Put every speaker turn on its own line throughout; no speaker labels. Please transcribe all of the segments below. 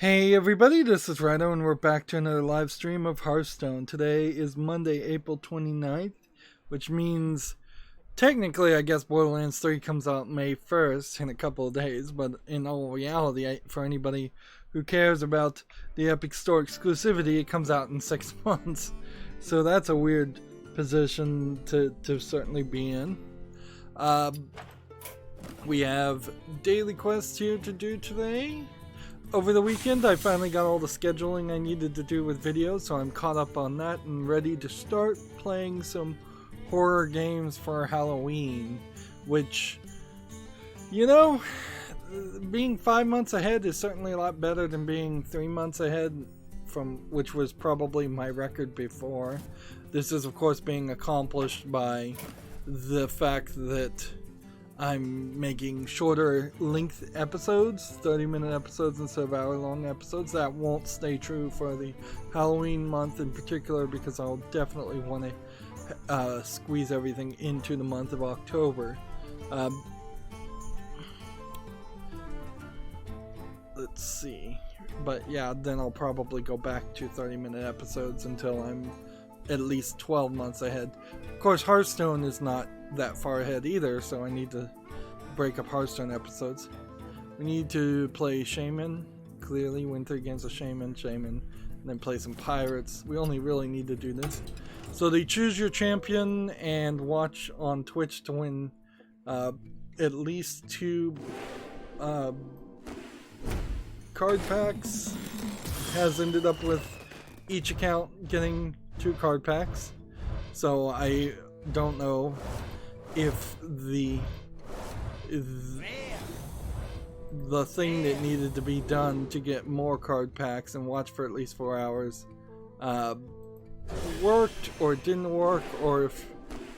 Hey everybody, this is Rydo and we're back to another live stream of Hearthstone. Today is Monday, April 29th, which means technically I guess Borderlands 3 comes out May 1st in a couple of days, but in all reality, for anybody who cares about the Epic Store exclusivity, it comes out in 6 months. So that's a weird position to certainly be in. We have daily quests here to do today. Over the weekend, I finally got all the scheduling I needed to do with videos, so I'm caught up on that and ready to start playing some horror games for Halloween, which, you know, being 5 months ahead is certainly a lot better than being 3 months ahead, which was probably my record before. This is, of course, being accomplished by the fact that I'm making shorter length episodes, 30-minute episodes instead of hour-long episodes. That won't stay true for the Halloween month in particular, because I'll definitely want to squeeze everything into the month of October. Let's see. But yeah, then I'll probably go back to 30-minute episodes until I'm at least 12 months ahead. Of course, Hearthstone is not that far ahead either, so I need to break up Hearthstone episodes. We need to play Shaman, clearly Winter against a Shaman, and then play some Pirates. We only really need to do this. So they choose your champion and watch on Twitch to win at least 2 card packs. Has ended up with each account getting 2 card packs. So I don't know if the thing that needed to be done to get more card packs and watch for at least 4 hours worked or didn't work, or if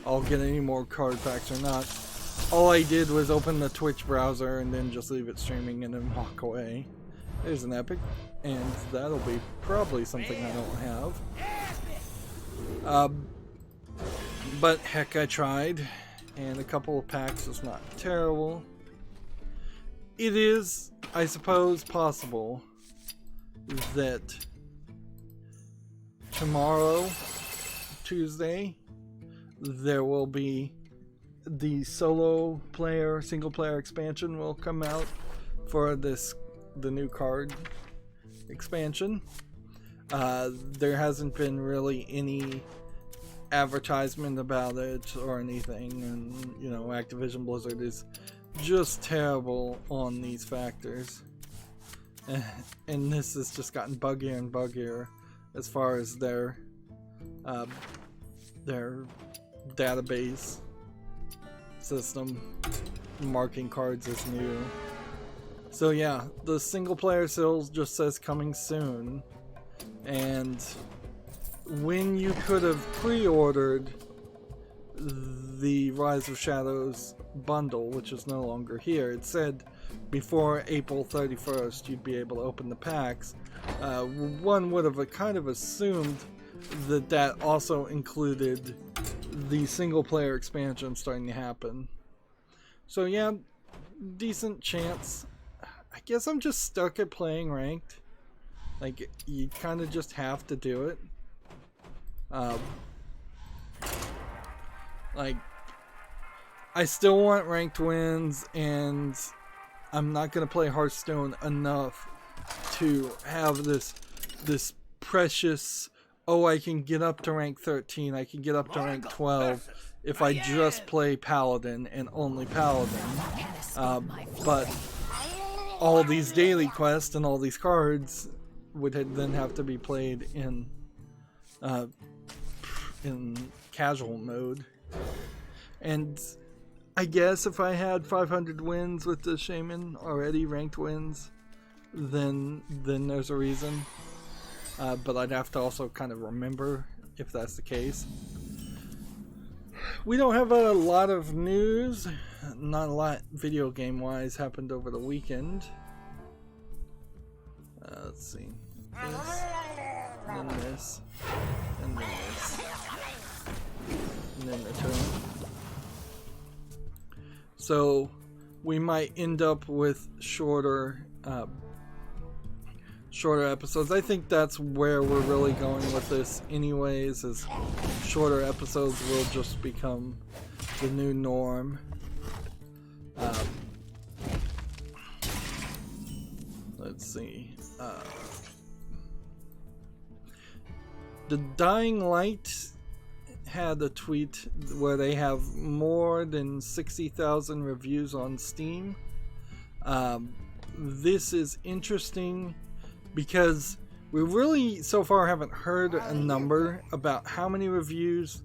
I'll get any more card packs or not. All I did was open the Twitch browser and then just leave it streaming and then walk away. There's an epic, and that'll be probably something I don't have. But heck, I tried, and a couple of packs is not terrible. It is, I suppose, possible that tomorrow, Tuesday, there will be the single player expansion will come out for the new card expansion. There hasn't been really any advertisement about it or anything, and you know, Activision Blizzard is just terrible on these factors, and this has just gotten buggier and buggier as far as their database system marking cards as new. So yeah, the single player sales just says coming soon, and when you could have pre-ordered the Rise of Shadows bundle, which is no longer here, it said before April 31st you'd be able to open the packs. One would have kind of assumed that that also included the single player expansion starting to happen. So yeah, decent chance. I guess I'm just stuck at playing ranked. Like, you kind of just have to do it. Like, I still want ranked wins, and I'm not gonna play Hearthstone enough to have this precious, oh, I can get up to rank 13, I can get up to rank 12 if I just play Paladin and only Paladin. But all these daily quests and all these cards would then have to be played in casual mode. And I guess if I had 500 wins with the Shaman already, ranked wins, then there's a reason. But I'd have to also kind of remember if that's the case. We don't have a lot of news. Not a lot video game wise happened over the weekend. Let's see. This, then this, and then this, and then the turn. So we might end up with shorter shorter episodes. I think that's where we're really going with this anyways, is shorter episodes will just become the new norm. Let's see. The Dying Light had a tweet where they have more than 60,000 reviews on Steam. This is interesting because we really so far haven't heard a number about how many reviews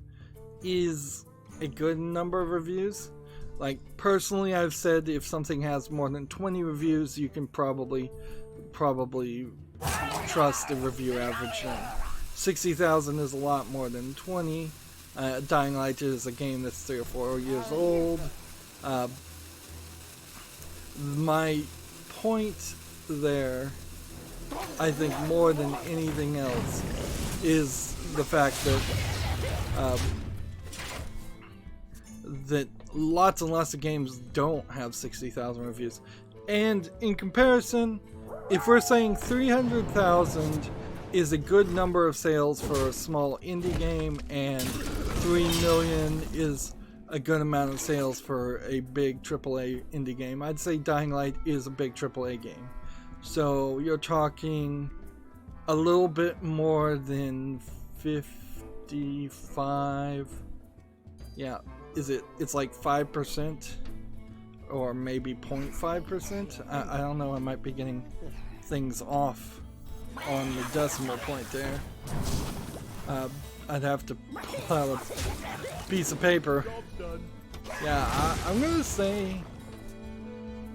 is a good number of reviews. Like, personally, I've said if something has more than 20 reviews, you can probably trust the review average then. 60,000 is a lot more than 20. Dying Light is a game that's 3 or 4 years old. My point there, I think more than anything else, is the fact that lots and lots of games don't have 60,000 reviews. And in comparison, if we're saying 300,000 is a good number of sales for a small indie game, and 3 million is a good amount of sales for a big AAA indie game, I'd say Dying Light is a big AAA game. So you're talking a little bit more than 55. Yeah, it's like 5% or maybe 0.5%. I don't know, I might be getting things off on the decimal point there. I'd have to pull out a piece of paper. Yeah, I'm gonna say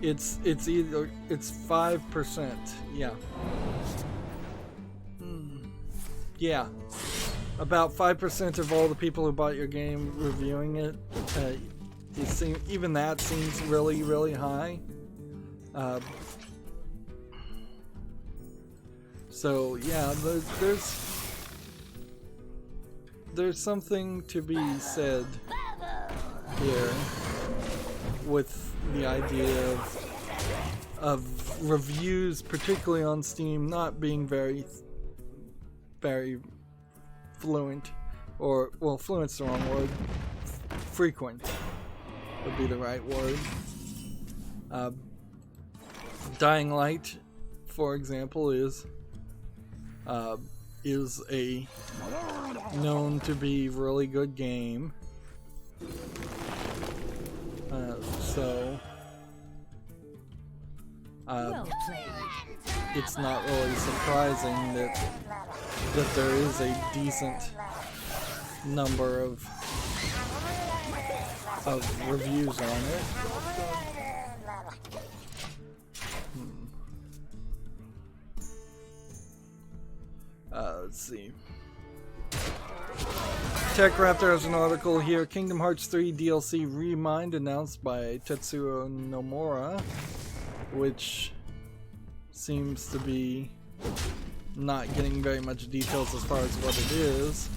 it's 5%. Yeah. Yeah. About 5% of all the people who bought your game reviewing it. Even that seems really, really high. So yeah, there's something to be said here with the idea of reviews, particularly on Steam, not being very fluent, or, well, fluent's the wrong word. Frequent would be the right word. Dying Light, for example, is a known to be really good game. So it's not really surprising that there is a decent number of reviews on it. Let's see. TechRaptor has an article here. Kingdom Hearts 3 DLC Remind announced by Tetsuo Nomura, which seems to be not getting very much details as far as what it is.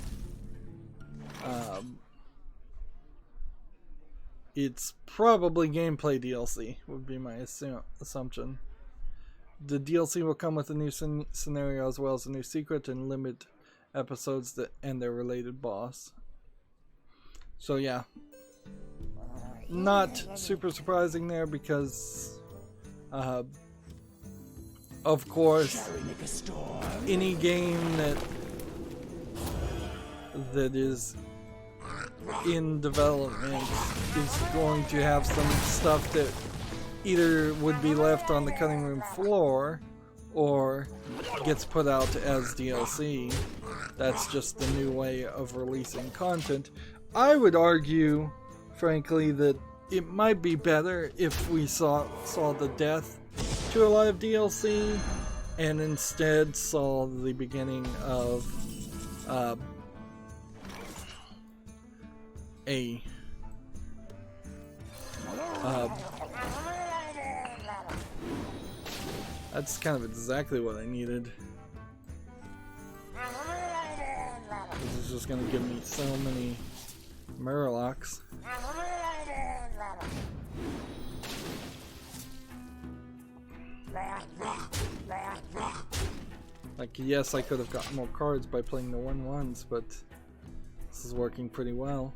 It's probably gameplay DLC, would be my assumption. The DLC will come with a new scenario as well as a new secret and limit episodes and their related boss. So yeah, not super surprising there because of course any game that is in development is going to have some stuff that either would be left on the cutting room floor or gets put out as DLC. That's just the new way of releasing content. I would argue, frankly, that it might be better if we saw the death to a lot of DLC and instead saw the beginning of that's kind of exactly what I needed. This is just gonna give me so many Murlocs. Like, yes, I could have gotten more cards by playing the 1/1s, but this is working pretty well.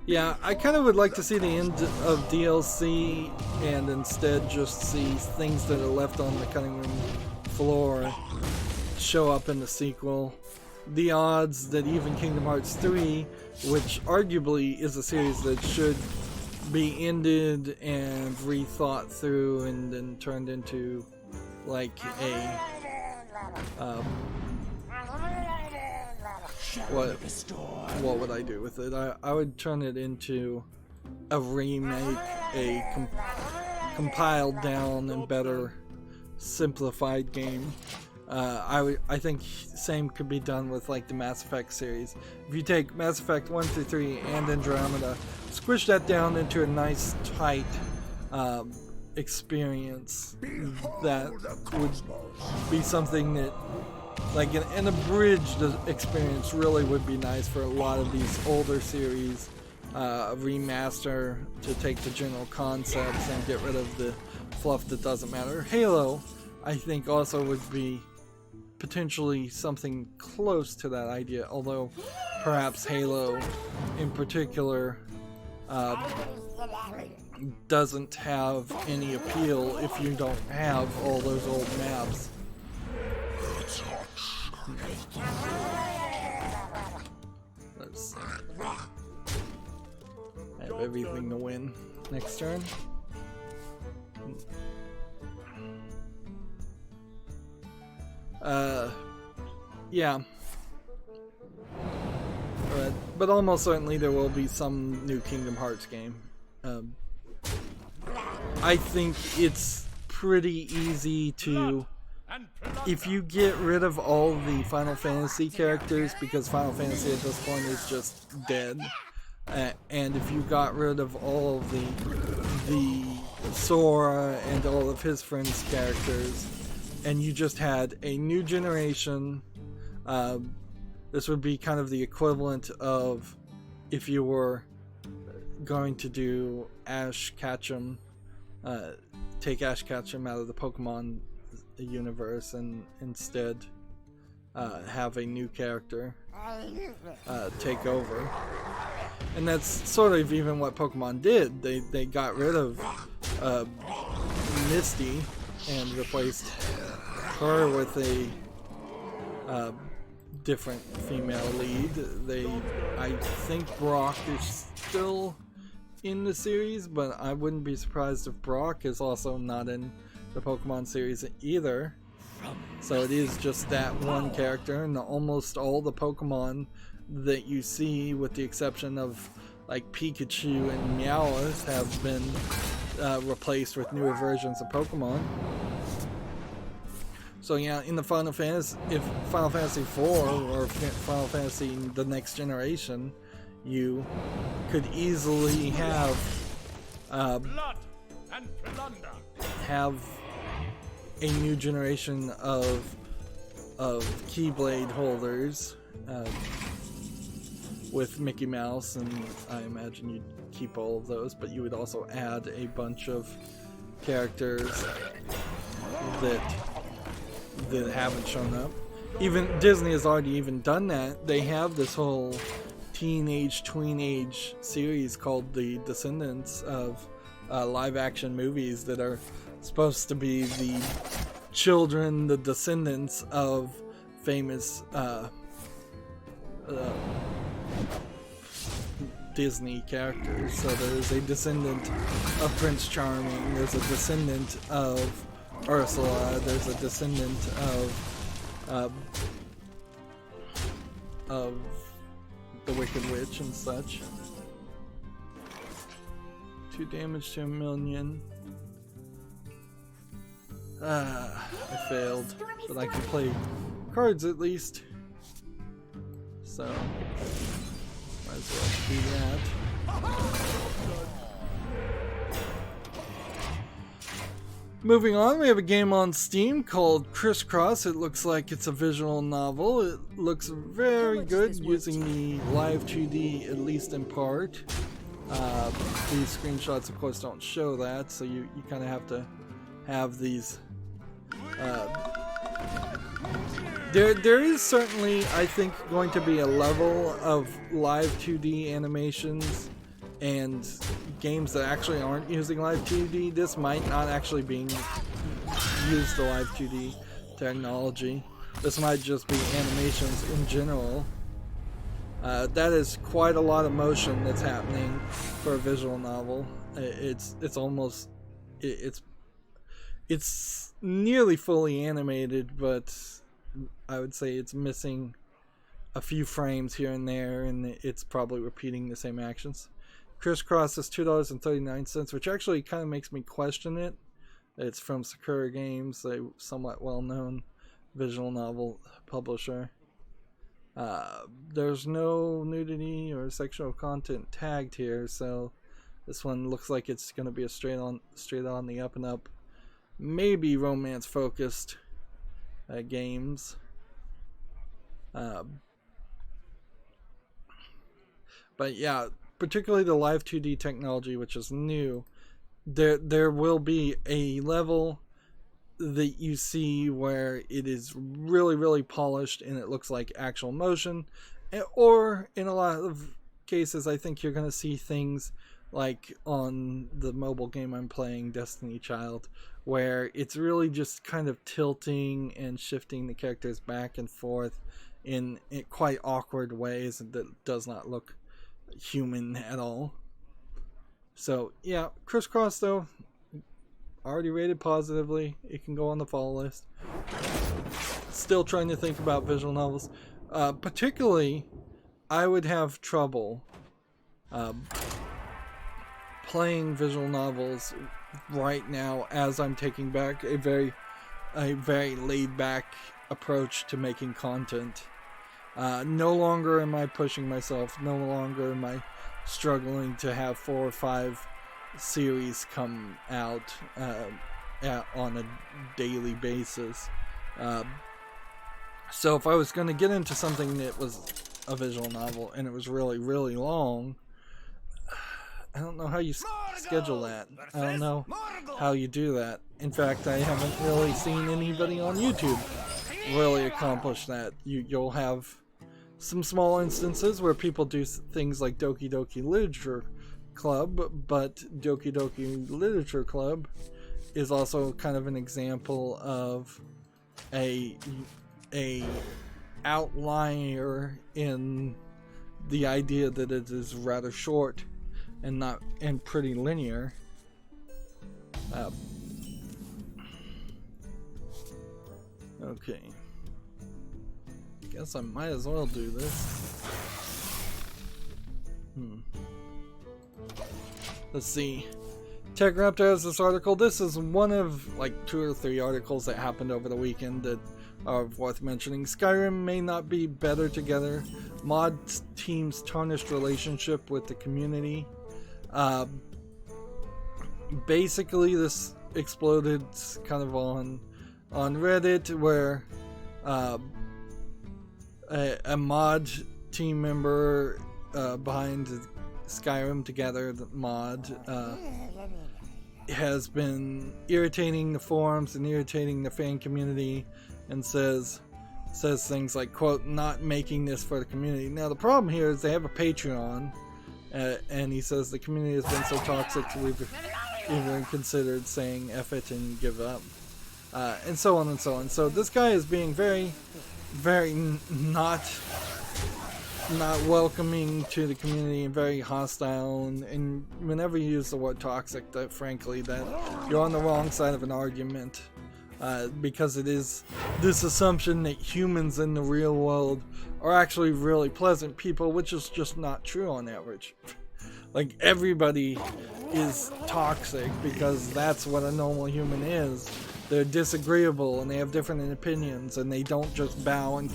Yeah, I kind of would like to see the end of DLC and instead just see things that are left on the cutting room floor show up in the sequel. The odds that even Kingdom Hearts 3, which arguably is a series that should be ended and rethought through and then turned into like a what would I do with it? I would turn it into a remake, a compiled down and better simplified game. I think same could be done with like the Mass Effect series. If you take Mass Effect 1 through 3 and Andromeda, squish that down into a nice tight experience, that would be something that, like, an abridged experience really would be nice for a lot of these older series. A remaster to take the general concepts and get rid of the fluff that doesn't matter. Halo, I think, also would be potentially something close to that idea, although perhaps Halo in particular doesn't have any appeal if you don't have all those old maps. Let's see. I have everything to win. Next turn. Yeah. But almost certainly there will be some new Kingdom Hearts game. I think it's pretty easy to, if you get rid of all the Final Fantasy characters, because Final Fantasy at this point is just dead, and if you got rid of all of the Sora and all of his friends' characters, and you just had a new generation, this would be kind of the equivalent of if you were going to do Ash Ketchum, take Ash Ketchum out of the Pokemon universe and instead have a new character take over. And that's sort of even what Pokemon did. They got rid of Misty and replaced her with a different female lead. I think Brock is still in the series, but I wouldn't be surprised if Brock is also not in the Pokemon series either. So it is just that one character, and almost all the Pokemon that you see, with the exception of like Pikachu and Meowth, have been replaced with newer versions of Pokemon. So yeah, in the Final Fantasy, if Final Fantasy IV or Final Fantasy the next generation, you could easily have a new generation of Keyblade holders with Mickey Mouse, and I imagine you'd keep all of those, but you would also add a bunch of characters that haven't shown up. Even Disney has already even done that. They have this whole teenage, tween-age series called The Descendants of live action movies that are supposed to be the children, the descendants of famous Disney characters. So there's a descendant of Prince Charming, there's a descendant of Ursula, there's a descendant of the Wicked Witch and such. 2 damage to a minion. I failed, but I can play cards at least. So might as well do that. Moving on, we have a game on Steam called Crisscross. It looks like it's a visual novel. It looks very good using the live 2D, at least in part. These screenshots, of course, don't show that, so you kind of have to have these There is certainly, I think, going to be a level of live 2D animations and games that actually aren't using live 2D. This might not actually use the live 2D technology. This might just be animations in general. That is quite a lot of motion that's happening for a visual novel. It's nearly fully animated, but I would say it's missing a few frames here and there, and it's probably repeating the same actions. Crisscross is $2.39, which actually kind of makes me question it. It's from Sakura Games, a somewhat well-known visual novel publisher. There's no nudity or sexual content tagged here, so this one looks like it's going to be a straight on the up and up, maybe romance focused games. But yeah, particularly the live 2D technology, which is new. There will be a level that you see where it is really, really polished and it looks like actual motion, or in a lot of cases I think you're going to see things like on the mobile game I'm playing, Destiny Child, where it's really just kind of tilting and shifting the characters back and forth in quite awkward ways that does not look human at all. So yeah, Crisscross though, already rated positively. It can go on the follow list. Still trying to think about visual novels. Particularly, I would have trouble playing visual novels right now as I'm taking back a very laid back approach to making content. No longer am I pushing myself. No longer am I struggling to have 4 or 5 series come out on a daily basis. So if I was going to get into something that was a visual novel and it was really, really long, I don't know how you schedule that. I don't know how you do that. In fact, I haven't really seen anybody on YouTube really accomplish that. You'll have some small instances where people do things like Doki Doki Literature Club, but Doki Doki Literature Club is also kind of an example of a outlier in the idea that it is rather short and pretty linear. Okay, guess I might as well do this. Let's see. Tech Raptor has this article. This is one of like 2 or 3 articles that happened over the weekend that are worth mentioning. Skyrim may not be better together. Mod team's tarnished relationship with the community. Basically, this exploded kind of on Reddit, where a mod team member behind Skyrim Together, the mod, has been irritating the forums and irritating the fan community, and says things like, quote, not making this for the community. Now the problem here is they have a Patreon, and he says the community has been so toxic we've even considered saying F it and give up, and so on and so on. So this guy is being very, very not welcoming to the community and very hostile, and whenever you use the word toxic, that frankly that you're on the wrong side of an argument, because it is this assumption that humans in the real world are actually really pleasant people, which is just not true on average. Like, everybody is toxic because that's what a normal human is. They're disagreeable and they have different opinions, and they don't just bow and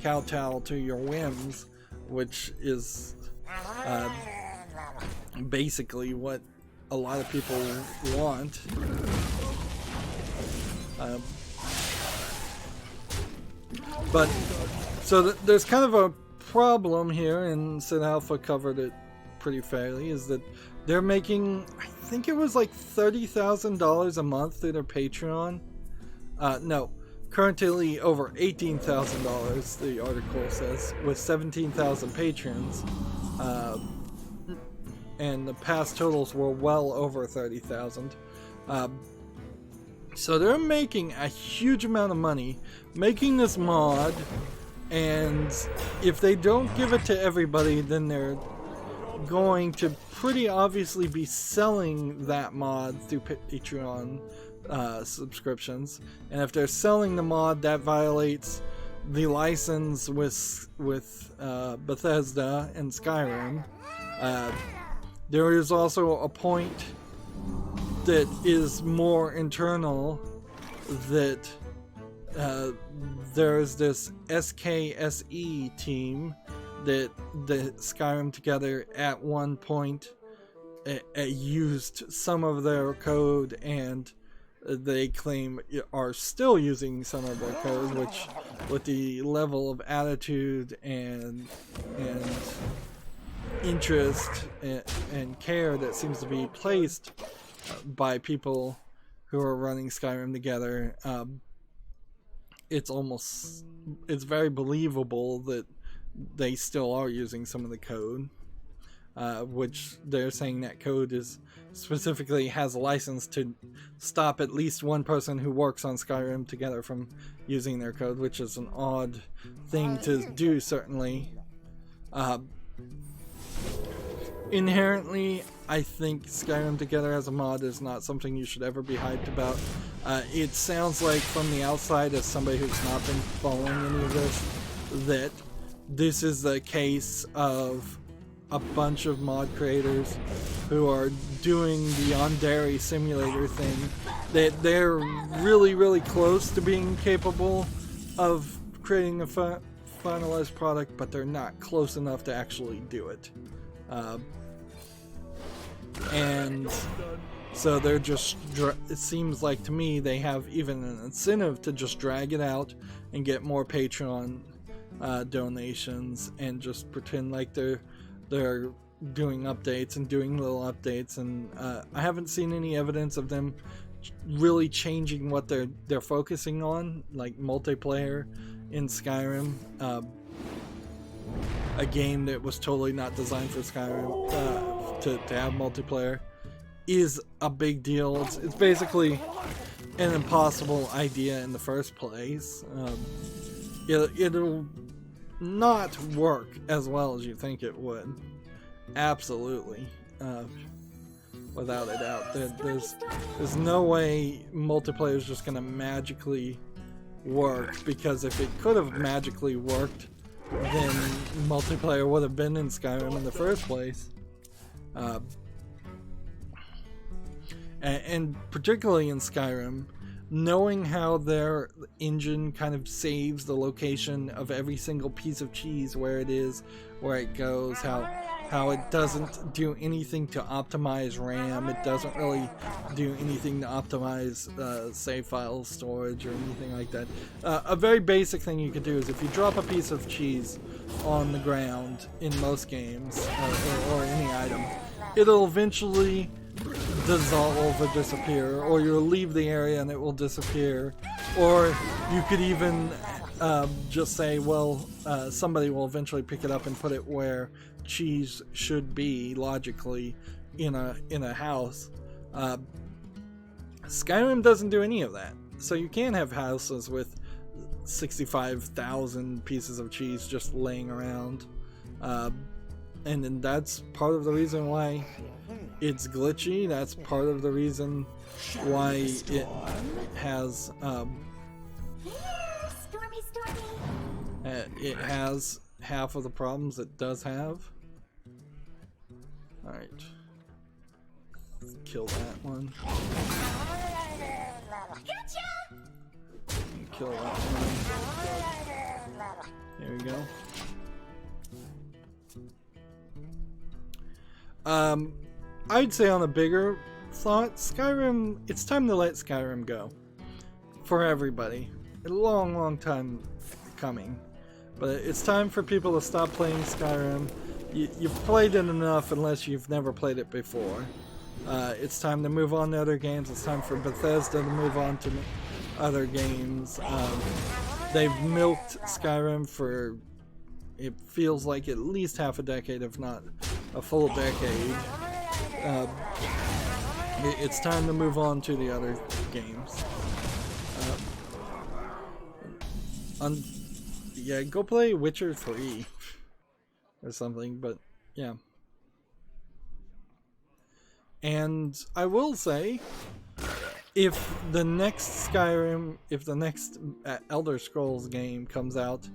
kowtow to your whims, which is basically what a lot of people want. But so there's kind of a problem here, and Sid Alpha covered it pretty fairly, is that they're making, I think it was like $30,000 a month through their Patreon. No, currently over $18,000, the article says, with 17,000 patrons. And the past totals were well over 30,000. So they're making a huge amount of money making this mod, and if they don't give it to everybody, then they're going to pretty obviously be selling that mod through Patreon subscriptions. And if they're selling the mod, that violates the license with Bethesda and Skyrim. There is also a point that is more internal, that there's this SKSE team that the Skyrim Together at one point used some of their code, and they claim are still using some of their code, which with the level of attitude and interest and care that seems to be placed by people who are running Skyrim Together, it's very believable that they still are using some of the code, which they're saying that code is specifically has a license to stop at least one person who works on Skyrim Together from using their code, which is an odd thing to do, certainly. Inherently, I think Skyrim Together as a mod is not something you should ever be hyped about. It sounds like from the outside, as somebody who's not been following any of this, that this is the case of a bunch of mod creators who are doing the Yandere simulator thing, that they're really, really close to being capable of creating a finalized product, but they're not close enough to actually do it. And so they're just, it seems like to me they have even an incentive to just drag it out and get more Patreon donations and just pretend like they're doing updates and doing little updates, and I haven't seen any evidence of them really changing what they're focusing on, like multiplayer in Skyrim, a game that was totally not designed for Skyrim. To have multiplayer is a big deal. It's basically an impossible idea in the first place. It'll not work as well as you think it would. Absolutely, without a doubt. There's no way multiplayer is just going to magically work, because if it could have magically worked, then multiplayer would have been in Skyrim in the first place. And particularly in Skyrim, knowing how their engine kind of saves the location of every single piece of cheese, where it is, where it goes, how it doesn't do anything to optimize RAM, it doesn't really do anything to optimize save file storage or anything like that. A very basic thing you could do is, if you drop a piece of cheese on the ground in most games, or any item, it'll eventually dissolve or disappear, or you'll leave the area and it will disappear. Or you could even just say, well, somebody will eventually pick it up and put it where cheese should be logically in a house. Skyrim doesn't do any of that, so you can't have houses with 65,000 pieces of cheese just laying around, and then that's part of the reason why it's glitchy. That's part of the reason why it has it has half of the problems it does have. Alright, kill that one. Kill that one. There we go. I'd say on a bigger thought, Skyrim, it's time to let Skyrim go. For everybody. A long, long time coming. But it's time for people to stop playing Skyrim. You've played it enough unless you've never played it before. It's time to move on to other games. It's time for Bethesda to move on to other games. They've milked Skyrim for, it feels like, at least half a decade, if not a full decade. It's time to move on to the other games. Yeah, go play Witcher 3 or something, but yeah. And I will say, if the next Skyrim, if the next Elder Scrolls game comes out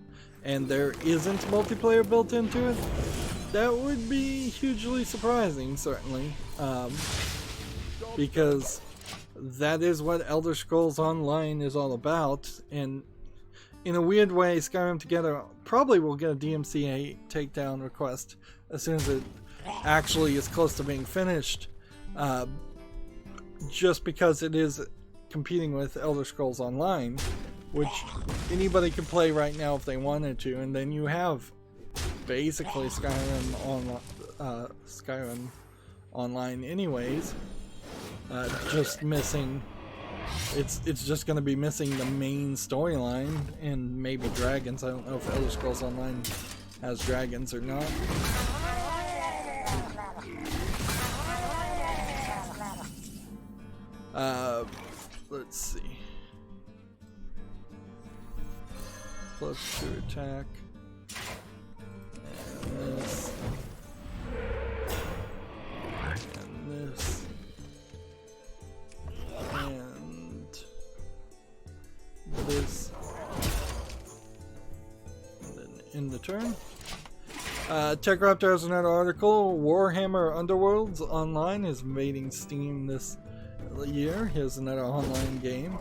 and there isn't multiplayer built into it, that would be hugely surprising, certainly. Because that is what Elder Scrolls Online is all about, and in a weird way, Skyrim Together probably will get a DMCA takedown request as soon as it actually is close to being finished, just because it is competing with Elder Scrolls Online, which anybody can play right now if they wanted to, and then you have basically Skyrim Online anyways, just missing. It's just going to be missing the main storyline and maybe dragons. I don't know if Elder Scrolls Online has dragons or not. Let's see. Plus 2 attack. And this. And this. And this. And then in the turn. TechRaptor has another article. Warhammer Underworlds Online is invading Steam this year. Here's another online game.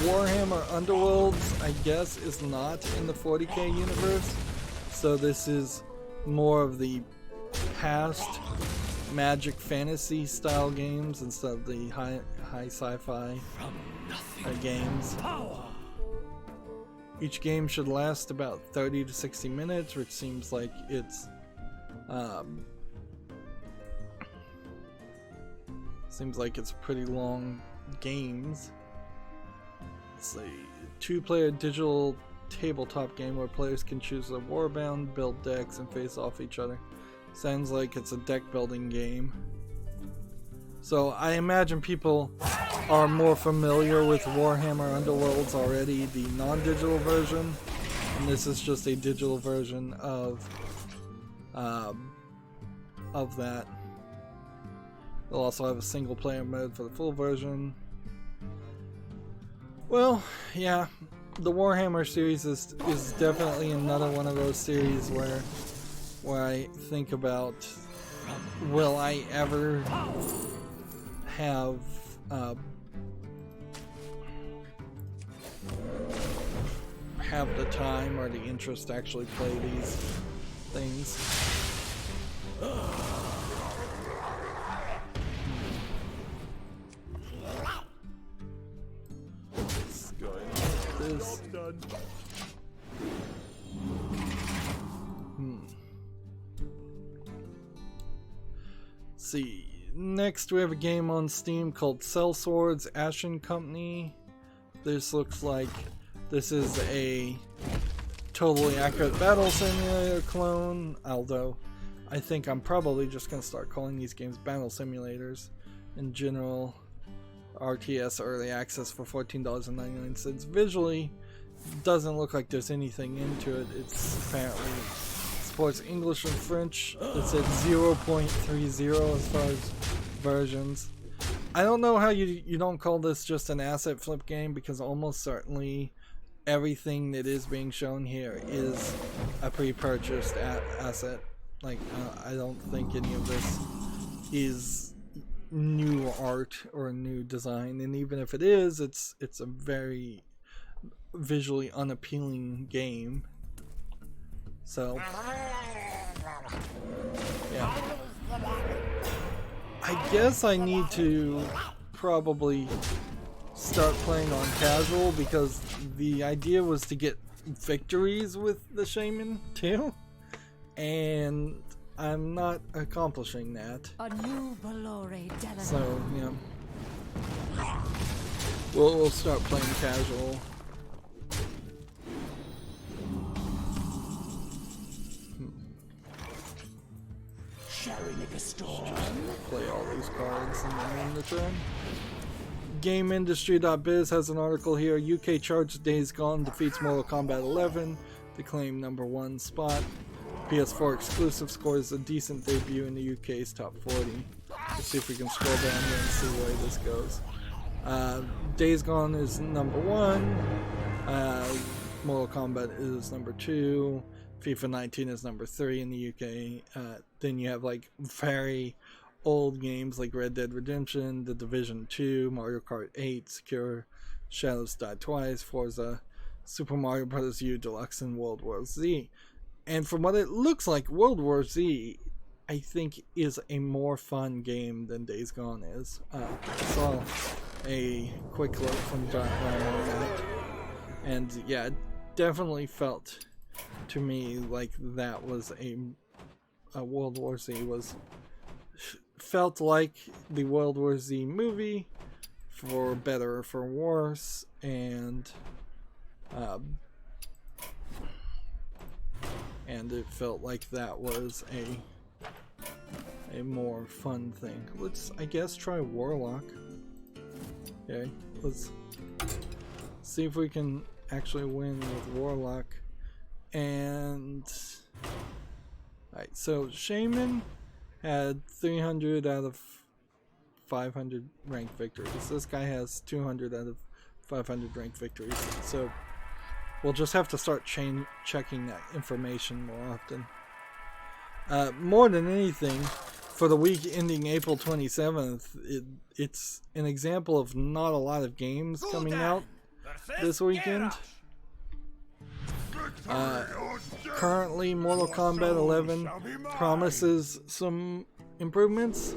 Warhammer Underworlds, I guess, is not in the 40k universe, so this is more of the past magic fantasy style games instead of the high sci-fi games. Each game should last about 30 to 60 minutes, which seems like it's pretty long games. It's a 2-player digital tabletop game where players can choose a warband, build decks, and face off each other. Sounds like it's a deck building game. So I imagine people are more familiar with Warhammer Underworlds already, the non-digital version, and this is just a digital version of that. They'll also have a single player mode for the full version. Well, yeah, the Warhammer series is definitely another one of those series where I think about, will I ever have the time or the interest to actually play these things. Let's go ahead and get this done. Let's see. Next, we have a game on Steam called Cell Swords Ashen Company. This looks like this is a totally accurate battle simulator clone, although I think I'm probably just going to start calling these games battle simulators. In general, RTS early access for $14.99. Visually, doesn't look like there's anything into it. It's apparently supports English and French. It's at 0.30 as far as versions. I don't know how you don't call this just an asset flip game, because almost certainly everything that is being shown here is a pre-purchased asset. Like, I don't think any of this is new art or new design, and even if it is, it's a very visually unappealing game. So yeah, I guess I need to probably start playing on casual, because the idea was to get victories with the shaman too, and I'm not accomplishing that. So, yeah. We'll start playing casual.
Shall we make a storm?
Play all these cards and then end the turn. GameIndustry.biz has an article here. UK charts Days Gone defeats Mortal Kombat 11 to claim #1 spot. PS4 exclusive scores a decent debut in the UK's top 40. Let's see if we can scroll down here and see where this goes. Days Gone is #1. Mortal Kombat is #2. FIFA 19 is #3 in the UK. Then you have like very old games like Red Dead Redemption, The Division 2, Mario Kart 8, Secure, Shadows Die Twice, Forza, Super Mario Bros. U Deluxe, and World War Z. And from what it looks like, World War Z, I think, is a more fun game than Days Gone is. I saw a quick look from John on that, and yeah, it definitely felt to me like that was a World War Z felt like the World War Z movie, for better or for worse, and it felt like that was a more fun thing. Let's, I guess, try Warlock. Okay, let's see if we can actually win with Warlock. And alright, so Shaman had 300 out of 500 ranked victories. This guy has 200 out of 500 ranked victories. So we'll just have to start checking that information more often. More than anything, for the week ending April 27th, it's an example of not a lot of games coming out this weekend. Currently, Mortal Kombat 11 promises some improvements,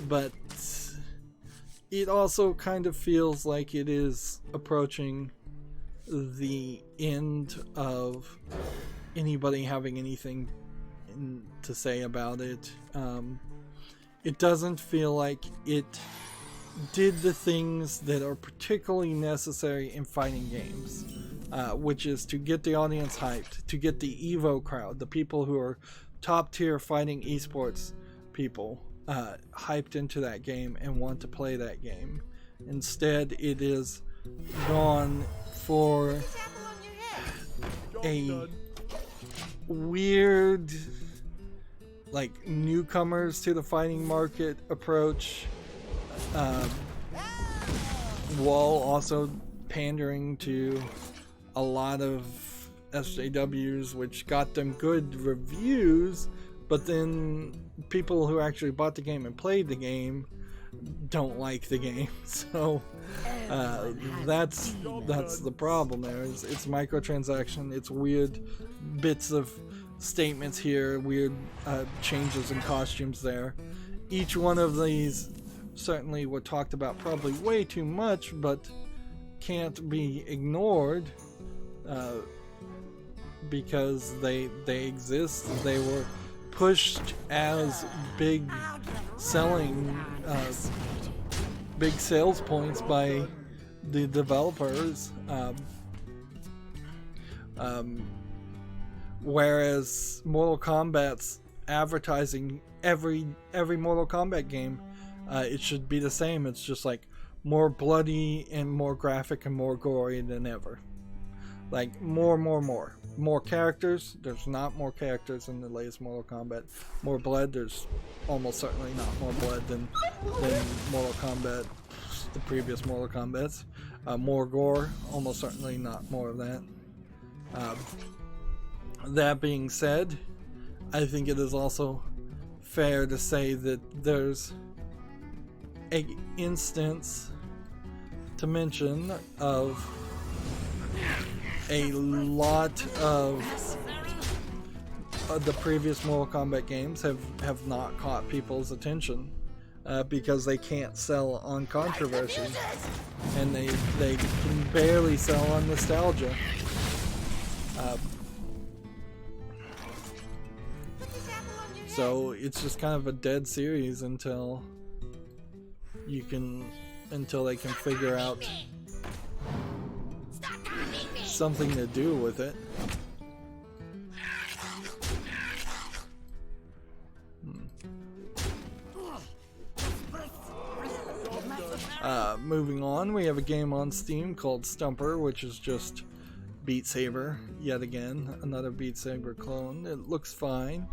but it also kind of feels like it is approaching the end of anybody having anything to say about it. It doesn't feel like it did the things that are particularly necessary in fighting games, which is to get the audience hyped, to get the Evo crowd, the people who are top tier fighting esports people, hyped into that game and want to play that game. Instead, it is gone for a weird, like, newcomers to the fighting market approach, while also pandering to a lot of SJWs, which got them good reviews, but then people who actually bought the game and played the game don't like the game. So that's the problem there. It's microtransaction, it's weird bits of statements here, weird changes in costumes there. Each one of these certainly were talked about probably way too much, but can't be ignored because they exist. They were pushed as big selling, big sales points by the developers, whereas Mortal Kombat's advertising, every Mortal Kombat game, it should be the same. It's just like more bloody and more graphic and more gory than ever. Like more characters. There's not more characters in the latest Mortal Kombat. More blood. There's almost certainly not more blood than Mortal Kombat, the previous Mortal Kombats. More gore. Almost certainly not more of that. That being said, I think it is also fair to say that there's an instance to mention of a lot of the previous Mortal Kombat games have not caught people's attention because they can't sell on controversy, and they can barely sell on nostalgia. So it's just kind of a dead series until they can figure out something to do with it. Moving on, we have a game on Steam called Stumper, which is just Beat Saber, yet again, another Beat Saber clone. It looks fine.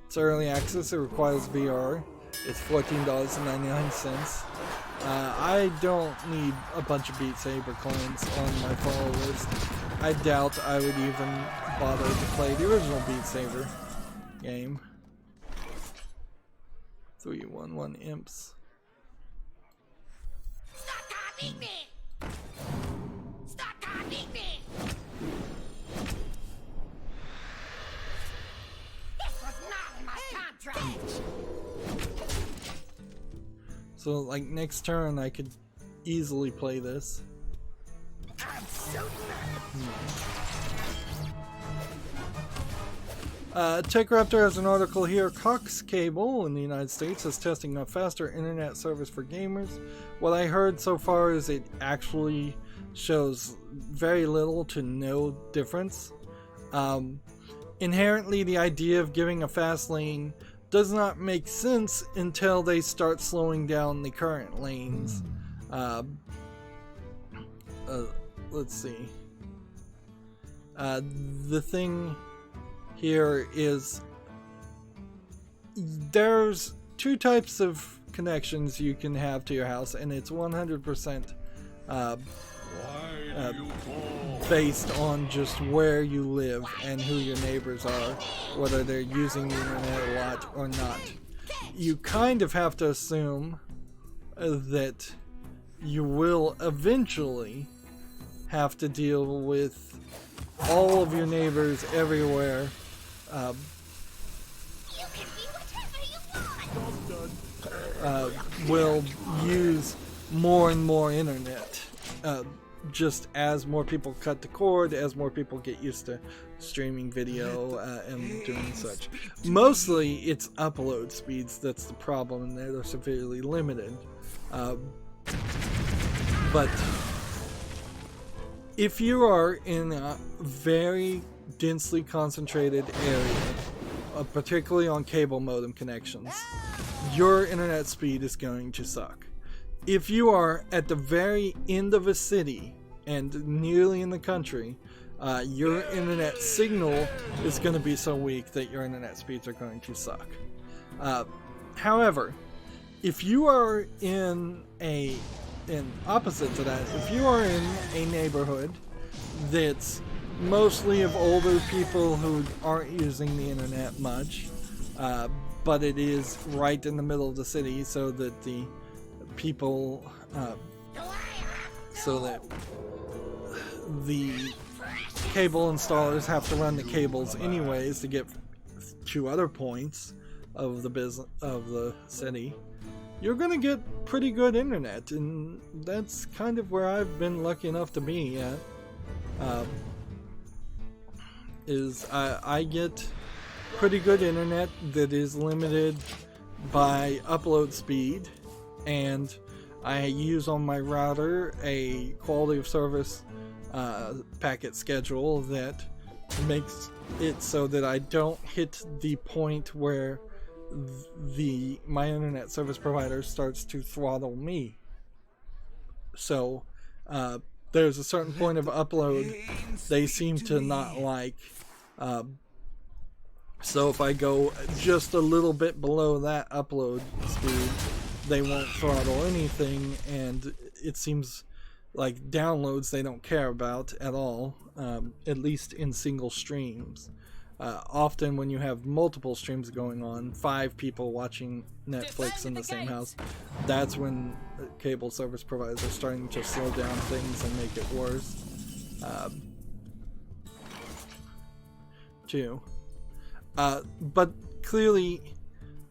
It's early access, it requires VR. It's $14.99. I don't need a bunch of Beat Saber clones on my follow list. I doubt I would even bother to play the original Beat Saber game. 311 Imps.
Stop copying me! Stop copying me! This was not in my contract!
So, like, next turn I could easily play this.
I'm so
TechRaptor has an article here. Cox Cable in the United States is testing a faster internet service for gamers. What I heard so far is it actually shows very little to no difference. Inherently, the idea of giving a fast lane does not make sense until they start slowing down the current lanes. Let's see. The thing here is there's two types of connections you can have to your house, and it's 100% based on just where you live and who your neighbors are, whether they're using the internet a lot or not. You kind of have to assume that you will eventually have to deal with all of your neighbors everywhere. Will use more and more internet. Just as more people cut the cord, as more people get used to streaming video and doing such. Mostly it's upload speeds that's the problem, and they're severely limited. But if you are in a very densely concentrated area, particularly on cable modem connections, your internet speed is going to suck. If you are at the very end of a city and nearly in the country, your internet signal is going to be so weak that your internet speeds are going to suck. However, if you are in opposite to that, if you are in a neighborhood that's mostly of older people who aren't using the internet much, but it is right in the middle of the city, so that the people, so that the cable installers have to run the cables anyways to get to other points of the city, you're gonna get pretty good internet, and that's kind of where I've been lucky enough to be at. I get pretty good internet that is limited by upload speed, and I use on my router a quality of service packet schedule that makes it so that I don't hit the point where my internet service provider starts to throttle me. So there's a certain point of upload they seem to not like. So if I go just a little bit below that upload speed, they won't throttle anything, and it seems like downloads they don't care about at all, at least in single streams. Often when you have multiple streams going on, 5 people watching Netflix in the same house, that's when cable service providers are starting to slow down things and make it worse. Too. But clearly,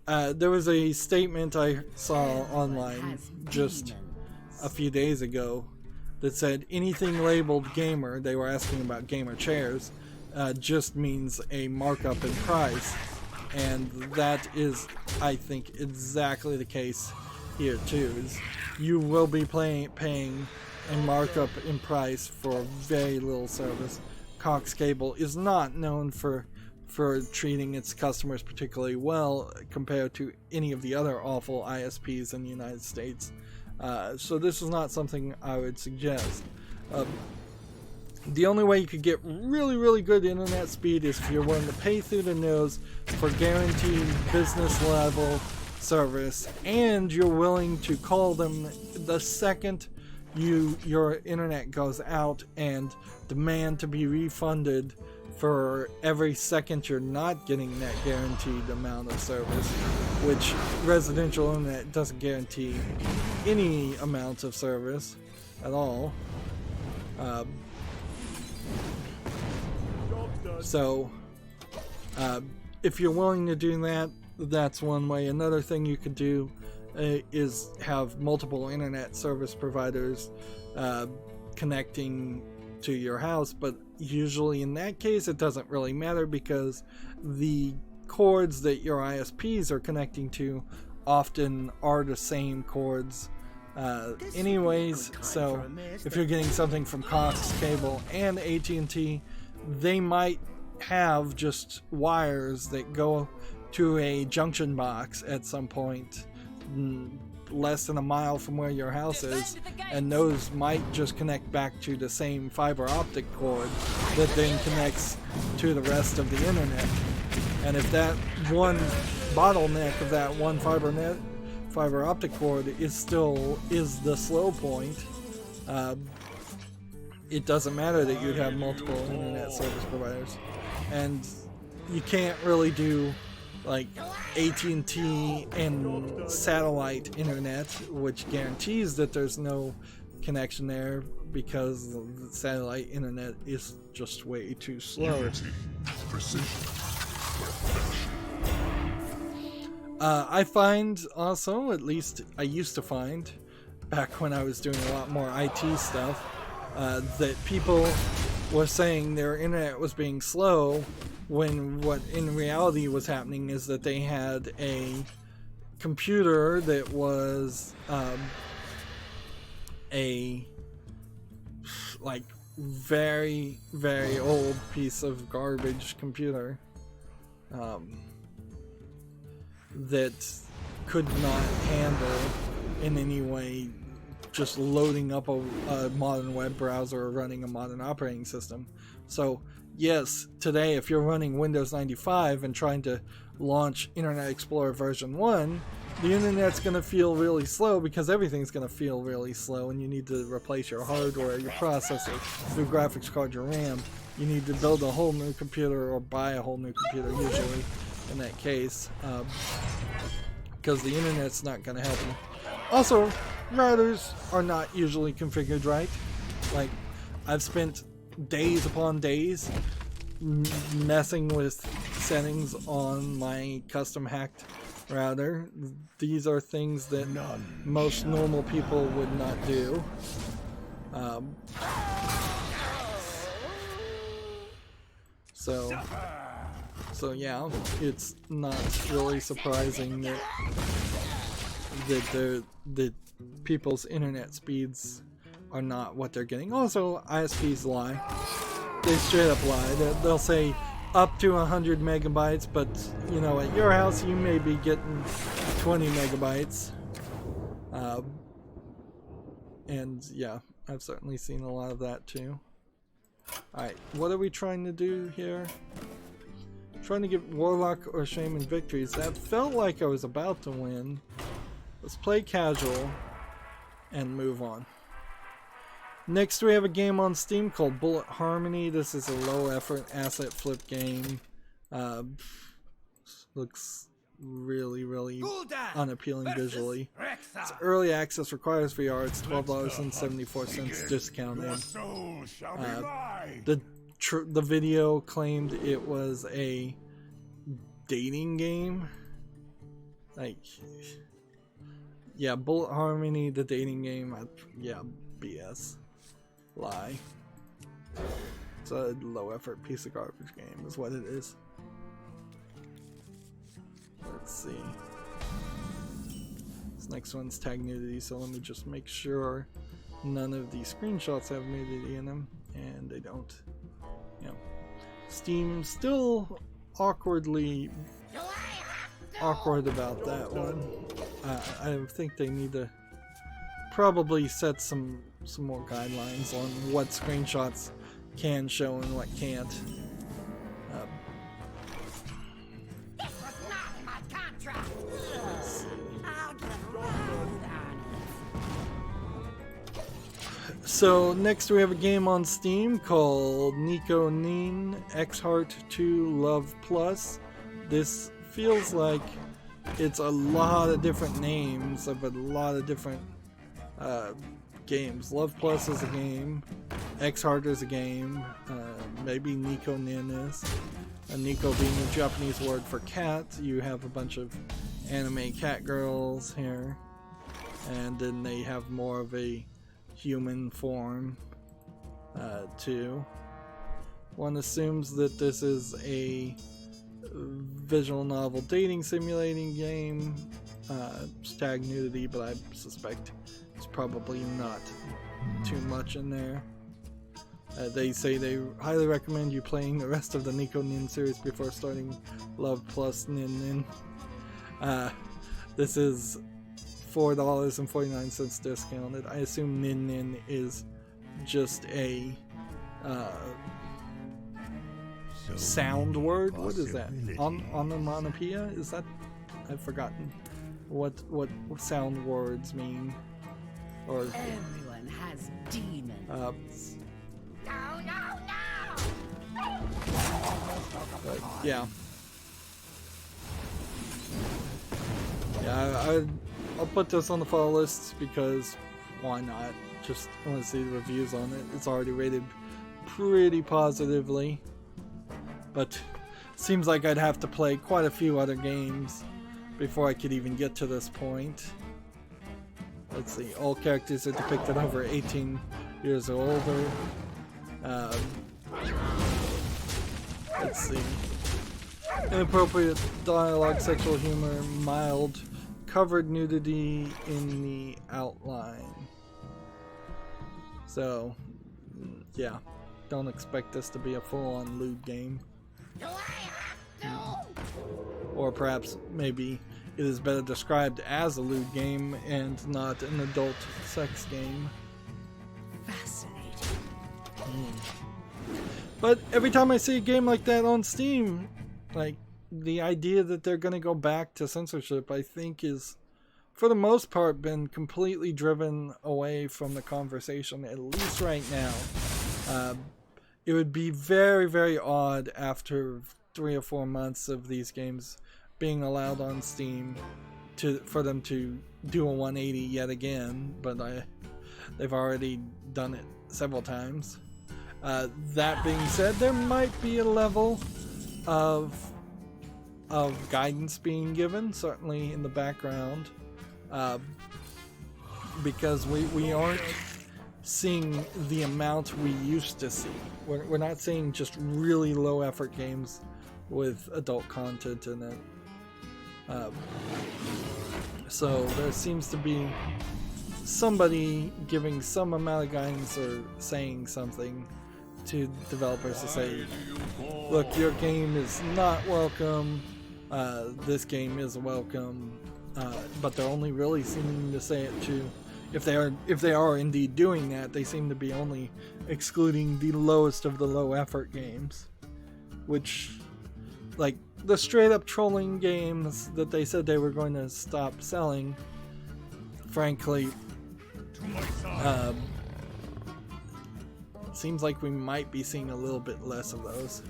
there was a statement I saw online just a few days ago that said anything labeled gamer, they were asking about gamer chairs, just means a markup in price. And that is, I think, exactly the case here too. Is you will be paying a markup in price for very little service. Cox Cable is not known for treating its customers particularly well compared to any of the other awful ISPs in the United States. So this is not something I would suggest. The only way you could get really, really good internet speed is if you're willing to pay through the nose for guaranteed business level service, and you're willing to call them the second your internet goes out and demand to be refunded for every second you're not getting that guaranteed amount of service, which residential internet doesn't guarantee any amount of service at all. So if you're willing to do that, that's one way. Another thing you could do is have multiple internet service providers connecting to your house, but usually in that case it doesn't really matter because the cords that your ISPs are connecting to often are the same cords anyways. So if you're getting something from Cox Cable and AT&T, they might have just wires that go to a junction box at some point less than a mile from where your house is, and those might just connect back to the same fiber optic cord that then connects to the rest of the internet. And if that one bottleneck of that one fiber optic cord is the slow point, it doesn't matter that you'd have multiple internet service providers. And you can't really do like AT&T and satellite internet, which guarantees that there's no connection there because the satellite internet is just way too slow. I find also, at least I used to find, back when I was doing a lot more IT stuff, that people were saying their internet was being slow when what in reality was happening is that they had a computer that was a like very, very old piece of garbage computer that could not handle in any way just loading up a modern web browser or running a modern operating system. So yes, today if you're running Windows 95 and trying to launch Internet Explorer version 1, the internet's going to feel really slow because everything's going to feel really slow, and you need to replace your hardware, your processor, your graphics card, your RAM. You need to build a whole new computer or buy a whole new computer usually in that case, because the internet's not going to help you. Also, routers are not usually configured right. Like, I've spent days upon days messing with settings on my custom hacked router. These are things that most normal people would not do. So yeah, it's not really surprising that people's internet speeds are not what they're getting. Also, ISPs lie. They straight up lie. They'll say up to 100 megabytes, but you know, at your house you may be getting 20 megabytes. And yeah, I've certainly seen a lot of that too. Alright, what are we trying to do here? Trying to get Warlock or Shaman victories. That felt like I was about to win. Let's play casual and move on. Next we have a game on Steam called Bullet Harmony. This is a low effort asset flip game. Looks really, really unappealing visually. It's early access, requires VR. It's $12.74 discounted. The video claimed it was a dating game. Like, yeah, Bullet Harmony, the dating game. Yeah, BS. Lie. It's a low effort piece of garbage game is what it is. see. This next one's tag nudity, so let me just make sure none of these screenshots have nudity in them, and they don't. Yeah. Steam still awkwardly awkward about that one. I think they need to probably set some more guidelines on what screenshots can show and what can't.
This was not in my contract.
Let's see.
I'll get rolled on it.
So next we have a game on Steam called Nico Nin X-Heart 2 Love Plus. This feels like it's a lot of different names of a lot of different games. Love Plus is a game, X-Heart is a game, maybe Nico Nin is. Nico being a Japanese word for cat. You have a bunch of anime cat girls here, and then they have more of a human form too. One assumes that this is a visual novel dating simulating game. It's tag nudity, but I suspect it's probably not too much in there. They say they highly recommend you playing the rest of the Nico Nin series before starting Love Plus Nin Nin. This is $4.49 discounted. I assume Nin Nin is just a sound word. What is that? Onomatopoeia? Is that? I've forgotten what sound words mean. Or
Everyone has demons.
No.
but yeah. Yeah, I'll put this on the follow list because why not? Just want to see the reviews on it. It's already rated pretty positively, but seems like I'd have to play quite a few other games before I could even get to this point. Let's see, all characters are depicted over 18 years or older. Let's see. Inappropriate dialogue, sexual humor, mild, covered nudity in the outline. So, yeah, don't expect this to be a full-on lewd game.
Do I have to?
Or perhaps, maybe, it is better described as a lewd game and not an adult sex game.
Fascinating.
But every time I see a game like that on Steam, like, the idea that they're going to go back to censorship, I think is, for the most part, been completely driven away from the conversation, at least right now. It would be very, very odd after 3 or 4 months of these games being allowed on Steam for them to do a 180 yet again, but they've already done it several times. That being said, there might be a level of guidance being given, certainly in the background, because we aren't seeing the amount we used to see. We're not seeing just really low effort games with adult content in it. So there seems to be somebody giving some amount of guidance or saying something to developers to say, look, your game is not welcome, this game is welcome, but they're only really seeming to say it to, if they are indeed doing that, they seem to be only excluding the lowest of the low effort games, which, like, the straight up trolling games that they said they were going to stop selling, frankly, seems like we might be seeing a little bit less of those,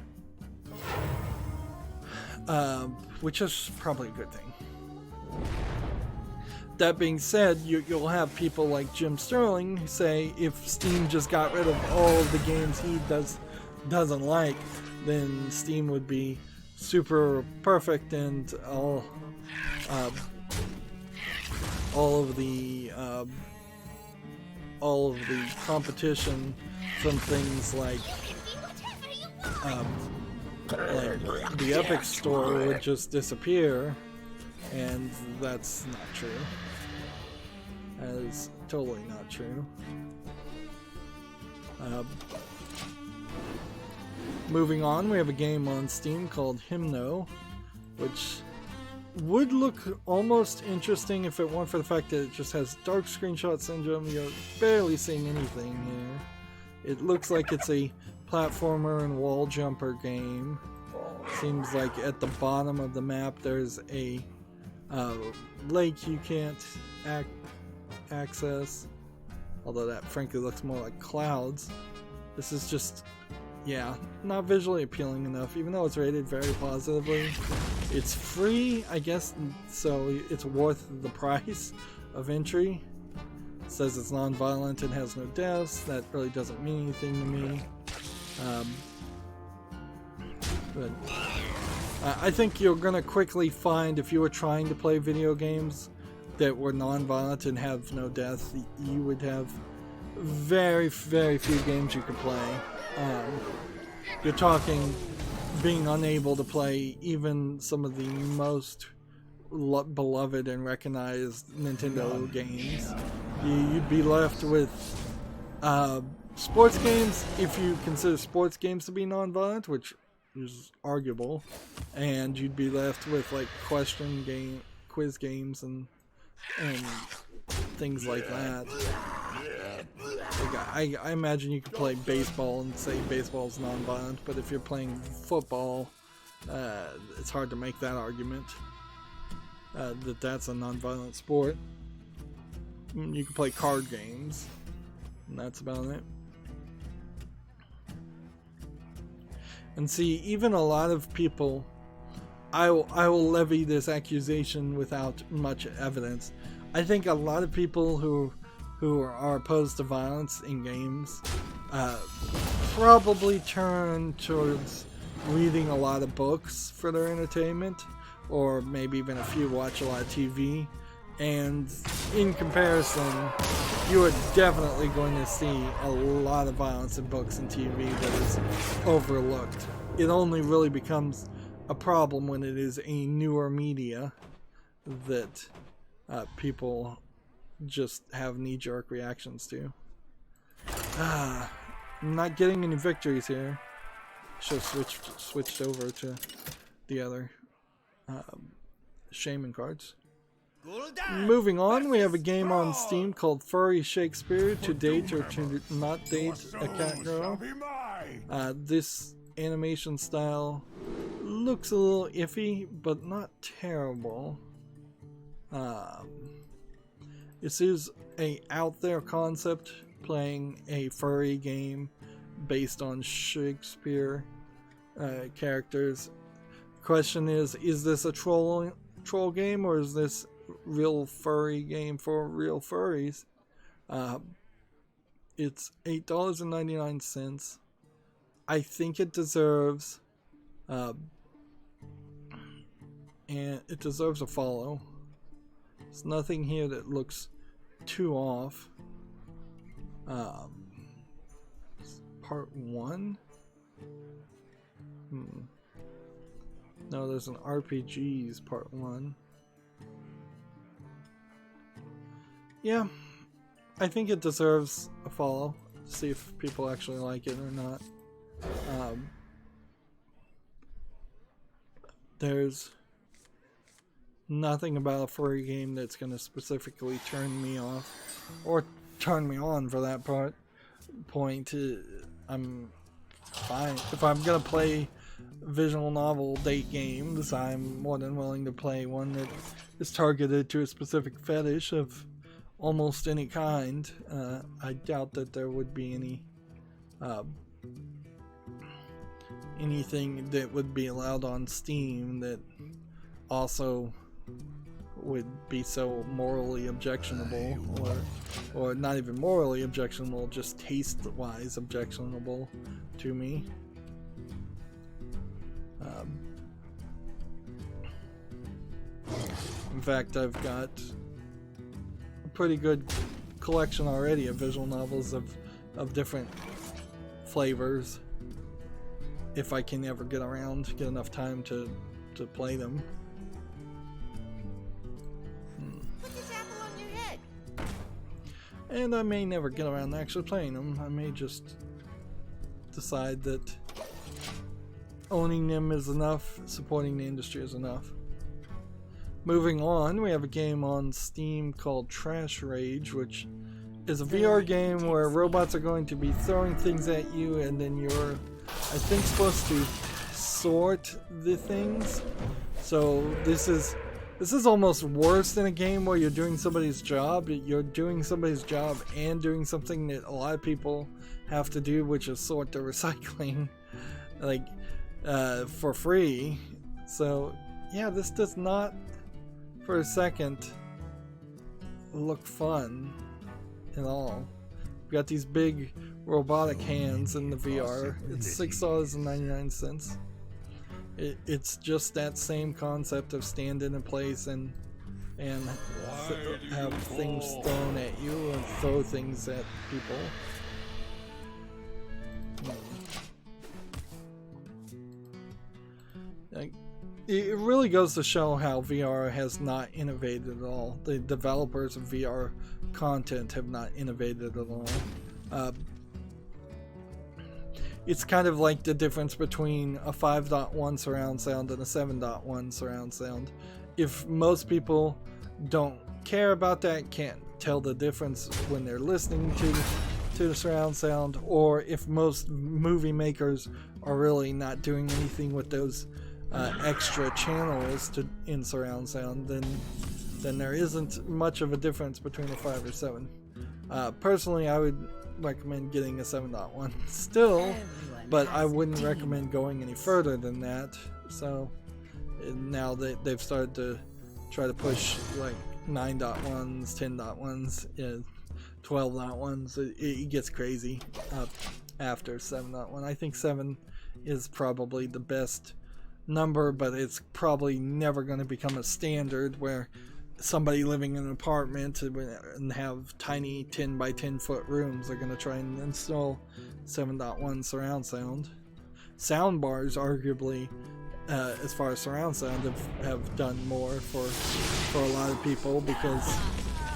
which is probably a good thing. That being said, you'll have people like Jim Sterling say if Steam just got rid of all of the games he doesn't like, then Steam would be super perfect and all of the competition from things like the Epic Store would just disappear, And that's not true. That is totally not true. Moving on, we have a game on Steam called Hymno, which would look almost interesting if it weren't for the fact that it just has dark screenshot syndrome. You're barely seeing anything here. It looks like it's a platformer and wall jumper game. Seems like at the bottom of the map there's a lake you can't access, although that frankly looks more like clouds. This is just, yeah, not visually appealing enough, even though it's rated very positively. It's free, I guess, so it's worth the price of entry. It says it's non-violent and has no deaths. That really doesn't mean anything to me. But I think you're gonna quickly find, if you were trying to play video games that were non-violent and have no death, you would have very, very few games you could play. You're talking being unable to play even some of the most beloved and recognized Nintendo games. You'd be left with sports games, if you consider sports games to be non-violent, which is arguable, and you'd be left with like quiz games and things like that. Like, I imagine you could play baseball and say baseball's non-violent, but if you're playing football, it's hard to make that argument that that's a non-violent sport. You can play card games, and that's about it. And see, even a lot of people, I will levy this accusation without much evidence. I think a lot of people who are opposed to violence in games probably turn towards reading a lot of books for their entertainment, or maybe even a few watch a lot of TV. And in comparison, you are definitely going to see a lot of violence in books and TV that is overlooked. It only really becomes a problem when it is a newer media that people just have knee-jerk reactions to. I'm not getting any victories here. Should have switched over to the other shaman cards. Moving on, we have a game on Steam called Furry Shakespeare, to date or to not date a cat girl. This animation style looks a little iffy, but not terrible. This is a out there concept, playing a furry game based on Shakespeare characters. Question is this a troll game, or is this real furry game for real furries? It's $8.99. I think it deserves and it deserves a follow. There's nothing here that looks too off. Part 1? No, there's an RPG's part 1. Yeah, I think it deserves a follow. See if people actually like it or not. There's nothing about a furry game that's going to specifically turn me off, or turn me on for that point. I'm fine. If I'm going to play visual novel date games, I'm more than willing to play one that is targeted to a specific fetish of almost any kind. I doubt that there would be anything that would be allowed on Steam that also would be so morally objectionable, or not even morally objectionable, just taste-wise objectionable to me. In fact, I've got a pretty good collection already of visual novels of different flavors, if I can ever get enough time to play them. And I may never get around to actually playing them. I may just decide that owning them is enough, supporting the industry is enough. Moving on, we have a game on Steam called Trash Rage, which is a VR game where robots are going to be throwing things at you, and then you're, I think, supposed to sort the things. So this is almost worse than a game where you're doing somebody's job. You're doing somebody's job and doing something that a lot of people have to do, which is sort the recycling, like for free. So yeah, this does not for a second look fun at all. We've got these big robotic hands in the VR. It's $6.99. It's just that same concept of stand in a place and have things thrown at you and throw things at people. It really goes to show how VR has not innovated at all. The developers of VR content have not innovated at all. It's kind of like the difference between a 5.1 surround sound and a 7.1 surround sound. If most people don't care about that, can't tell the difference when they're listening to the surround sound, or if most movie makers are really not doing anything with those extra channels in surround sound, then there isn't much of a difference between a 5 or 7. Personally, I would recommend getting a 7.1 still, but I wouldn't recommend going any further than that. So now they've started to try to push like 9.1s, 10.1s, 12.1s. It gets crazy after 7.1. I think 7 is probably the best number, but it's probably never going to become a standard where somebody living in an apartment and have tiny 10 by 10 foot rooms are going to try and install 7.1 surround sound. Sound bars, arguably, as far as surround sound, have done more for a lot of people, because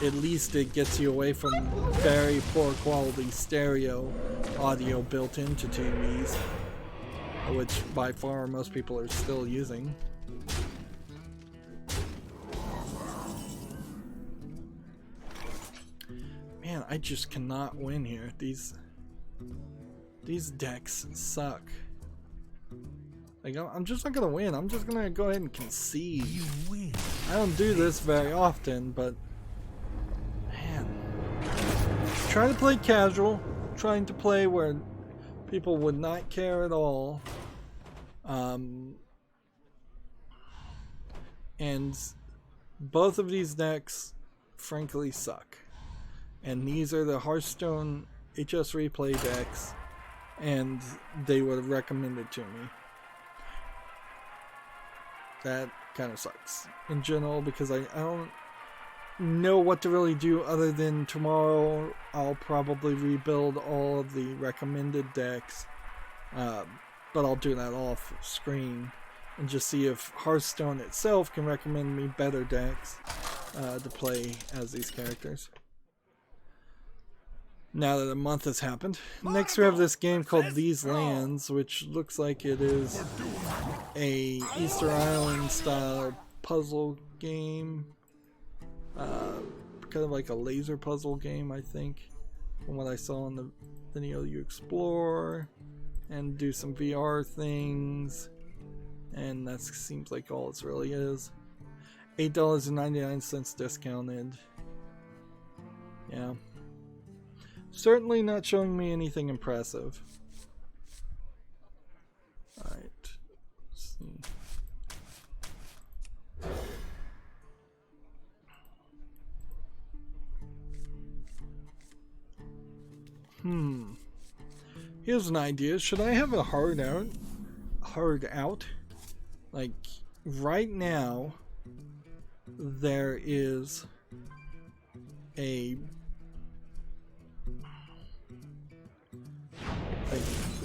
at least it gets you away from very poor quality stereo audio built into TVs, which by far most people are still using. Man, I just cannot win here. These decks suck. Like, I'm just not gonna win. I'm just gonna go ahead and concede. You win. I don't do this very often, but man, trying to play casual, trying to play where people would not care at all, and both of these decks frankly suck. And these are the Hearthstone HS replay decks, and they were recommended to me. That kind of sucks in general, because I don't know what to really do other than tomorrow I'll probably rebuild all of the recommended decks, but I'll do that off screen and just see if Hearthstone itself can recommend me better decks to play as these characters. Now that a month has happened. Next we have this game called These Lands, which looks like it is a Easter Island style puzzle game. Kind of like a laser puzzle game, I think, from what I saw in the video. You explore and do some VR things, and that seems like all it really is. $8.99 discounted. Yeah. Certainly not showing me anything impressive. Alright. Let's see. Here's an idea. Should I have a hard out? Like, right now, there is a...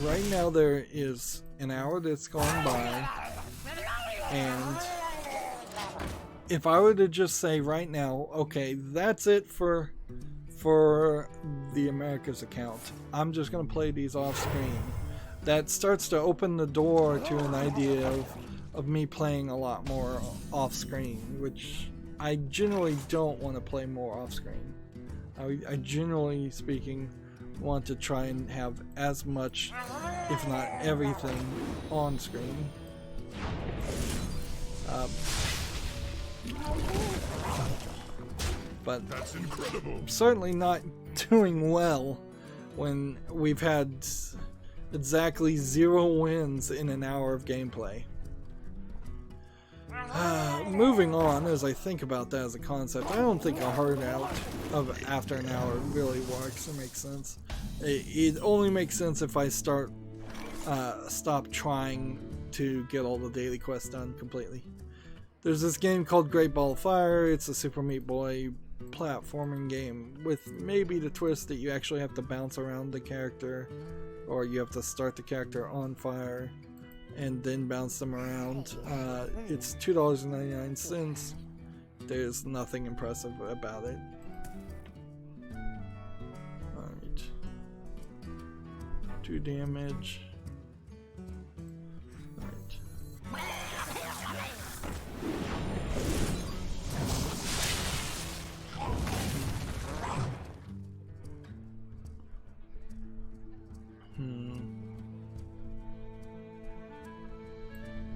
right now there is an hour that's gone by, and if I were to just say right now, okay, that's it for for the Americas account. I'm just going to play these off screen. That starts to open the door to an idea of me playing a lot more off screen, which I generally don't want to play more off screen. I generally speaking want to try and have as much, if not everything, on screen. But
That's incredible.
certainly not doing well when we've had exactly 0 wins in an hour of gameplay. Moving on, as I think about that as a concept, I don't think a hard out of after an hour really works or makes sense. It only makes sense if I stop trying to get all the daily quests done completely. There's this game called Great Ball of Fire. It's a Super Meat Boy platforming game with maybe the twist that you actually have to bounce around the character, or you have to start the character on fire and then bounce them around. It's $2.99. There's nothing impressive about it. Alright. 2 damage. Alright.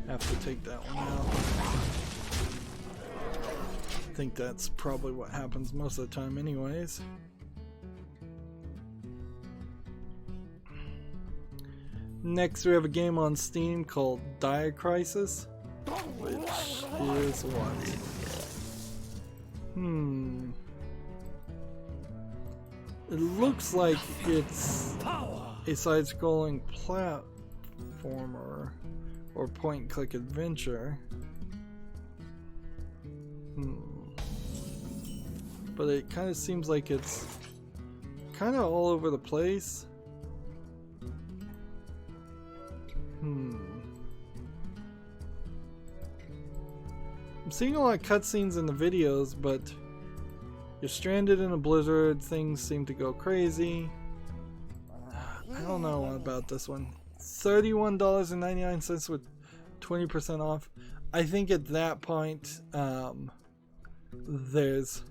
Have to take that one out. I think that's probably what happens most of the time anyways. Next we have a game on Steam called Dire Crisis, which is what? It looks like it's a side-scrolling platformer or point-and-click adventure. But it kind of seems like it's kind of all over the place. I'm seeing a lot of cutscenes in the videos, but you're stranded in a blizzard, things seem to go crazy. I don't know about this one. $31.99 with 20% off. I think at that point, there's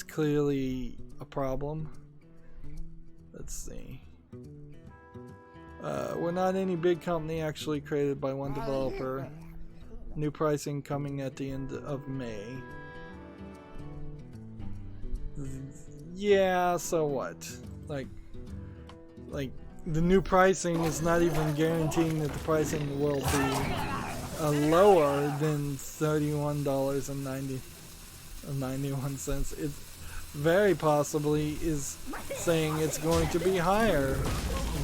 clearly a problem. Let's see. We're not any big company, actually created by one developer. New pricing coming at the end of May. Yeah, so what? Like the new pricing is not even guaranteeing that the pricing will be lower than $31.91. It very possibly is saying it's going to be higher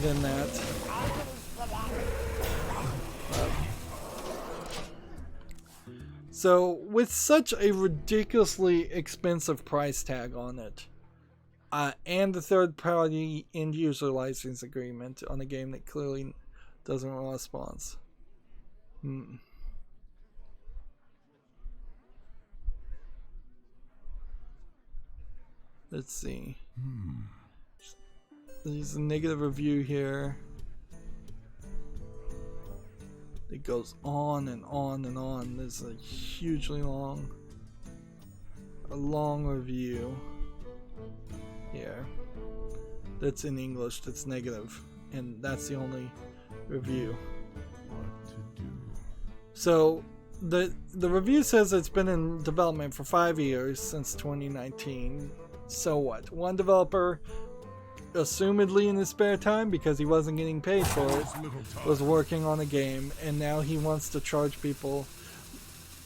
than that. So with such a ridiculously expensive price tag on it, and the third-party end-user license agreement on a game that clearly doesn't want a response. Let's see. There's a negative review here. It goes on and on and on. There's a hugely long review here. That's in English. That's negative, and that's the only review.
What to do?
So the review says it's been in development for 5 years, since 2019. So what? One developer, assumedly in his spare time because he wasn't getting paid for it, was working on a game, and now he wants to charge people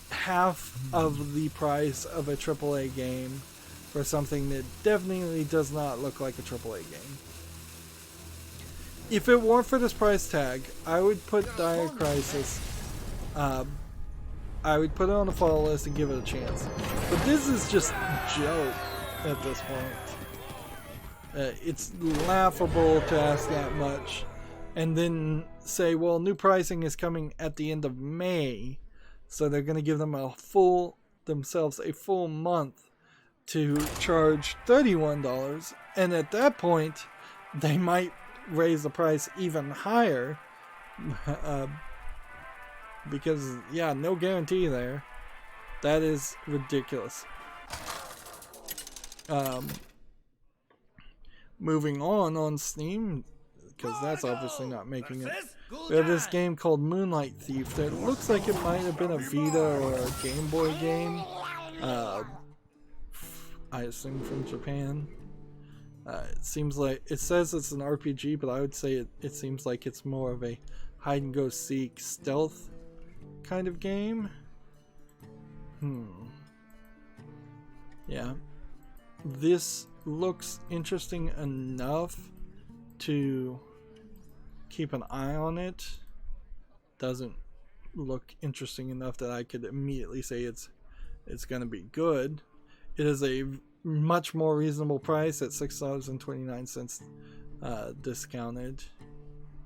half of the price of a AAA game for something that definitely does not look like a AAA game. If it weren't for this price tag, I would put Dire Crisis, I would put it on the follow list and give it a chance. But this is just a joke at this point. It's laughable to ask that much and then say, well, new pricing is coming at the end of May, so they're going to give them themselves a full month to charge $31, and at that point they might raise the price even higher, because yeah, no guarantee there. That is ridiculous. Moving on Steam, because that's obviously not making it. We have this game called Moonlight Thief that looks like it might have been a Vita or a Game Boy game. I assume from Japan. It seems like, it says it's an RPG, but I would say it seems like it's more of a hide and go seek stealth kind of game. Yeah. This looks interesting enough to keep an eye on it. Doesn't look interesting enough that I could immediately say it's gonna be good. It is a much more reasonable price at $6.29 discounted.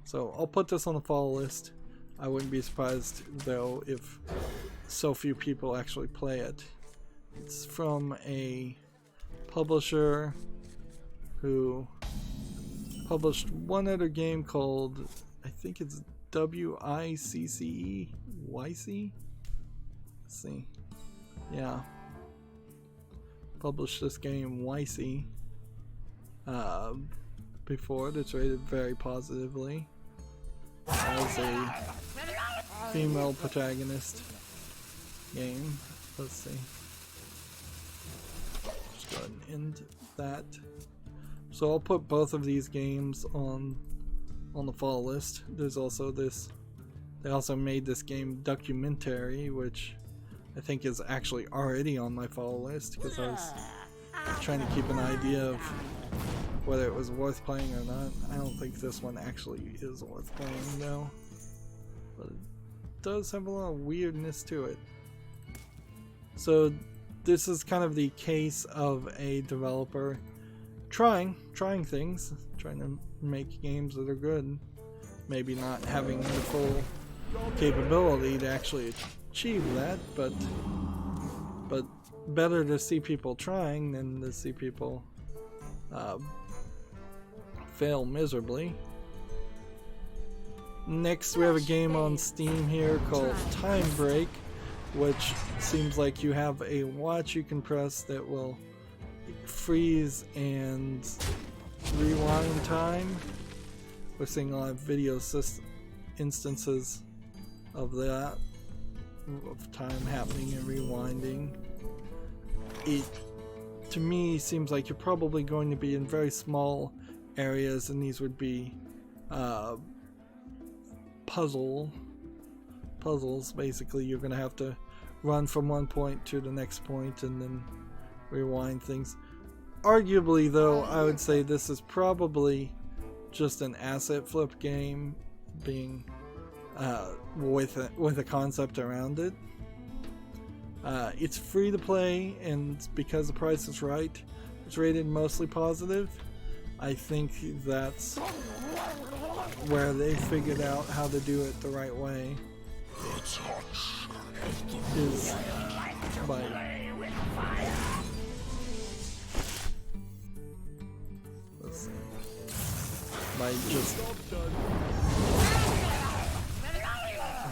So I'll put this on the follow list. I wouldn't be surprised though if so few people actually play it. It's from a publisher who published one other game called, I think it's WICCE? YC? Let's see. Yeah. Published this game YC before. It's rated very positively as a female protagonist game. Let's see. Just go ahead and end that. So I'll put both of these games on the follow list. There's also this, they also made this game Documentary, which I think is actually already on my follow list because I was trying to keep an idea of whether it was worth playing or not. I don't think this one actually is worth playing though, but it does have a lot of weirdness to it. So this is kind of the case of a developer trying things, trying to make games that are good, maybe not having the full capability to actually achieve that, but better to see people trying than to see people fail miserably. Next we have a game on Steam here called Time Break, which seems like you have a watch you can press that will freeze and rewind time. We're seeing a lot of video instances of that, of time happening and rewinding. It, to me, seems like you're probably going to be in very small areas, and these would be puzzles. Basically, you're going to have to run from one point to the next point and then rewind things. Arguably, though, I would say this is probably just an asset flip game, being with a concept around it. It's free to play, and because the price is right, it's rated mostly positive. I think that's where they figured out how to do it the right way, is by just,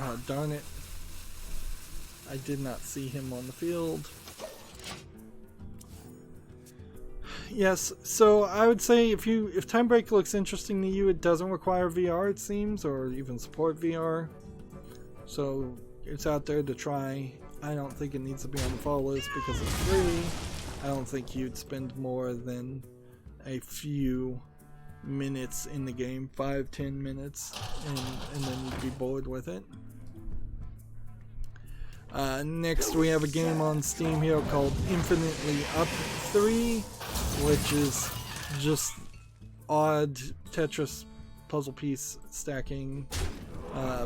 oh darn it, I did not see him on the field. Yes, so I would say if Time Break looks interesting to you, it doesn't require VR, it seems, or even support VR. So it's out there to try. I don't think it needs to be on the follow list because it's free. I don't think you'd spend more than a few minutes in the game, 5-10 minutes, and then you'd be bored with it. Next we have a game on Steam here called Infinitely Up 3, which is just odd Tetris puzzle piece stacking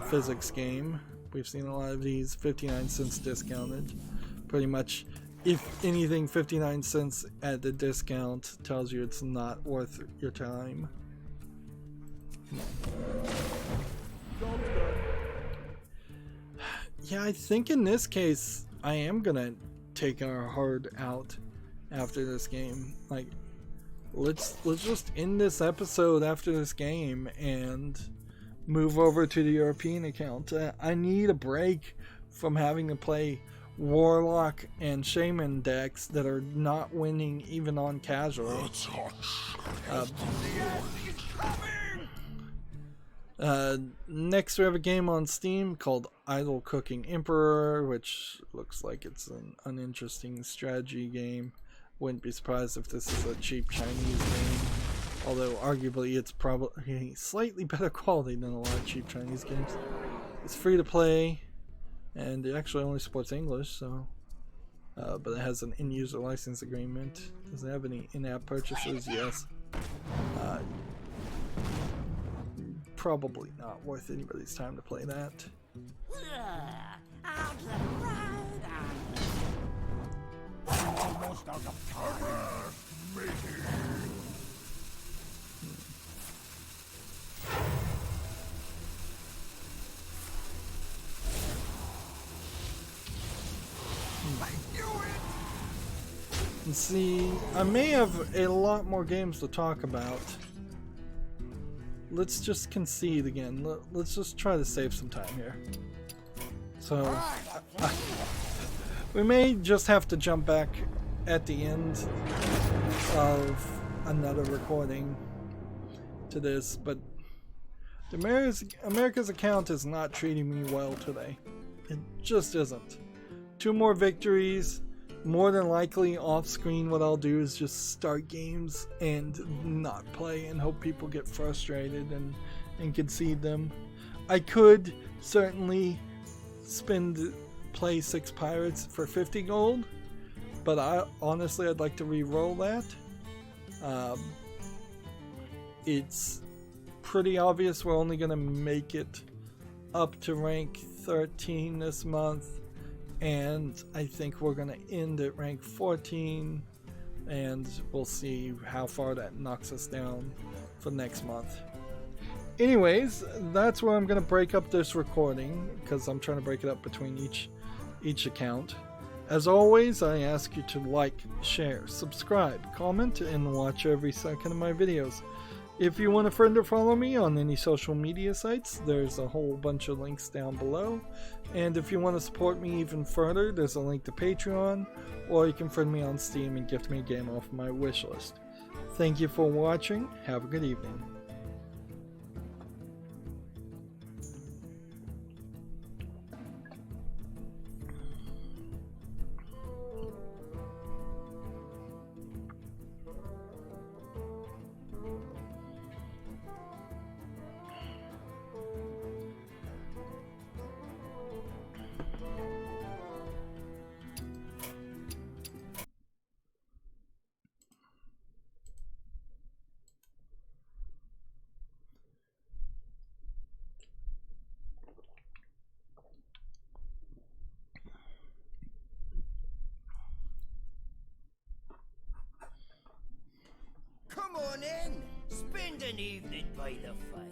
physics game. We've seen a lot of these, 59 cents discounted. Pretty much, if anything, 59 cents at the discount tells you it's not worth your time. Yeah, I think in this case I am gonna take our hard out after this game. Like, let's just end this episode after this game and move over to the European account. I need a break from having to play Warlock and Shaman decks that are not winning even on casual. Next we have a game on Steam called Idle Cooking Emperor, which looks like it's an uninteresting strategy game. Wouldn't be surprised if this is a cheap Chinese game, although arguably it's probably slightly better quality than a lot of cheap Chinese games. It's free to play, and it actually only supports English, so but it has an in-user license agreement. Does it have any in-app purchases? Yes. Probably not worth anybody's time to play that.
Almost out of time.
And see, I may have a lot more games to talk about. Let's just concede again. Let's just try to save some time here. So, we may just have to jump back at the end of another recording to this, but America's account is not treating me well today. It just isn't. 2 more victories. More than likely off screen what I'll do is just start games and not play and hope people get frustrated and concede them. I could certainly play 6 pirates for 50 gold, but honestly I'd like to re-roll that. It's pretty obvious we're only going to make it up to rank 13 this month, and I think we're going to end at rank 14, and we'll see how far that knocks us down for next month. Anyways, that's where I'm going to break up this recording, because I'm trying to break it up between each account. As always, I ask you to like, share, subscribe, comment, and watch every second of my videos. If you want a friend or follow me on any social media sites, there's a whole bunch of links down below. And if you want to support me even further, there's a link to Patreon, or you can friend me on Steam and gift me a game off my wish list. Thank you for watching. Have a good evening.
Come on in. Spend an evening by the fire.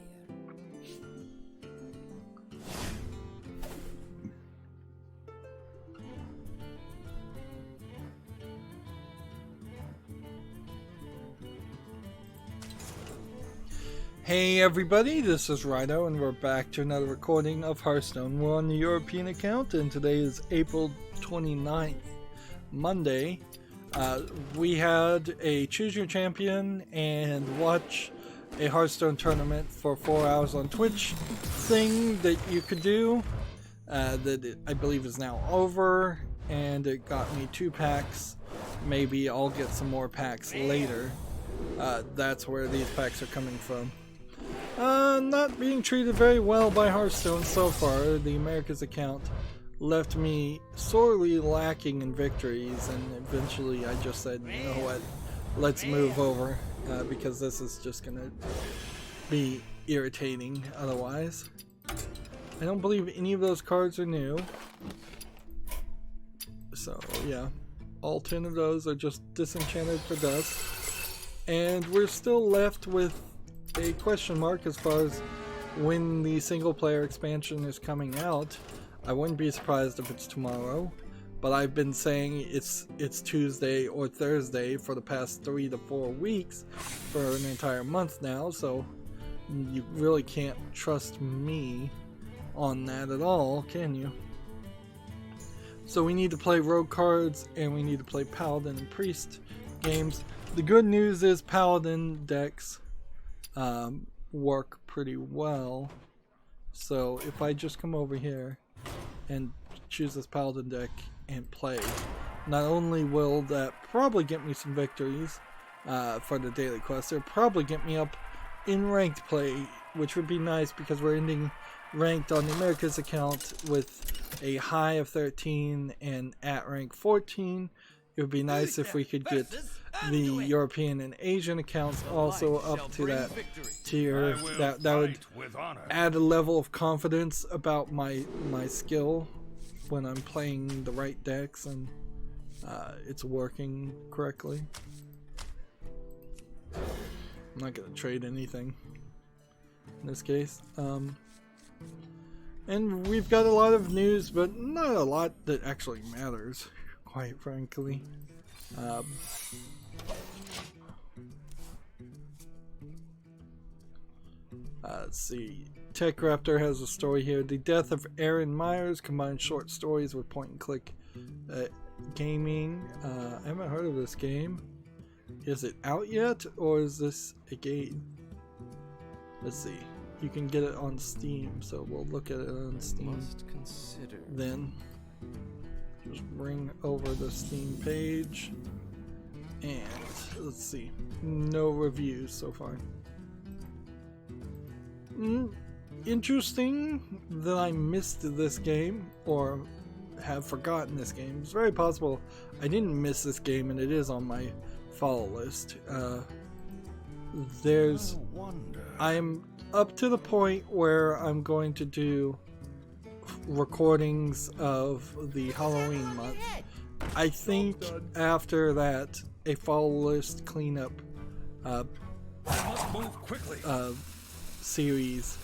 Hey everybody, this is Rydo, and we're back to another recording of Hearthstone. We're on the European account, and today is April 29th, Monday. We had a choose your champion and watch a Hearthstone tournament for 4 hours on Twitch thing that you could do, I believe is now over, and it got me 2 packs. Maybe I'll get some more packs later. That's where these packs are coming from. Not being treated very well by Hearthstone so far. The Americas account left me sorely lacking in victories, and eventually I just said, you know what, let's move over, because this is just gonna be irritating otherwise. I don't believe any of those cards are new, so yeah, all 10 of those are just disenchanted for dust, and we're still left with a question mark as far as when the single player expansion is coming out. I wouldn't be surprised if it's tomorrow, but I've been saying it's Tuesday or Thursday for the past 3 to 4 weeks for an entire month now, so you really can't trust me on that at all, can you? So we need to play rogue cards, and we need to play paladin and priest games. The good news is paladin decks work pretty well. So if I just come over here and choose this paladin deck and play, not only will that probably get me some victories for the daily quest, it'll probably get me up in ranked play, which would be nice because we're ending ranked on the Americas account with a high of 13 and at rank 14. It would be nice if we could get the European and Asian accounts also up to that tier. That would add a level of confidence about my skill when I'm playing the right decks and it's working correctly. I'm not going to trade anything in this case. And we've got a lot of news, but not a lot that actually matters, quite frankly. Let's see. Tech Raptor has a story here. The death of Aaron Myers combines short stories with point-and-click gaming. I haven't heard of this game. Is it out yet, or is this a game? Let's see. You can get it on Steam, so we'll look at it on Steam. Then just bring over the Steam page, and let's see. No reviews so far. Interesting that I missed this game or have forgotten this game. It's very possible I didn't miss this game, and it is on my follow list. I'm up to the point where I'm going to do recordings of the Halloween month. I think after that, a follow list cleanup series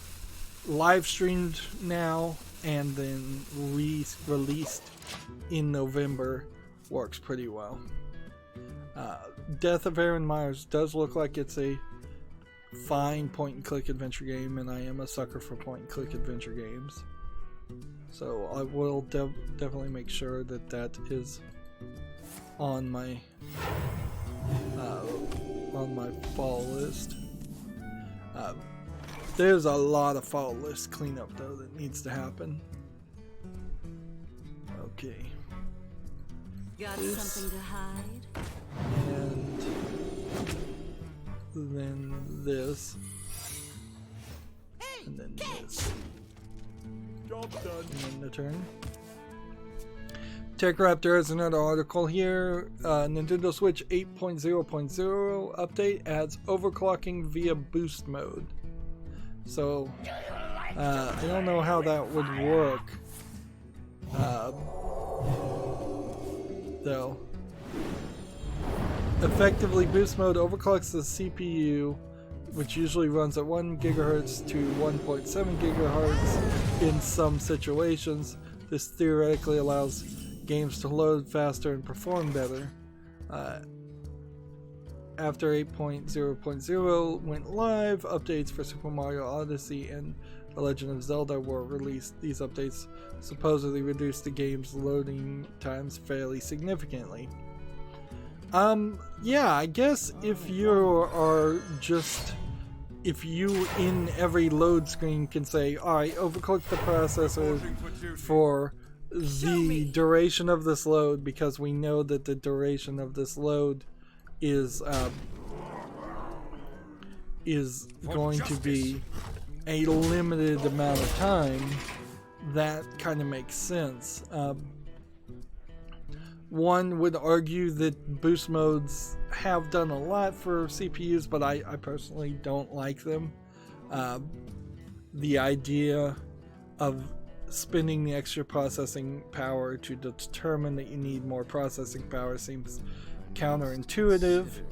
live streamed now and then released in November works pretty well. Death of Aaron Myers does look like it's a fine point-and-click adventure game, and I am a sucker for point-and-click adventure games. So I will definitely make sure that that is on my fall list. There's a lot of fall list cleanup though that needs to happen. Okay.
Got something to hide?
And then this. And then this.
Job done.
And then the turn. Tech Raptor has another article here. Nintendo Switch 8.0.0 update adds overclocking via boost mode. So, I don't know how that would work. Though. Effectively, boost mode overclocks the CPU, which usually runs at 1 GHz to 1.7 GHz in some situations. This theoretically allows games to load faster and perform better. After 8.0.0 went live, updates for Super Mario Odyssey and The Legend of Zelda were released. These updates supposedly reduced the game's loading times fairly significantly. Yeah, I guess if you in every load screen can say, alright, overclock the processor for the duration of this load, because we know that the duration of this load is going to be a limited amount of time, that kind of makes sense. One would argue that boost modes have done a lot for CPUs, but I personally don't like them. The idea of spending the extra processing power to determine that you need more processing power seems counterintuitive.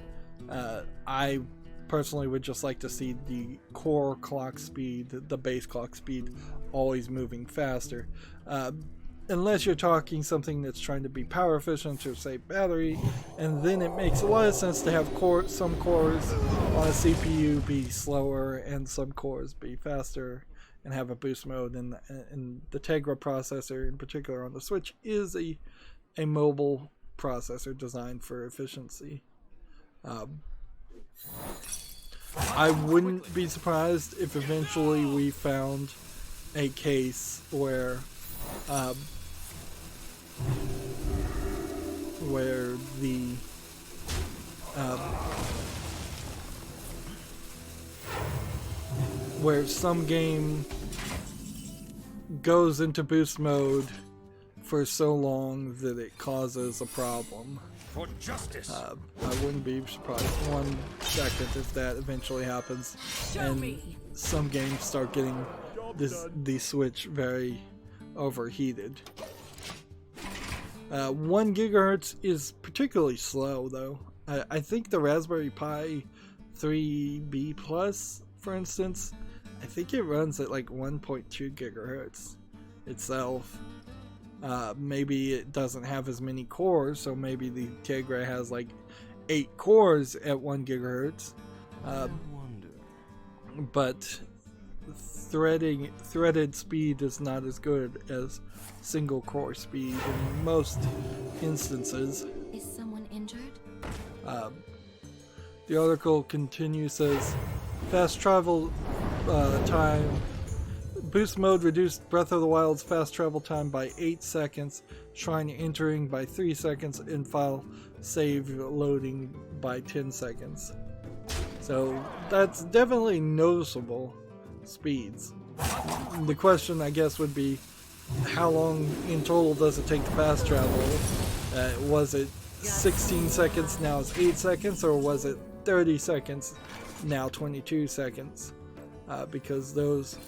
I personally would just like to see the core clock speed, the base clock speed, always moving faster. unless you're talking something that's trying to be power efficient or save battery, and then it makes a lot of sense to have some cores on a CPU be slower and some cores be faster and have a boost mode. And the Tegra processor in particular on the Switch is a mobile processor designed for efficiency. I wouldn't be surprised if eventually we found a case where the where some game goes into boost mode for so long that it causes a problem.
For justice.
I wouldn't be surprised 1 second if that eventually happens, and some games start getting the Switch very overheated. 1 gigahertz is particularly slow, though. I think the Raspberry Pi 3B Plus, for instance, I think it runs at like 1.2 gigahertz itself. Maybe it doesn't have as many cores, so maybe the Tegra has like 8 cores at 1 gigahertz. But threaded speed is not as good as single core speed in most instances.
Is someone injured?
The article continues, says fast travel time. Boost mode reduced Breath of the Wild's fast travel time by 8 seconds, shrine entering by 3 seconds, and file save loading by 10 seconds. So that's definitely noticeable speeds. The question, I guess, would be how long in total does it take to fast travel? Was it 16 seconds, now it's 8 seconds, or was it 30 seconds, now 22 seconds? Because those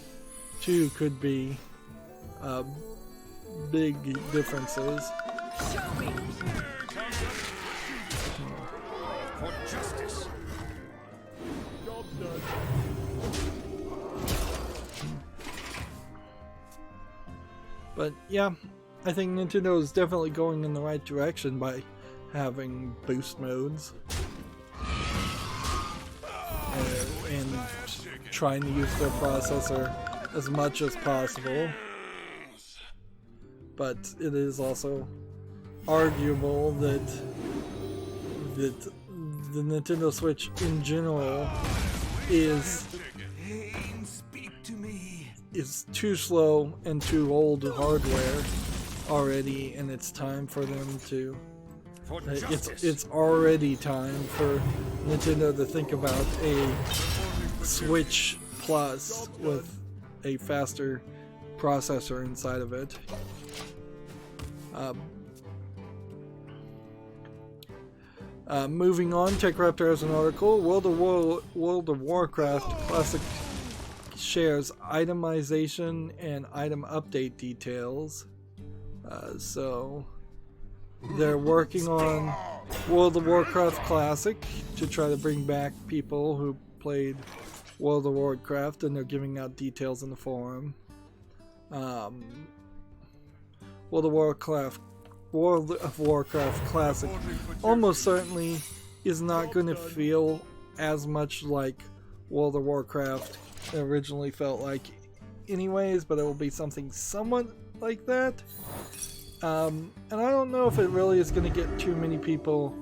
two could be big differences.
For justice.
Job done.
But yeah, I think Nintendo is definitely going in the right direction by having boost modes and trying to use their processor as much as possible. But it is also arguable that the Nintendo Switch in general is too slow and too old hardware already, and it's time for them to it's already time for Nintendo to think about a Switch Plus with a faster processor inside of it. Moving on, TechRaptor has an article. World of Warcraft Classic shares itemization and item update details. So they're working on World of Warcraft Classic to try to bring back people who played World of Warcraft, and they're giving out details in the forum. World of Warcraft Classic almost certainly is not going to feel as much like World of Warcraft originally felt like anyways, but it will be something somewhat like that. And I don't know if it really is going to get too many people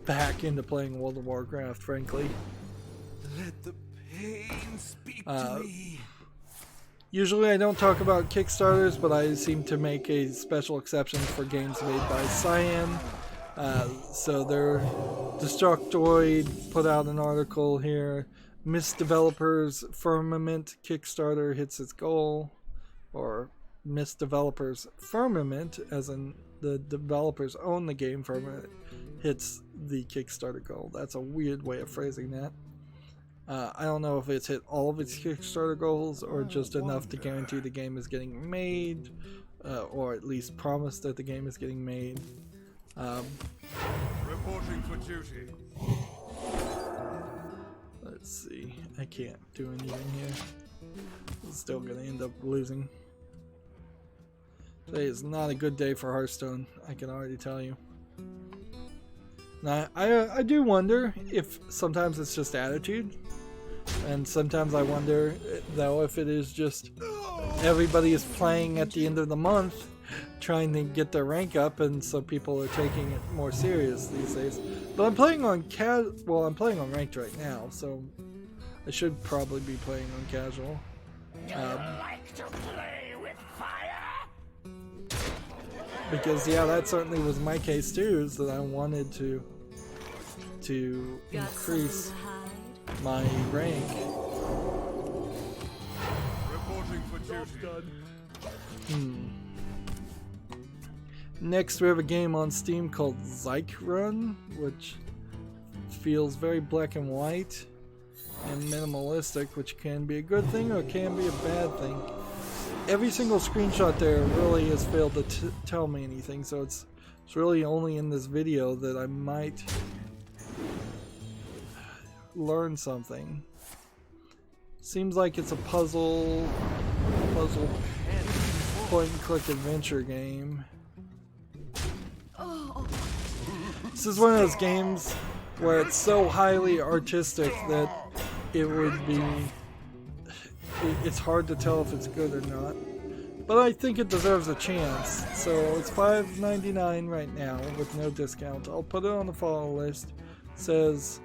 back into playing World of Warcraft, frankly.
Let the pain speak to me.
Usually I don't talk about Kickstarters, but I seem to make a special exception for games made by Cyan. So their Destructoid put out an article here. Mist Developers Firmament Kickstarter hits its goal. Or Mist Developers Firmament, as in the developers own the game, Firmament hits the Kickstarter goal. That's a weird way of phrasing that. I don't know if it's hit all of its Kickstarter goals or just enough to guarantee the game is getting made, or at least promise that the game is getting made.
Reporting for duty.
Let's see. I can't do anything here. I'm still gonna end up losing. Today is not a good day for Hearthstone, I can already tell you. Now, I do wonder if sometimes it's just attitude, and sometimes I wonder, though, if it is just everybody is playing at the end of the month, trying to get their rank up, and so people are taking it more serious these days. But I'm playing on I'm playing on ranked right now, so I should probably be playing on casual.
Like to play with fire?
Because yeah, that certainly was my case too, is that I wanted to increase my rank.
Reporting for duty.
Next we have a game on Steam called Zyke Run, which feels very black and white and minimalistic, which can be a good thing or can be a bad thing. Every single screenshot there really has failed to tell me anything, so it's really only in this video that I might learn something. Seems like it's a puzzle point and click adventure game. This is one of those games where it's so highly artistic that it would be it's hard to tell if it's good or not, but I think it deserves a chance. So it's $5.99 right now with no discount. I'll put it on the follow list. It says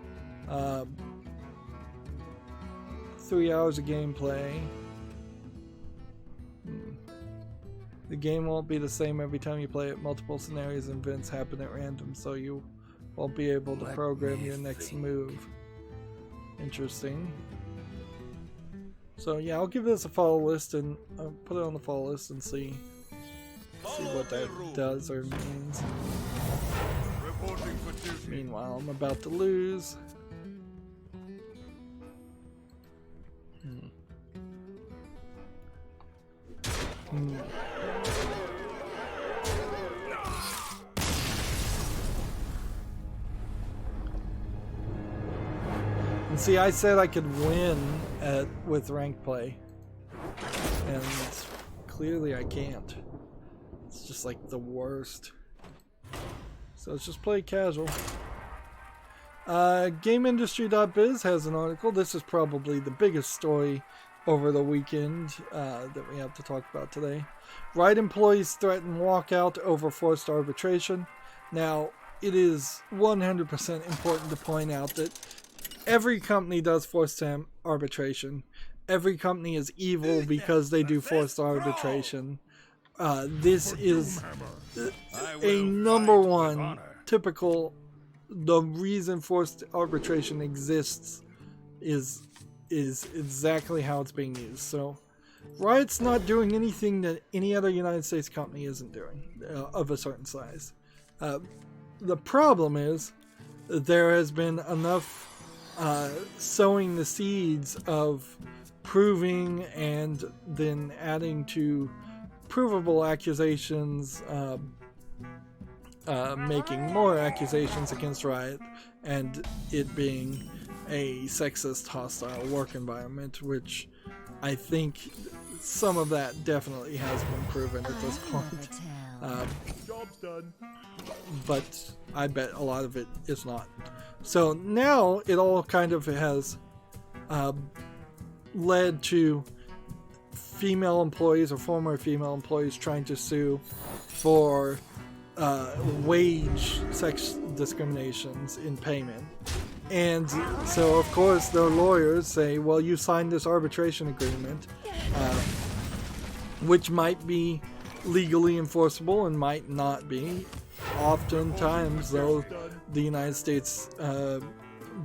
3 hours of gameplay. The game won't be the same every time you play it. Multiple scenarios and events happen at random, so you won't be able to program your next move. Interesting. So yeah, I'll give this a follow list, and I'll put it on the follow list and see what that does or means. Meanwhile, I'm about to lose. And see, I said I could win with ranked play, and clearly I can't. It's just like the worst. So let's just play casual. GameIndustry.biz has an article. This is probably the biggest story over the weekend that we have to talk about today. Rydo employees threaten walkout over forced arbitration. Now, it is 100% important to point out that every company does forced arbitration. Every company is evil because they do forced arbitration. This is a number one typical. The reason forced arbitration exists is exactly how it's being used. So Riot's not doing anything that any other United States company isn't doing of a certain size. The problem is that there has been enough sowing the seeds of proving and then adding to provable accusations, making more accusations against Riot, and it being a sexist, hostile work environment, which I think some of that definitely has been proven at this point.
Job's done.
But I bet a lot of it is not. So now it all kind of has led to female employees or former female employees trying to sue for wage sex discriminations in payment. And so of course their lawyers say, well, you signed this arbitration agreement, which might be legally enforceable and might not be. Oftentimes though, the United States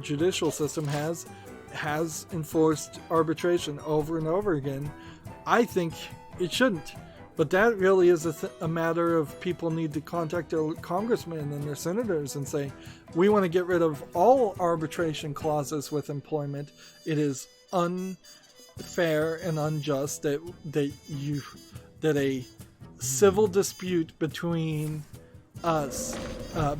judicial system has enforced arbitration over and over again. I think it shouldn't. But that really is a matter of people need to contact their congressmen and their senators and say, we want to get rid of all arbitration clauses with employment. It is unfair and unjust that a civil dispute between us,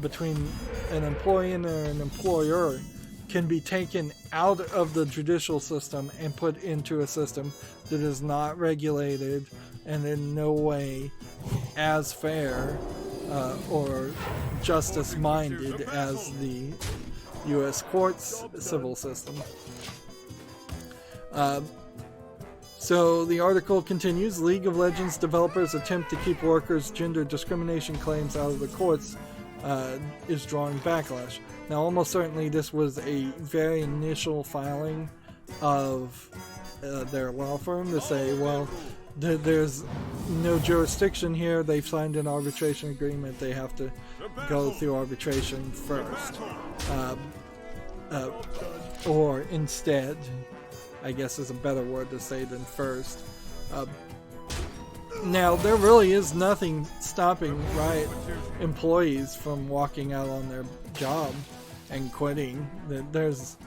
between an employee and an employer, can be taken out of the judicial system and put into a system that is not regulated and in no way as fair or justice-minded as the U.S. courts civil system. So the article continues, League of Legends developers attempt to keep workers' gender discrimination claims out of the courts is drawing backlash. Now, almost certainly this was a very initial filing of their law firm to say, well, there's no jurisdiction here, they've signed an arbitration agreement, they have to go through arbitration first. Or instead, I guess is a better word to say than first. Now, there really is nothing stopping Riot employees from walking out on their job and quitting. There's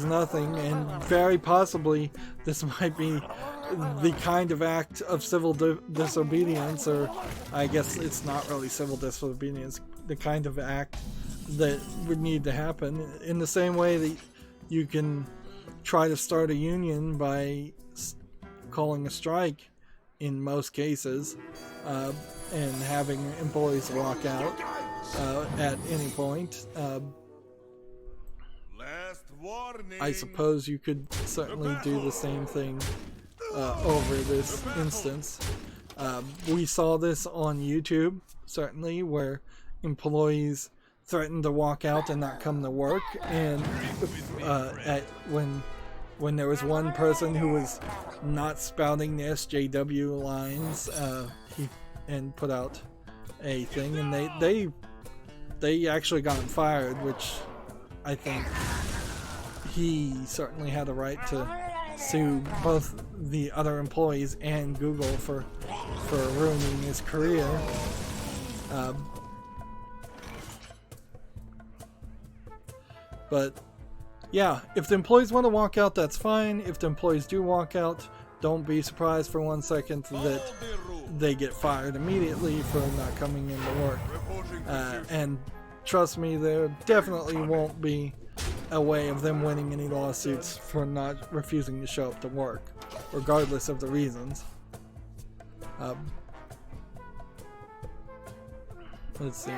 nothing, and very possibly this might be the kind of act of civil disobedience, or I guess it's not really civil disobedience, the kind of act that would need to happen in the same way that you can try to start a union by calling a strike in most cases and having employees walk out at any point.
Last warning.
I suppose you could certainly do the same thing over this instance. We saw this on YouTube, certainly, where employees threatened to walk out and not come to work, and when there was one person who was not spouting the SJW lines, and put out a thing, and they actually got him fired, which I think he certainly had a right to sue both the other employees and Google for ruining his career. But yeah, if the employees want to walk out, that's fine. If the employees do walk out, don't be surprised for 1 second that they get fired immediately for not coming into work. And trust me, there definitely won't be a way of them winning any lawsuits for not refusing to show up to work, regardless of the reasons. Let's see.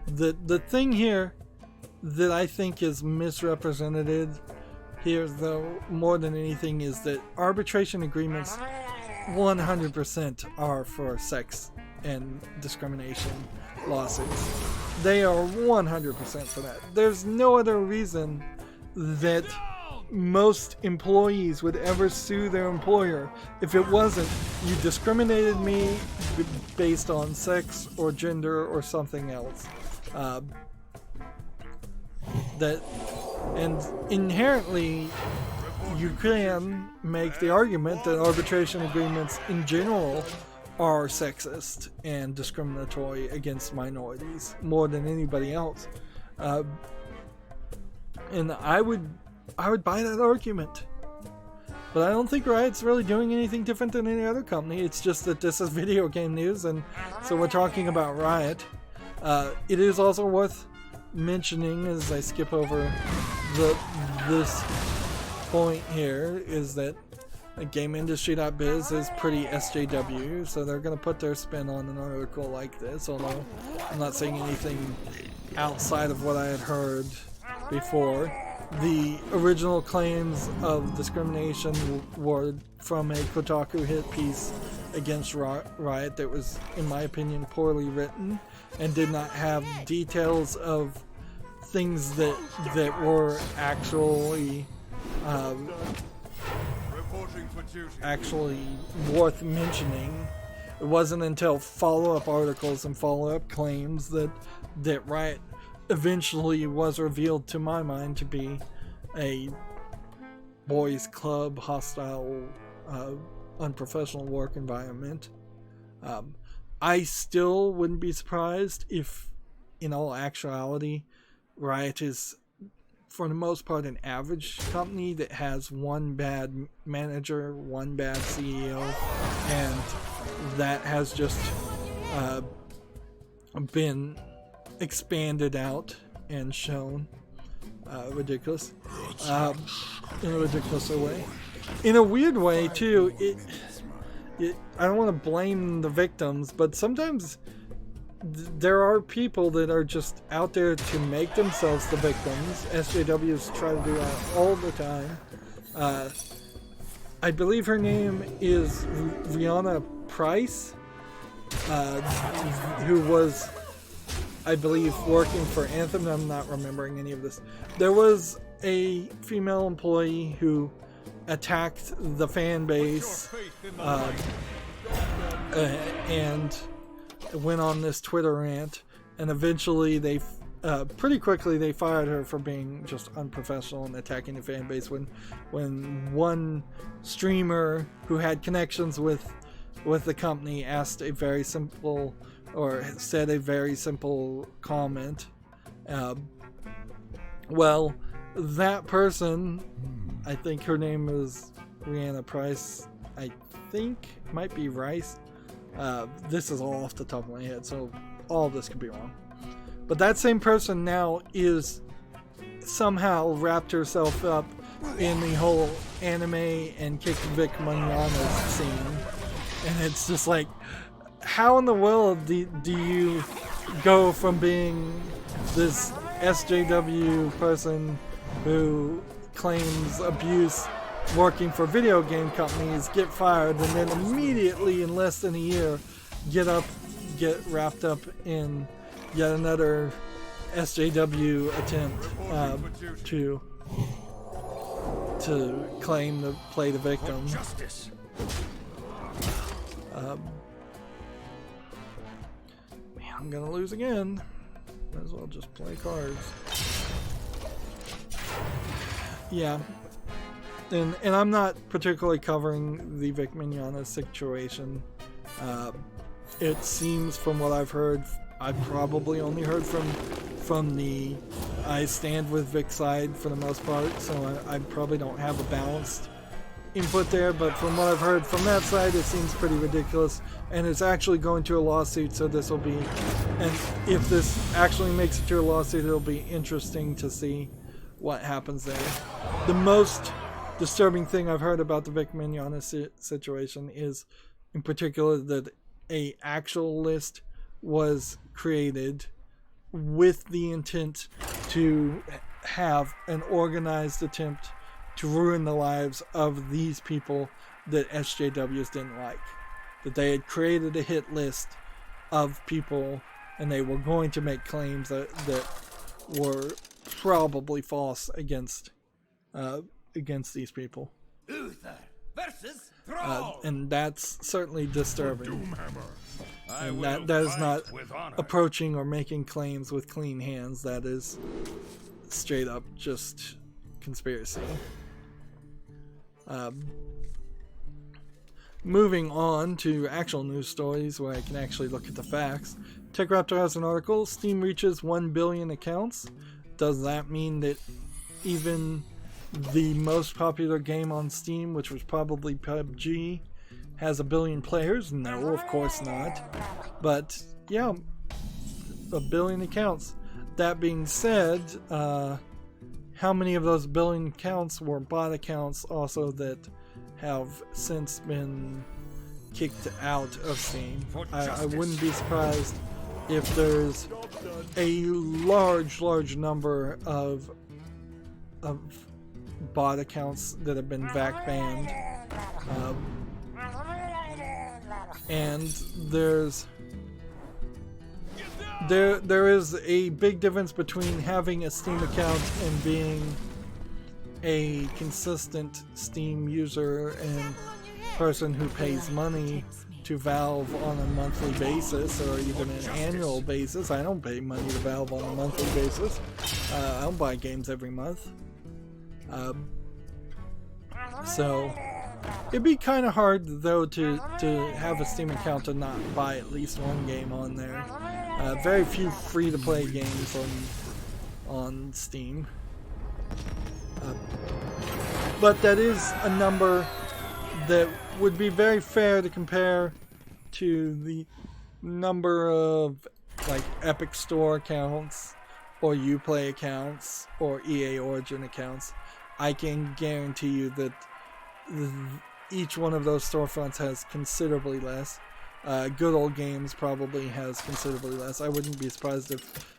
The thing here that I think is misrepresented here, though, more than anything, is that arbitration agreements 100% are for sex and discrimination lawsuits. They are 100% for that. There's no other reason that most employees would ever sue their employer if it wasn't, you discriminated me based on sex or gender or something else. And inherently you can make the argument that arbitration agreements in general are sexist and discriminatory against minorities more than anybody else. And I would buy that argument. But I don't think Riot's really doing anything different than any other company. It's just that this is video game news, and so we're talking about Riot. It is also worth mentioning, as I skip over this point here, is that GameIndustry.biz is pretty SJW, so they're going to put their spin on an article like this, although I'm not saying anything outside of what I had heard before. The original claims of discrimination were from a Kotaku hit piece against Riot that was, in my opinion, poorly written and did not have details of things that were actually worth mentioning. It wasn't until follow-up articles and follow-up claims that Riot eventually was revealed, to my mind, to be a boys' club, hostile, unprofessional work environment. I still wouldn't be surprised if, in all actuality, Riot is, for the most part, an average company that has one bad manager, one bad CEO, and that has just been expanded out and shown. ridiculous. In a ridiculous way. In a weird way, too, I don't want to blame the victims, but sometimes there are people that are just out there to make themselves the victims. SJWs try to do that all the time. I believe her name is Rihanna Price, who was, I believe, working for Anthem. I'm not remembering any of this. There was a female employee who attacked the fan base and went on this Twitter rant, and eventually they pretty quickly they fired her for being just unprofessional and attacking the fan base when one streamer who had connections with the company asked a very simple, or said a very simple comment. Well, that person, I think her name is Rihanna Price, I think might be Rice. This is all off the top of my head, so all this could be wrong. But that same person now is somehow wrapped herself up in the whole anime and kick Vic Mignogna's scene. And it's just like, how in the world do you go from being this SJW person who claims abuse working for video game companies, get fired, and then immediately in less than a year get wrapped up in yet another SJW attempt to claim to play the victim. Man, I'm gonna lose again. Might as well just play cards. Yeah. And I'm not particularly covering the Vic Mignogna situation. It seems, from what I've heard, I've probably only heard from the I stand with Vic side for the most part, so I probably don't have a balanced input there, but from what I've heard from that side, it seems pretty ridiculous, and it's actually going to a lawsuit, so this will be, and if this actually makes it to a lawsuit, it'll be interesting to see what happens there. The most disturbing thing I've heard about the Vic Mignogna situation is, in particular, that a actual list was created with the intent to have an organized attempt to ruin the lives of these people that SJWs didn't like. That they had created a hit list of people and they were going to make claims that were probably false against these people.
Uther versus Thrall.
And that's certainly disturbing. And that is not approaching or making claims with clean hands. That is straight up just conspiracy. Moving on to actual news stories where I can actually look at the facts. TechRaptor has an article, Steam reaches 1 billion accounts. Does that mean that even the most popular game on Steam, which was probably PUBG, has 1 billion players? No, of course not. But yeah, 1 billion accounts. That being said, how many of those 1 billion accounts were bot accounts also that have since been kicked out of Steam? I wouldn't be surprised if there's a large number of bot accounts that have been VAC banned. And there is a big difference between having a Steam account and being a consistent Steam user and person who pays money to Valve on a monthly basis or even an annual basis. I don't pay money to Valve on a monthly basis. I don't buy games every month. So it'd be kind of hard though to have a Steam account and not buy at least one game on there. Very few free-to-play games on Steam. But that is a number that would be very fair to compare to the number of like Epic Store accounts or Uplay accounts or EA Origin accounts, I can guarantee you that each one of those storefronts has considerably less. Good Old Games probably has considerably less. I wouldn't be surprised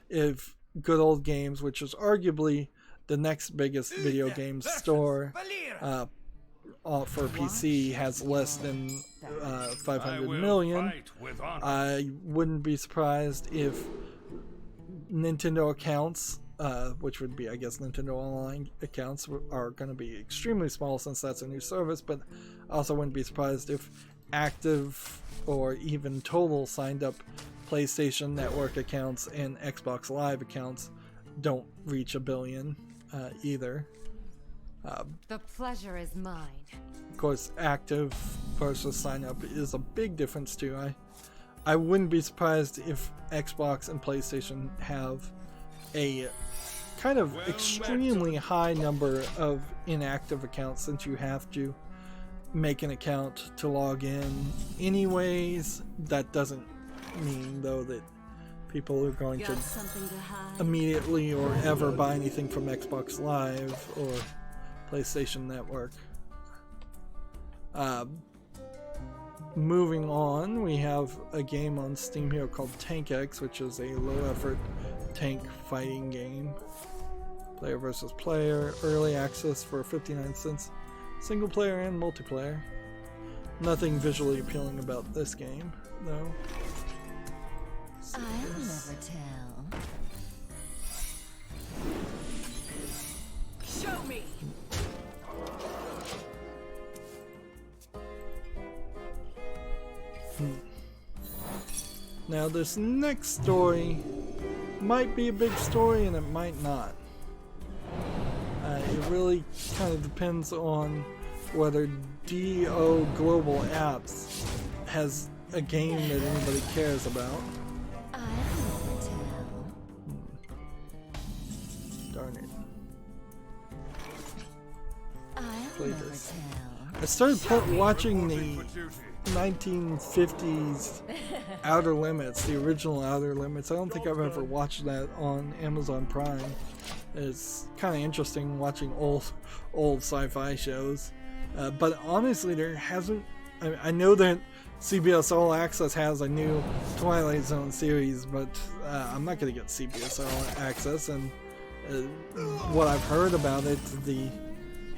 if Good Old Games, which is arguably the next biggest video game store for PC, has less than 500 million. I wouldn't be surprised if Nintendo accounts, which would be, I guess, Nintendo Online accounts, are going to be extremely small since that's a new service, but I also wouldn't be surprised if active or even total signed up PlayStation Network accounts and Xbox Live accounts don't reach 1 billion either.
The pleasure is mine.
Of course, active versus sign up is a big difference too. I wouldn't be surprised if Xbox and PlayStation have a kind of extremely high number of inactive accounts, since you have to make an account to log in anyways. That doesn't mean though that people are going to immediately or ever buy anything from Xbox Live or PlayStation Network. Moving on, we have a game on Steam here called Tank X, which is a low-effort tank fighting game. Player versus player, early access for 59 cents, single player and multiplayer. Nothing visually appealing about this game, though.
I'll never tell. Show me.
Now this next story might be a big story and it might not. It really kind of depends on whether DO Global Apps has a game that anybody cares about.
I'll never tell.
Darn it.
I'll
Play
never
this.
tell.
I started watching the 1950s Outer Limits, the original Outer Limits. I don't think I've ever watched that on Amazon Prime. It's kind of interesting watching old sci-fi shows, but honestly, there hasn't. I know that CBS All Access has a new Twilight Zone series, but I'm not going to get CBS All Access, and what I've heard about it,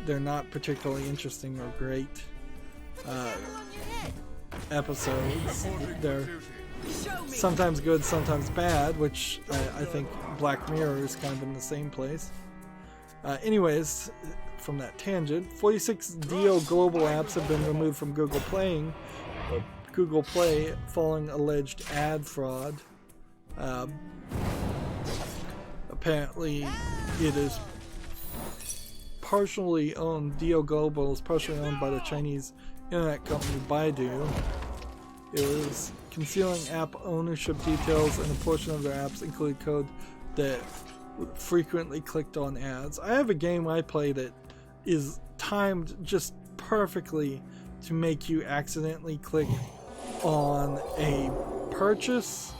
they're not particularly interesting or great episodes. They're sometimes good, sometimes bad, which I think Black Mirror is kind of in the same place. Anyways, from that tangent, 46 DO Global apps have been removed from Google Play following alleged ad fraud. Apparently, it is partially owned. DO Global is partially owned by the Chinese internet company Baidu. It was concealing app ownership details, and a portion of their apps include code that frequently clicked on ads. I have a game I play that is timed just perfectly to make you accidentally click on a purchase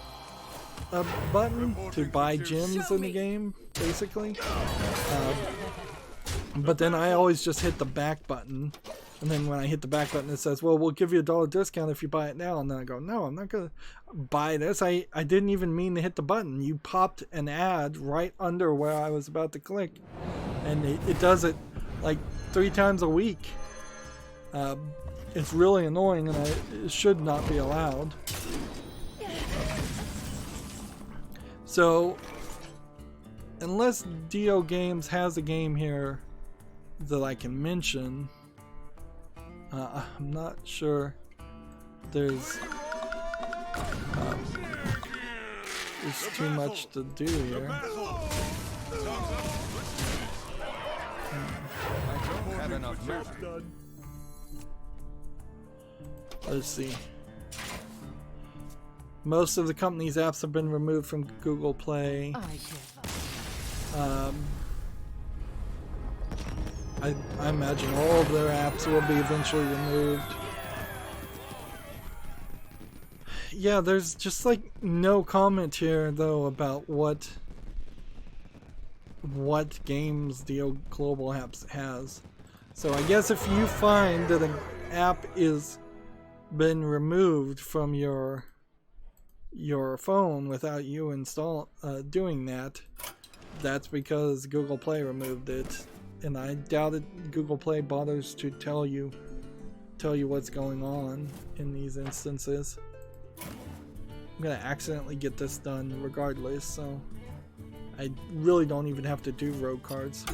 button to buy gems in the game, basically. But then I always just hit the back button, and then when I hit the back button it says, well, we'll give you $1 discount if you buy it now. And then I go, no, I'm not gonna buy this. I didn't even mean to hit the button. You popped an ad right under where I was about to click, and it does it like 3 times a week. It's really annoying, and it should not be allowed. So unless DO Games has a game here that I can mention, I'm not sure there's too much to do here. Let's see. Most of the company's apps have been removed from Google Play. I imagine all of their apps will be eventually removed. Yeah, there's just like no comment here though about what what games the global apps has. So I guess if you find that an app is been removed from your phone without you doing that, that's because Google Play removed it. And I doubt it Google Play bothers to tell you what's going on in these instances. I'm gonna accidentally get this done regardless, so I really don't even have to do rogue cards.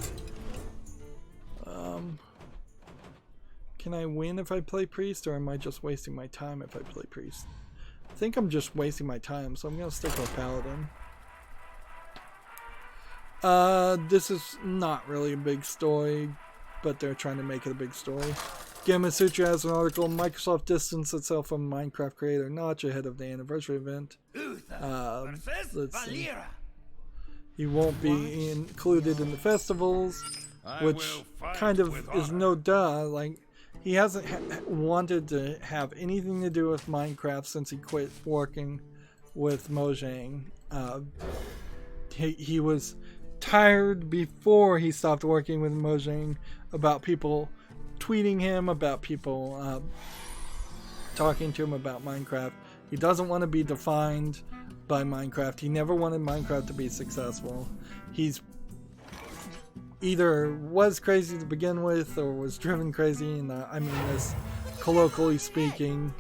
Can I win if I play priest, or am I just wasting my time if I play priest? I think I'm just wasting my time, so I'm gonna stick with paladin. This is not really a big story, but they're trying to make it a big story. Gamma Sutra has an article, Microsoft distanced itself from Minecraft creator Notch ahead of the anniversary event. Let's see. He won't be included in the festivals, which kind of is no duh. Like, he hasn't wanted to have anything to do with Minecraft since he quit working with Mojang. He was tired before he stopped working with Mojang about people tweeting him, about people talking to him about Minecraft. He doesn't want to be defined by Minecraft. He never wanted Minecraft to be successful. He's either was crazy to begin with or was driven crazy, and I mean this colloquially speaking,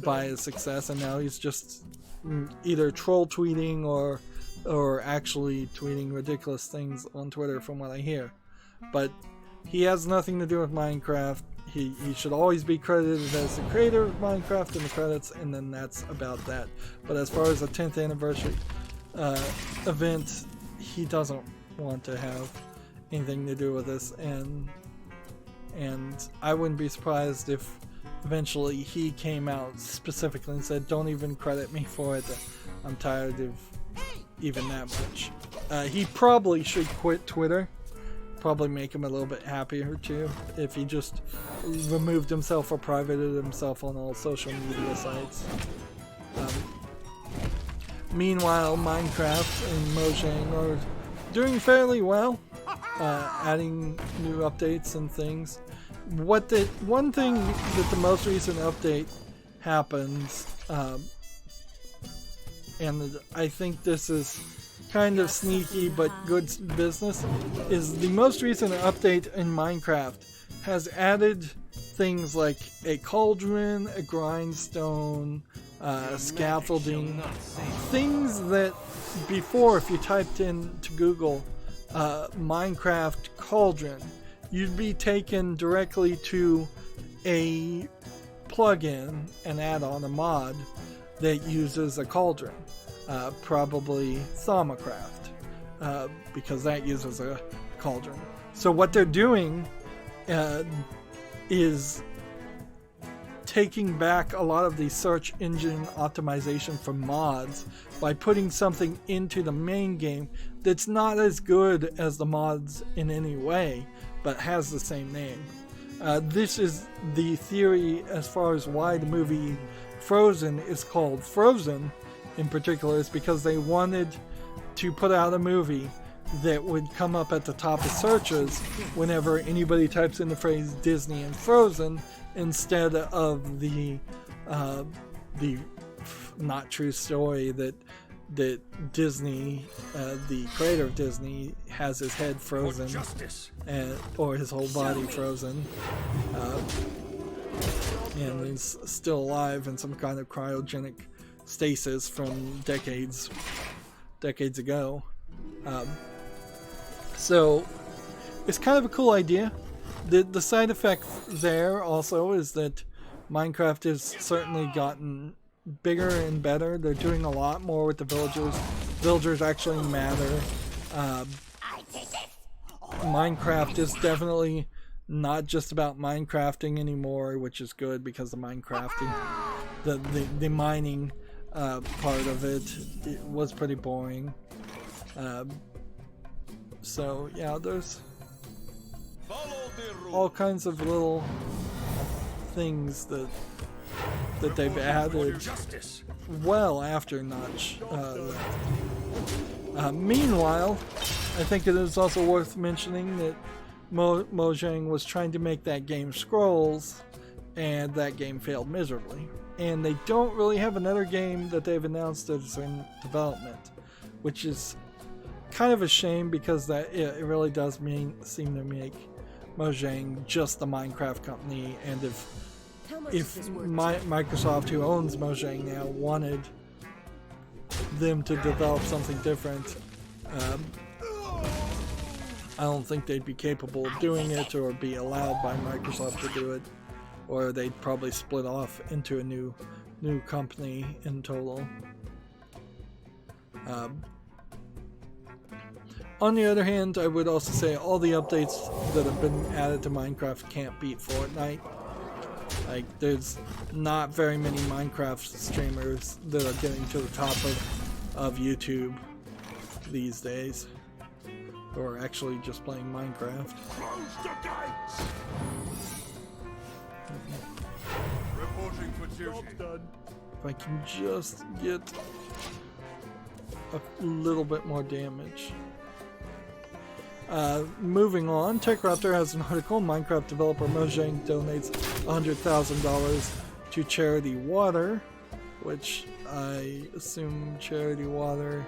by his success, and now he's just either troll tweeting or actually tweeting ridiculous things on Twitter from what I hear. But he has nothing to do with Minecraft. He should always be credited as the creator of Minecraft in the credits, and then that's about that. But as far as a 10th anniversary event, he doesn't want to have anything to do with this, and I wouldn't be surprised if eventually he came out specifically and said, don't even credit me for it, I'm tired of even that much. He probably should quit Twitter. Probably make him a little bit happier too if he just removed himself or privated himself on all social media sites. Meanwhile, Minecraft and Mojang are doing fairly well, adding new updates and things. One thing that the most recent update happens, and I think this is kind of sneaky but good business, is the most recent update in Minecraft has added things like a cauldron, a grindstone, scaffolding, things that before, if you typed into Google Minecraft cauldron, you'd be taken directly to a plugin, an add-on, a mod that uses a cauldron. Probably Thermocraft, because that uses a cauldron. So what they're doing is taking back a lot of the search engine optimization from mods by putting something into the main game that's not as good as the mods in any way, but has the same name. This is the theory as far as why the movie Frozen is called Frozen. In particular, is because they wanted to put out a movie that would come up at the top of searches whenever anybody types in the phrase Disney and Frozen, instead of the not true story that Disney, the creator of Disney, has his head frozen or his whole body frozen, and he's still alive in some kind of cryogenic stasis from decades ago. So it's kind of a cool idea. The side effect there also is that Minecraft has certainly gotten bigger and better. They're doing a lot more with the villagers. Villagers actually matter. Minecraft is definitely not just about Minecrafting anymore, which is good, because the Minecrafting, the mining part of it was pretty boring. So yeah, there's all kinds of little things that that they've added
Justice.
well after Notch. Meanwhile, I think it is also worth mentioning that Mojang was trying to make that game Scrolls, and that game failed miserably. And they don't really have another game that they've announced that is in development, which is kind of a shame because that it really does seem to make Mojang just the Minecraft company. And if Microsoft, who owns Mojang now, wanted them to develop something different, I don't think they'd be capable of doing it or be allowed by Microsoft to do it, or they'd probably split off into a new company in total. On the other hand, I would also say all the updates that have been added to Minecraft can't beat Fortnite. Like, there's not very many Minecraft streamers that are getting to the top of YouTube these days, who are actually just playing Minecraft.
Reporting for duty. Job's done.
If I can just get a little bit more damage. Moving on, TechRaptor has an article. Minecraft developer Mojang donates $100,000 to Charity Water, which I assume Charity Water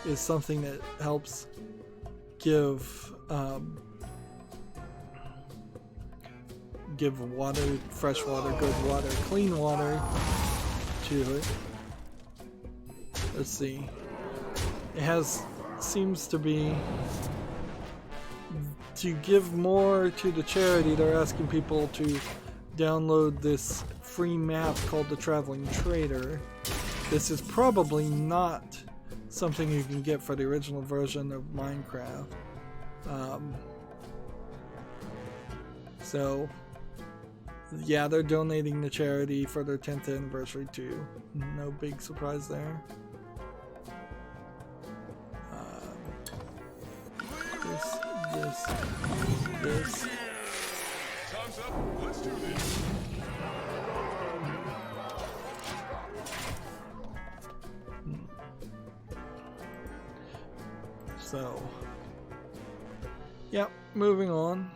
is something that helps give water, fresh water, good water, clean water to it. Let's see. It seems to be to give more to the charity. They're asking people to download this free map called the Traveling Trader. This is probably not something you can get for the original version of Minecraft. So yeah, they're donating to charity for their 10th anniversary too. No big surprise there. This.
Time's up. Let's do this.
So, yeah, moving on.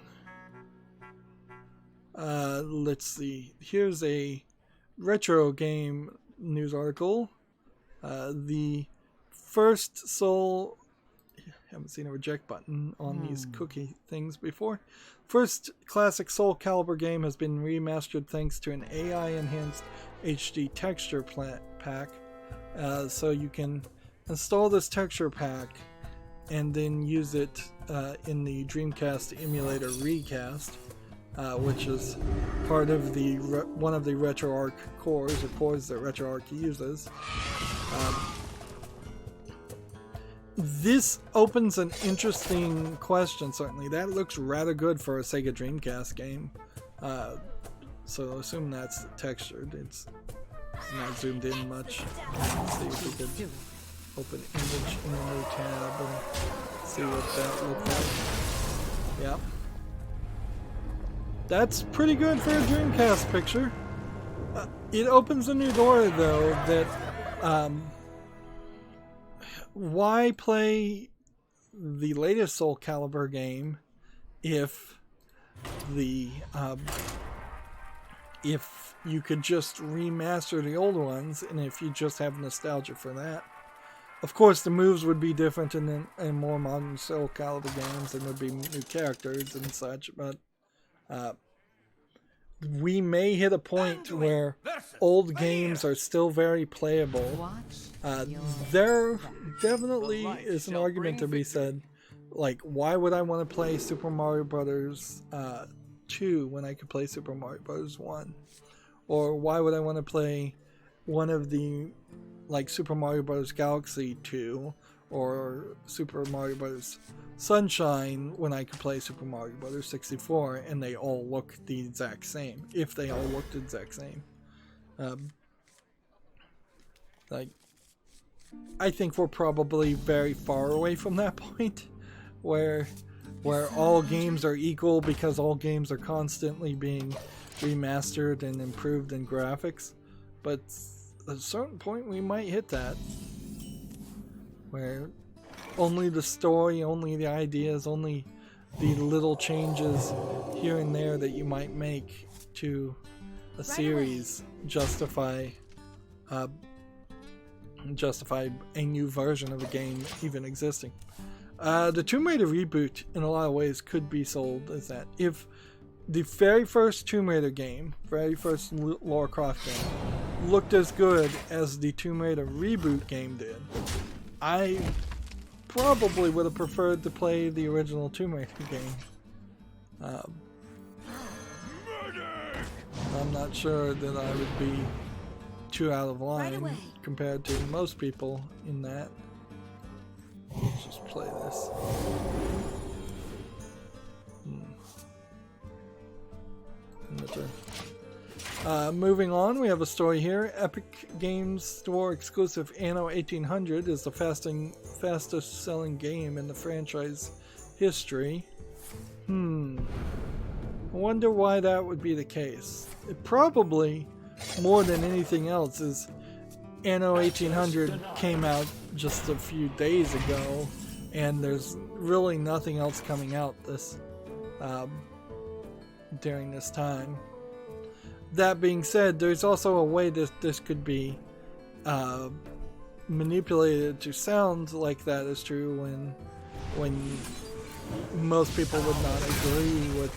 Let's see. Here's a retro game news article. The first Soul... Haven't seen a reject button on these cookie things before. First classic Soul Calibur game has been remastered thanks to an AI-enhanced HD texture pack. So you can install this texture pack and then use it in the Dreamcast emulator Recast, which is part of the one of the RetroArch cores, or cores that RetroArch uses. This opens an interesting question, certainly. That looks rather good for a Sega Dreamcast game. So I assume that's textured. It's not zoomed in much. Let's see if we could open image in a new tab and see what that looks like. Yep. That's pretty good for a Dreamcast picture. It opens a new door, though, that... why play the latest Soul Calibur game if you could just remaster the old ones, and if you just have nostalgia for that? Of course, the moves would be different in more modern Soul Calibur games, and there'd be new characters and such, but we may hit a point where old games are still very playable. There definitely is an argument to be said, like, why would I want to play Super Mario Brothers 2 when I could play Super Mario Brothers 1? Or why would I want to play one of the, like, Super Mario Brothers Galaxy 2 or Super Mario Brothers Sunshine when I could play Super Mario Brothers 64 and they all look the exact same, if they all looked the exact same. Like, I think we're probably very far away from that point where all games are equal because all games are constantly being remastered and improved in graphics. but at a certain point we might hit that, where only the story, only the ideas, only the little changes here and there that you might make to a series justify a new version of a game even existing. The Tomb Raider reboot in a lot of ways could be sold as that. If the very first Tomb Raider game, very first Lara Croft game, looked as good as the Tomb Raider reboot game did, I probably would have preferred to play the original Tomb Raider game. I'm not sure that I would be too out of line compared to most people in that. Let's just play this. Moving on, we have a story here. Epic Games Store exclusive Anno 1800 is the fastest selling game in the franchise history. I wonder why that would be the case. It probably, more than anything else, is Anno 1800 came out just a few days ago, and there's really nothing else coming out during this time. That being said, there's also a way that this could be manipulated to sound like that is true when most people would not agree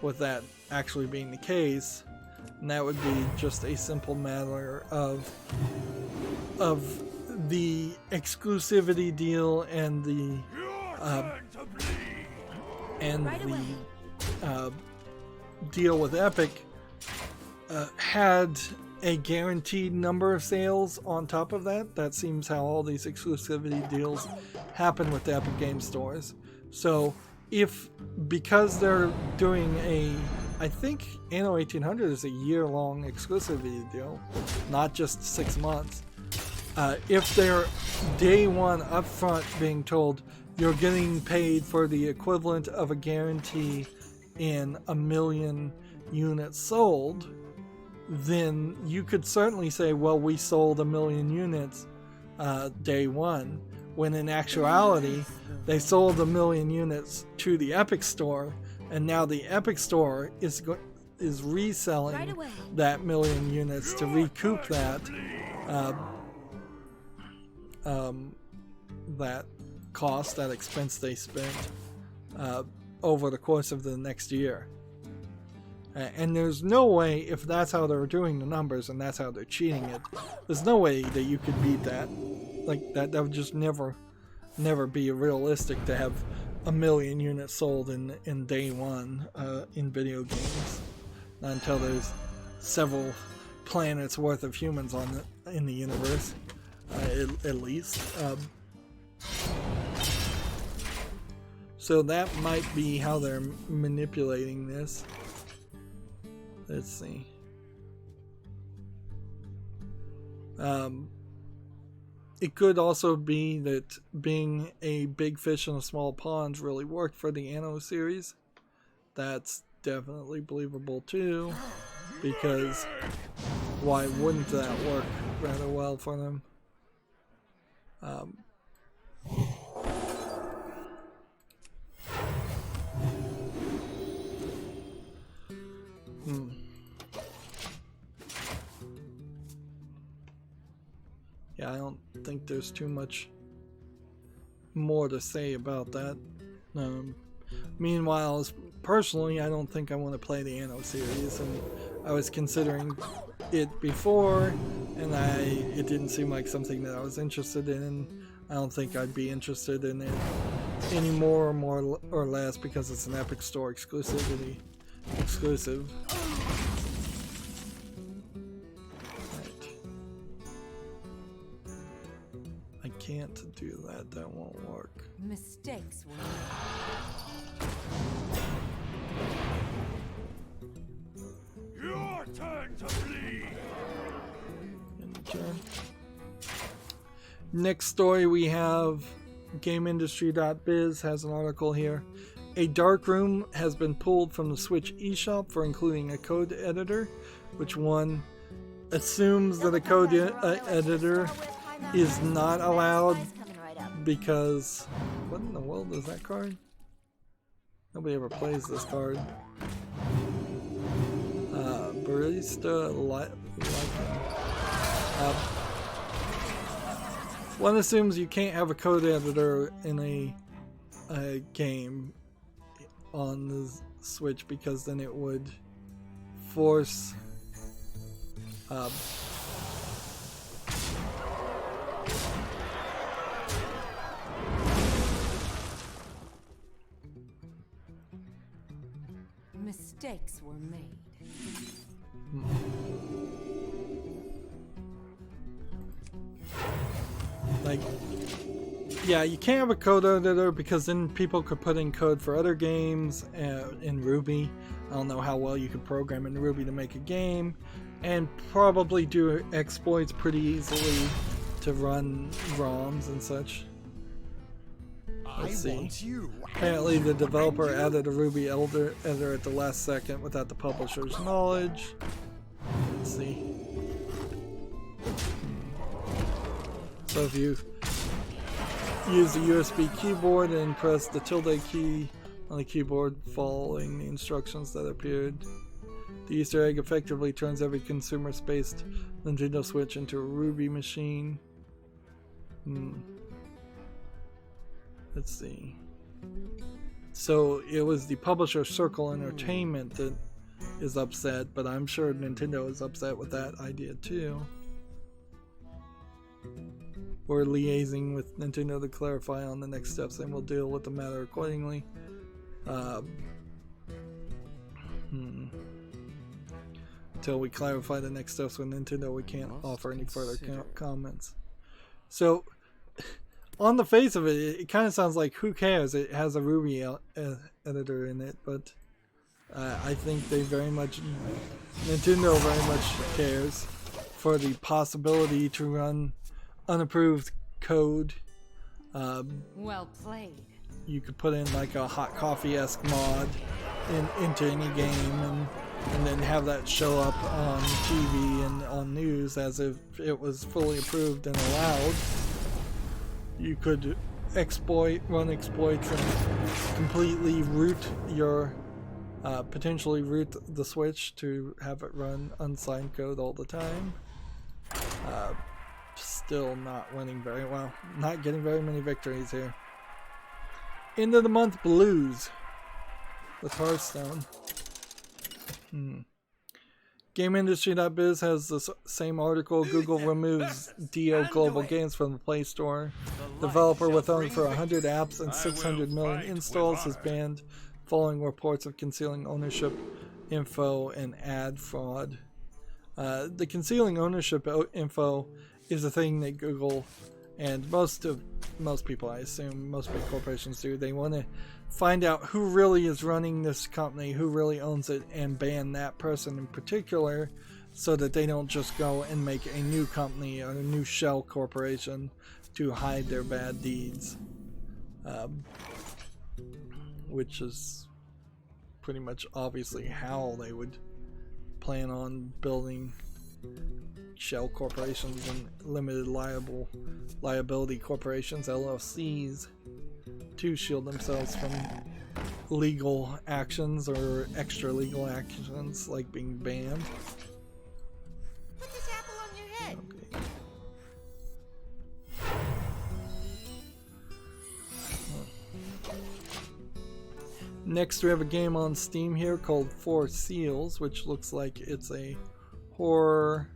with that actually being the case, and that would be just a simple matter of the exclusivity deal and the deal with Epic had a guaranteed number of sales on top of that. That seems how all these exclusivity deals happen with the Epic Game Stores. So because they're doing I think Anno 1800 is a year-long exclusivity deal, not just 6 months. If they're day one upfront being told you're getting paid for the equivalent of a guarantee in 1 million units sold, then you could certainly say, well, we sold 1 million units day one, when in actuality they sold 1 million units to the Epic Store, and now the Epic Store is reselling that 1 million units to recoup that that cost, that expense they spent over the course of the next year. And there's no way, if that's how they're doing the numbers and that's how they're cheating it, there's no way that you could beat that. Like that would just never be realistic to have 1 million units sold in day one in video games. Not until there's several planets worth of humans in the universe, at least. So that might be how they're manipulating this. Let's see. It could also be that being a big fish in a small pond really worked for the Anno series. That's definitely believable too, because why wouldn't that work rather well for them? Yeah, I don't think there's too much more to say about that. Meanwhile, personally, I don't think I want to play the Anno series, and I was considering it before, and it didn't seem like something that I was interested in. I don't think I'd be interested in it any more or less because it's an Epic Store exclusive. I can't do that. That won't work.
Mistakes will
Your turn to bleed.
Turn. Next story we have GameIndustry.biz has an article here. A dark room has been pulled from the Switch eShop for including a code editor, which won assumes that a code editor is not allowed because... What in the world is that card? Nobody ever plays this card. Barista one assumes you can't have a code editor in a game on the Switch because then it would force
mistakes were made.
Like, yeah, you can't have a code editor because then people could put in code for other games in Ruby. I don't know how well you could program in Ruby to make a game, and probably do exploits pretty easily to run ROMs and such. Let's see. Apparently the developer added a Ruby editor at the last second without the publisher's knowledge. Let's see. So if you use the USB keyboard and press the tilde key on the keyboard following the instructions that appeared, the Easter egg effectively turns every consumer-spaced Nintendo Switch into a Ruby machine. Let's see. So it was the publisher Circle Entertainment that is upset, but I'm sure Nintendo is upset with that idea too. We're liaising with Nintendo to clarify on the next steps, and we'll deal with the matter accordingly. Until we clarify the next steps with Nintendo, we can't offer any further comments. So, on the face of it, it kind of sounds like, who cares? It has a Ruby editor in it, but I think Nintendo very much cares for the possibility to run unapproved code.
Well played.
You could put in like a hot coffee-esque mod into any game and then have that show up on TV and on news as if it was fully approved and allowed. You could run exploits and completely root your potentially root the Switch to have it run unsigned code all the time. Still not running very well. Not getting very many victories here. End of the month blues with Hearthstone. GameIndustry.biz has the same article. Google removes DO Global Games from the Play Store. Developer with over 100 apps and 600 million installs is banned following reports of concealing ownership info and ad fraud. The concealing ownership info is a thing that Google and most people, I assume, most big corporations do. They want to find out who really is running this company, who really owns it, and ban that person in particular so that they don't just go and make a new company or a new shell corporation to hide their bad deeds. Which is pretty much obviously how they would plan on building shell corporations and limited liability corporations, LLCs, to shield themselves from legal actions or extra legal actions like being banned.
Put this apple on your head.
Okay. Next we have a game on Steam here called Four Seals, which looks like it's a horror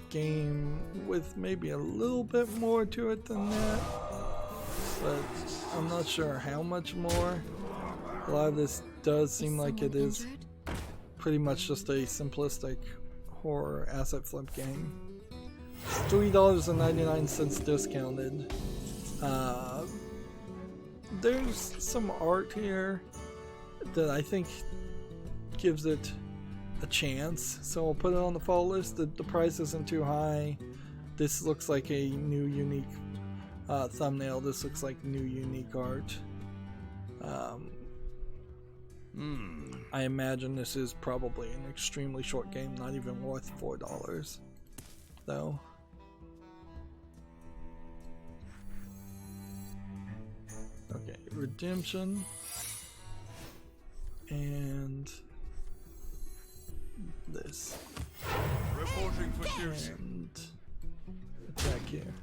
game with maybe a little bit more to it than that, but I'm not sure how much more. A lot of this does seem like it is pretty much just a simplistic horror asset flip game. It's $3.99 discounted. There's some art here that I think gives it a chance, so I'll put it on the fall list. The price isn't too high. This looks like a new unique thumbnail. This looks like new unique art. I imagine this is probably an extremely short game, not even worth $4, though. Okay, redemption. And this.
Reporting for duty.
And attack here.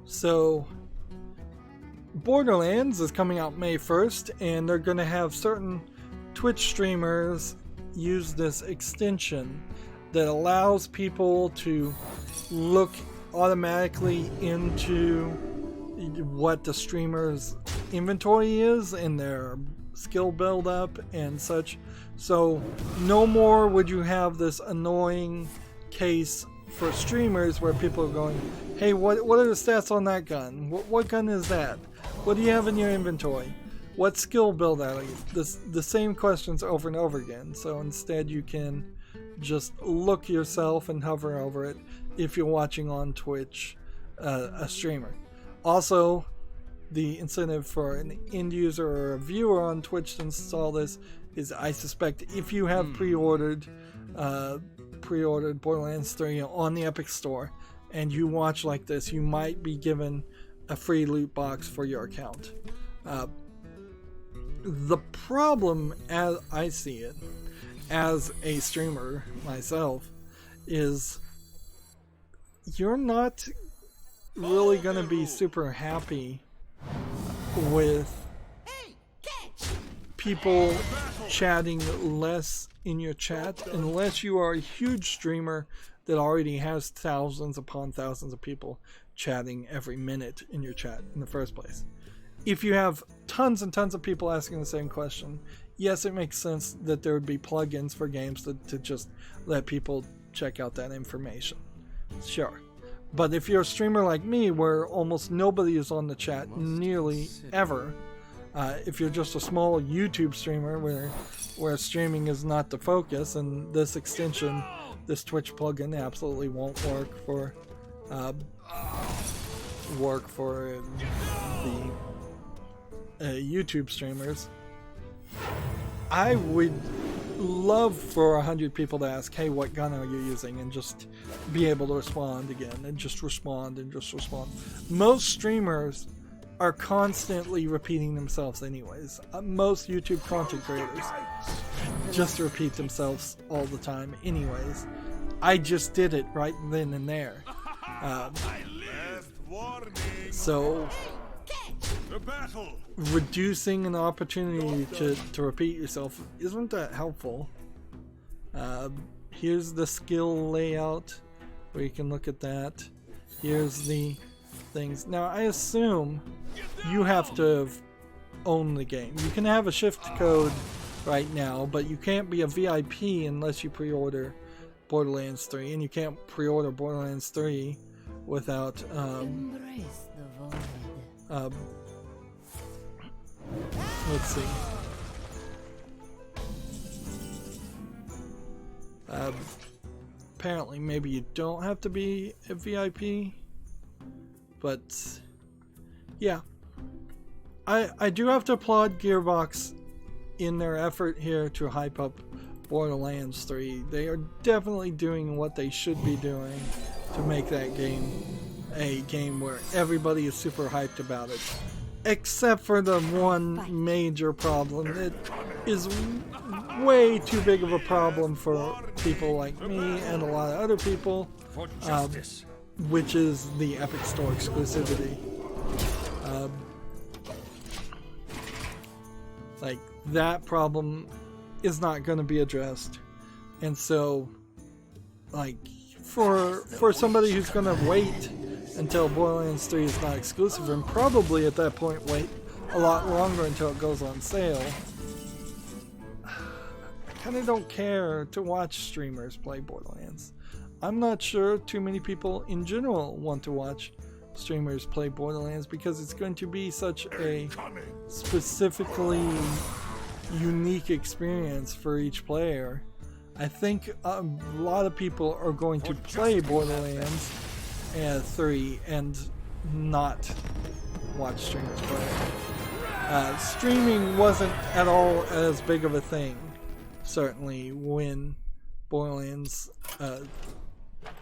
So, Borderlands is coming out May 1st, and they're going to have certain Twitch streamers use this extension that allows people to look automatically into what the streamer's inventory is and their skill build up and such. So no more would you have this annoying case for streamers where people are going, hey, what are the stats on that gun? What gun is that? What do you have in your inventory? What skill build are you? The same questions over and over again. So instead you can just look yourself and hover over it if you're watching on Twitch, a streamer. Also, the incentive for an end user or a viewer on Twitch to install this is, I suspect, if you have pre-ordered Borderlands 3 on the Epic Store and you watch like this, you might be given a free loot box for your account. The problem, as I see it, as a streamer myself, is you're not really going to be super happy with people chatting less in your chat unless you are a huge streamer that already has thousands upon thousands of people chatting every minute in your chat in the first place. If you have tons and tons of people asking the same question, yes, it makes sense that there would be plugins for games to just let people check out that information. Sure. But if you're a streamer like me, where almost nobody is on the chat nearly ever, if you're just a small YouTube streamer where streaming is not the focus, and this extension, this Twitch plugin absolutely won't work for the YouTube streamers, I would love for 100 people to ask, hey, what gun are you using, and just be able to respond again, and just respond and just respond. Most streamers are constantly repeating themselves anyways. Most YouTube content creators just repeat themselves all the time anyways. I just did it right then and there. So reducing an opportunity to repeat yourself, isn't that helpful? Here's the skill layout where you can look at that. Here's the things. Now I assume you have to own the game. You can have a shift code right now, but you can't be a VIP unless you pre-order Borderlands 3, and you can't pre-order Borderlands 3 without let's see. Apparently, maybe you don't have to be a VIP, but yeah. I do have to applaud Gearbox in their effort here to hype up Borderlands 3. They are definitely doing what they should be doing to make that game a game where everybody is super hyped about it. Except for the one major problem that is way too big of a problem for people like me and a lot of other people, which is the Epic Store exclusivity. Like, that problem is not going to be addressed, and so, like, for somebody who's going to wait until Borderlands 3 is not exclusive, and probably at that point wait a lot longer until it goes on sale, I kind of don't care to watch streamers play Borderlands. I'm not sure too many people in general want to watch streamers play Borderlands because it's going to be such a specifically unique experience for each player. I think a lot of people are going to play Borderlands 3 and not watch streamers play. Streaming wasn't at all as big of a thing, certainly, when Borderlands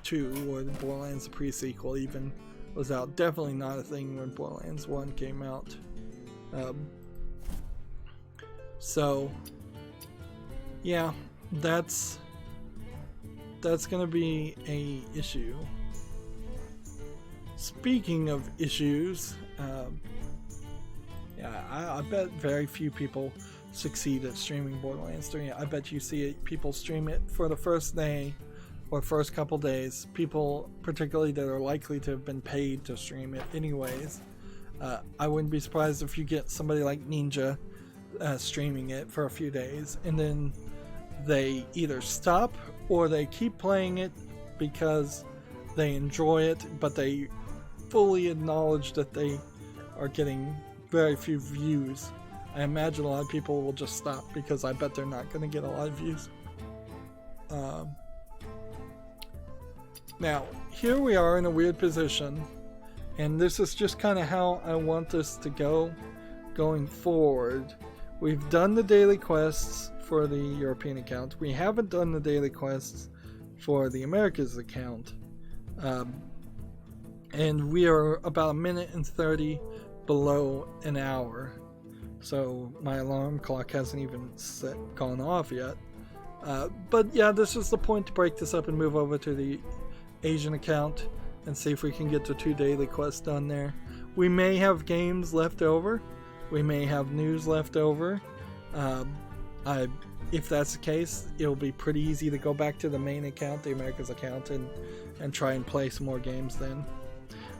2 or the Borderlands the pre-sequel even was out. Definitely not a thing when Borderlands 1 came out. So yeah, that's gonna be a issue. Speaking of issues, yeah, I bet very few people succeed at streaming Borderlands 3. I bet you see people stream it for the first day or first couple days. People, particularly that are likely to have been paid to stream it anyways. I wouldn't be surprised if you get somebody like Ninja streaming it for a few days, and then they either stop or they keep playing it because they enjoy it, but they fully acknowledge that they are getting very few views. I imagine a lot of people will just stop because I bet they're not going to get a lot of views. Now, here we are in a weird position, and this is just kind of how I want this to go going forward. We've done the daily quests for the European account. We haven't done the daily quests for the Americas account. And we are about a minute and 30 below an hour. So my alarm clock hasn't even gone off yet. But yeah, this is the point to break this up and move over to the Asian account and see if we can get the 2 daily quests done there. We may have games left over. We may have news left over. If that's the case, it'll be pretty easy to go back to the main account, the Americas account, and try and play some more games then.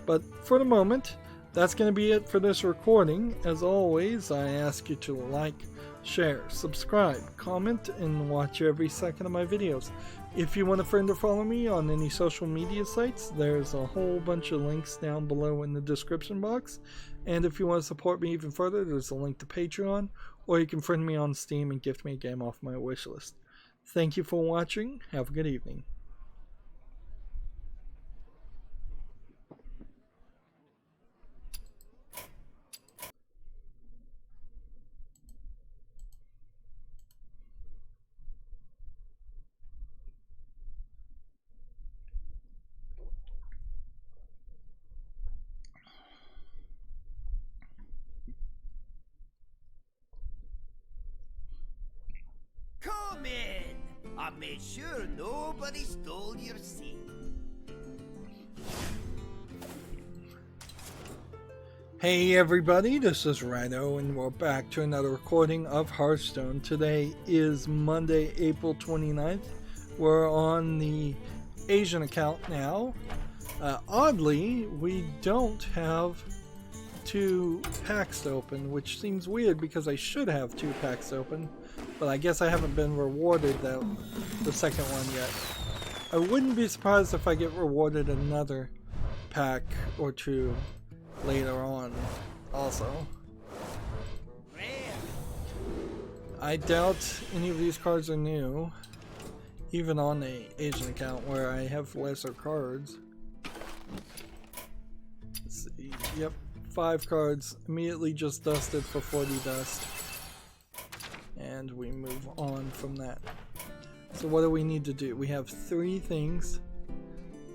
But for the moment, that's going to be it for this recording. As always, I ask you to like, share, subscribe, comment, and watch every second of my videos. If you want a friend to follow me on any social media sites, there's a whole bunch of links down below in the description box. And if you want to support me even further, there's a link to Patreon, or you can friend me on Steam and gift me a game off my wishlist. Thank you for watching. Have a good evening.
Come in. I made sure nobody stole your seat.
Hey everybody, this is Rydo, and we're back to another recording of Hearthstone. Today is Monday, April 29th. We're on the Asian account now. Oddly, we don't have 2 packs to open, which seems weird because I should have 2 packs open, but I guess I haven't been rewarded the second one yet. I wouldn't be surprised if I get rewarded another pack or 2 later on also. I doubt any of these cards are new, even on the Asian account where I have lesser cards. Let's see. Yep, 5 cards immediately just dusted for 40 dust, and we move on from that. So what do we need to do? We have 3 things.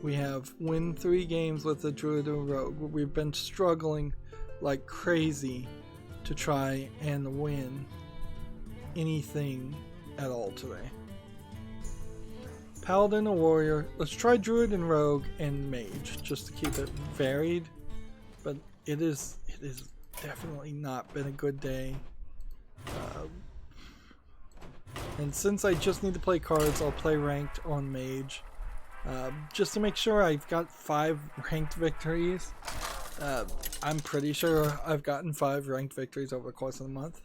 We have win 3 games with the Druid and Rogue. We've been struggling like crazy to try and win anything at all today. Paladin and Warrior. Let's try Druid and Rogue and Mage just to keep it varied. But it is definitely not been a good day. And since I just need to play cards, I'll play ranked on Mage. Just to make sure I've got 5 ranked victories. I'm pretty sure I've gotten 5 ranked victories over the course of the month.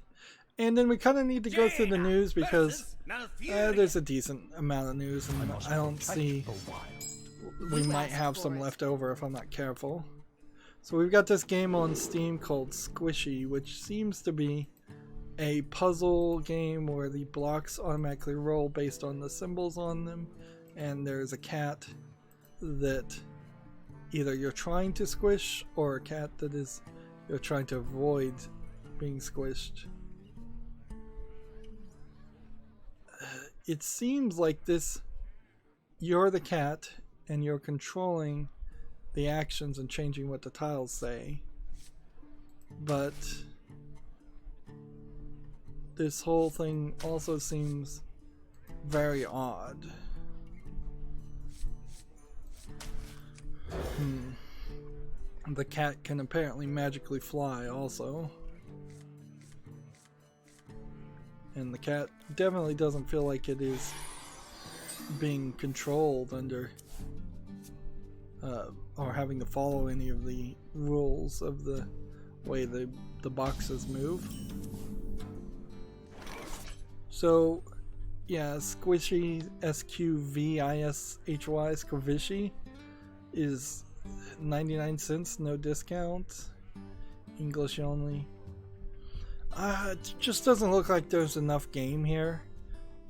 And then we kind of need to go through the news because there's a decent amount of news, and I don't see... We might have some left over if I'm not careful. So we've got this game on Steam called Squishy, which seems to be a puzzle game where the blocks automatically roll based on the symbols on them. And there's a cat that either you're trying to squish or a cat that is you're trying to avoid being squished. It seems like this, you're the cat and you're controlling the actions and changing what the tiles say, but this whole thing also seems very odd. The cat can apparently magically fly also. And the cat definitely doesn't feel like it is being controlled under or having to follow any of the rules of the way the boxes move. So yeah, Squishy, S-Q-V-I-S-H-Y, Squishy is 99 cents, no discount, English only. It just doesn't look like there's enough game here.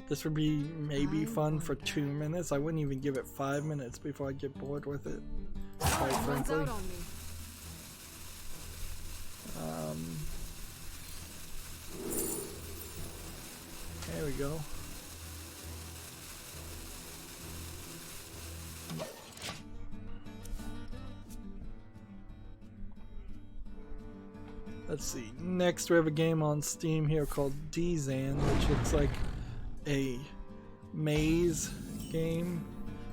This would be maybe fun for 2 minutes. I wouldn't even give it 5 minutes before I get bored with it, quite frankly. There we go. Let's see. Next, we have a game on Steam here called Dzan, which looks like a maze game,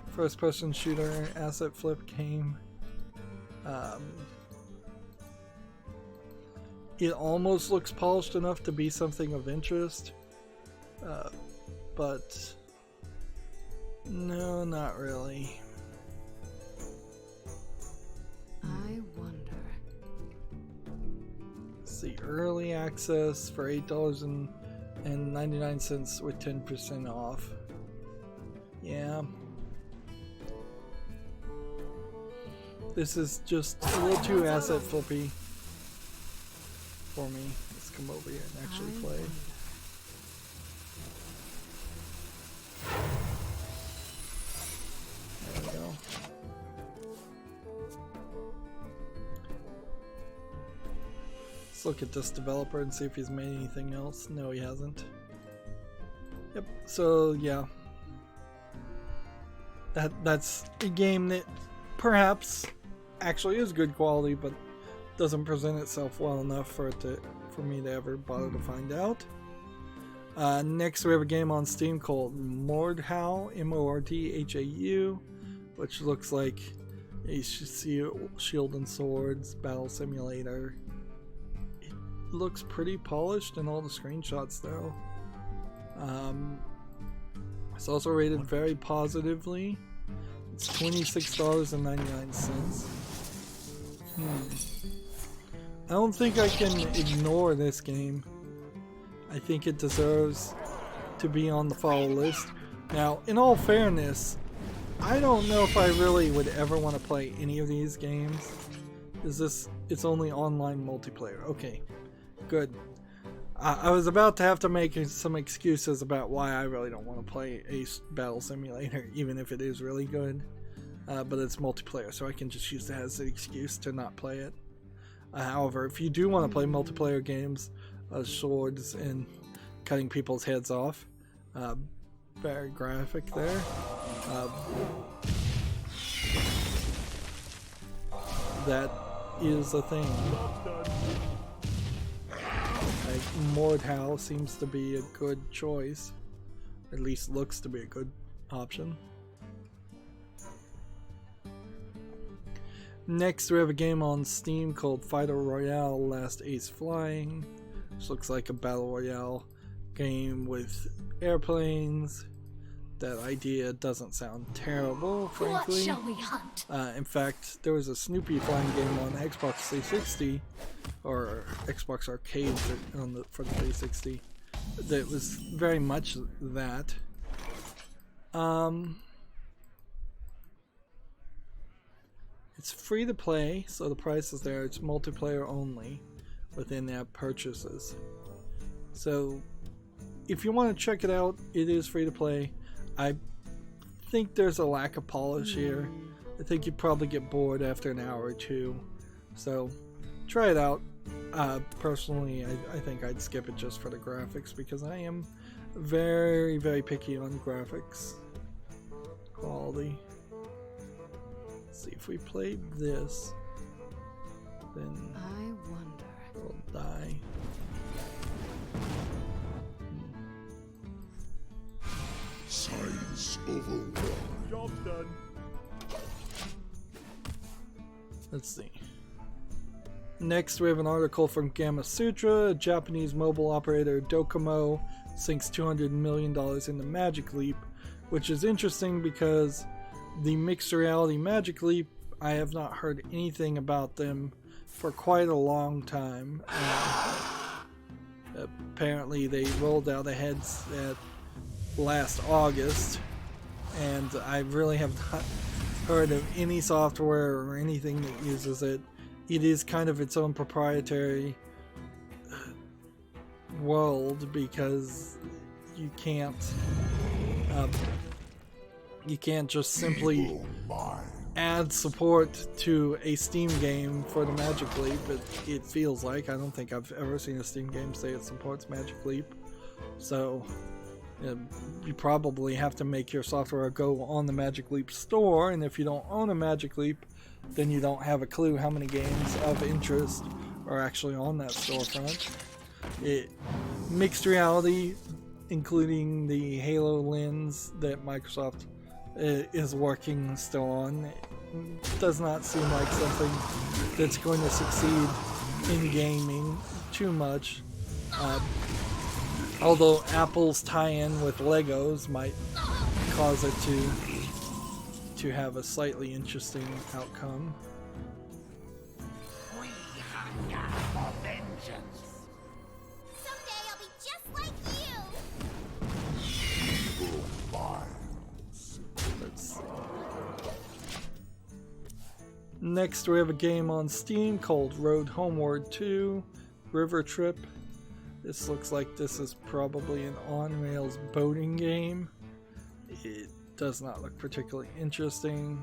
first-person shooter, asset flip game. It almost looks polished enough to be something of interest, but no, not really.
I wonder.
See, early access for $8.99 with 10% off. Yeah. This is just a little too asset flippy for me. Let's come over here and actually play. There we go. Let's look at this developer and see if he's made anything else. No, he hasn't. Yep, so yeah. That's a game that perhaps actually is good quality, but doesn't present itself well enough for me to ever bother to find out. Next we have a game on Steam called Mordhau, M-O-R-D-H-A-U, which looks like a shield and swords battle simulator. It looks pretty polished in all the screenshots though. It's also rated very positively. It's $26.99. I don't think I can ignore this game. I think it deserves to be on the follow list. Now, in all fairness, I don't know if I really would ever want to play any of these games. It's only online multiplayer. Okay, good. I was about to have to make some excuses about why I really don't want to play a battle simulator, even if it is really good. But it's multiplayer, so I can just use that as an excuse to not play it. However, if you do want to play multiplayer games, swords and cutting people's heads off, very graphic there. That is a thing. Mordhau seems to be a good choice, at least looks to be a good option. Next we have a game on Steam called Fighter Royale Last Ace Flying, which looks like a battle royale game with airplanes. That idea doesn't sound terrible, frankly.
What shall we hunt?
In fact, there was a Snoopy flying game on Xbox 360 or Xbox Arcade for the 360 that was very much that. It's free to play, so the price is there. It's multiplayer only with in-app purchases. So if you want to check it out, it is free to play. I think there's a lack of polish here. I think you'd probably get bored after an hour or two. So try it out. Personally, I think I'd skip it just for the graphics because I am very, very picky on graphics quality. Let's see, if we played this, then
I wonder.
we'll die.
Science overwhelmed.
Job's done.
Let's see. Next, we have an article from Gamma Sutra. A Japanese mobile operator, Docomo, sinks $200 million into Magic Leap, which is interesting because the mixed reality Magic Leap, I have not heard anything about them for quite a long time. Apparently, they rolled out a headset last August, and I really have not heard of any software or anything that uses it. It is kind of its own proprietary world because you can't just simply add support to a Steam game for the Magic Leap. It feels like, I don't think I've ever seen a Steam game say it supports Magic Leap. So you probably have to make your software go on the Magic Leap store, and if you don't own a Magic Leap, then you don't have a clue how many games of interest are actually on that storefront. Mixed reality, including the Halo lens that Microsoft is working still on, does not seem like something that's going to succeed in gaming too much. Although Apple's tie-in with Legos might cause it to have a slightly interesting outcome.
We hunger for vengeance.
Someday I'll be just like you.
Let's see. Next, we have a game on Steam called Road Homeward 2 River Trip. This looks like this is probably an on-rails boating game. It does not look particularly interesting.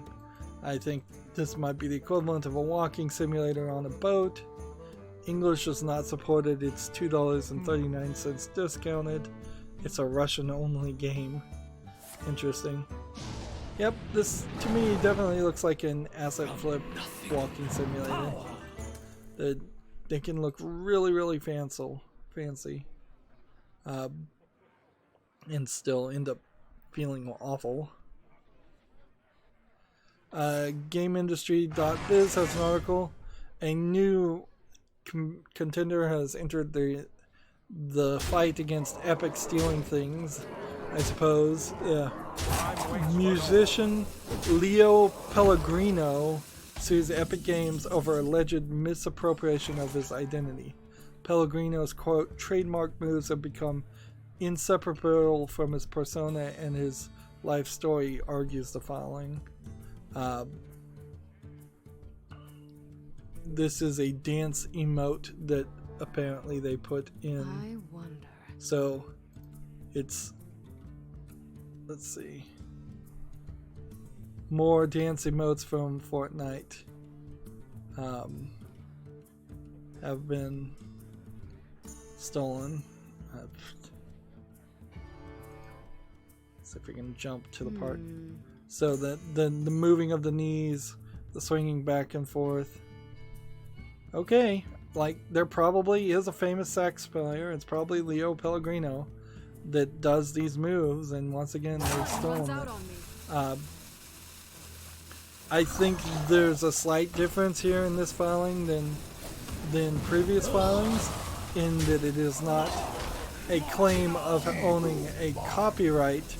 I think this might be the equivalent of a walking simulator on a boat. English is not supported. It's $2.39 discounted. It's a Russian-only game. Interesting. Yep, this to me definitely looks like an asset flip walking simulator. They can look really, really fancy, and still end up feeling awful. GameIndustry.biz has an article. A new contender has entered the fight against Epic stealing things, I suppose. Musician Leo Pellegrino sues Epic Games over alleged misappropriation of his identity. Pellegrino's, quote, trademark moves have become inseparable from his persona and his life story, argues the filing. This is a dance emote that apparently they put in.
I wonder.
So it's, let's see, more dance emotes from Fortnite have been stolen. See if we can jump to the part. So that the moving of the knees, the swinging back and forth. Okay, like there probably is a famous sax player. It's probably Leo Pellegrino that does these moves, and once again they've stolen it. I think there's a slight difference here in this filing than previous filings, in that it is not a claim of owning a copyright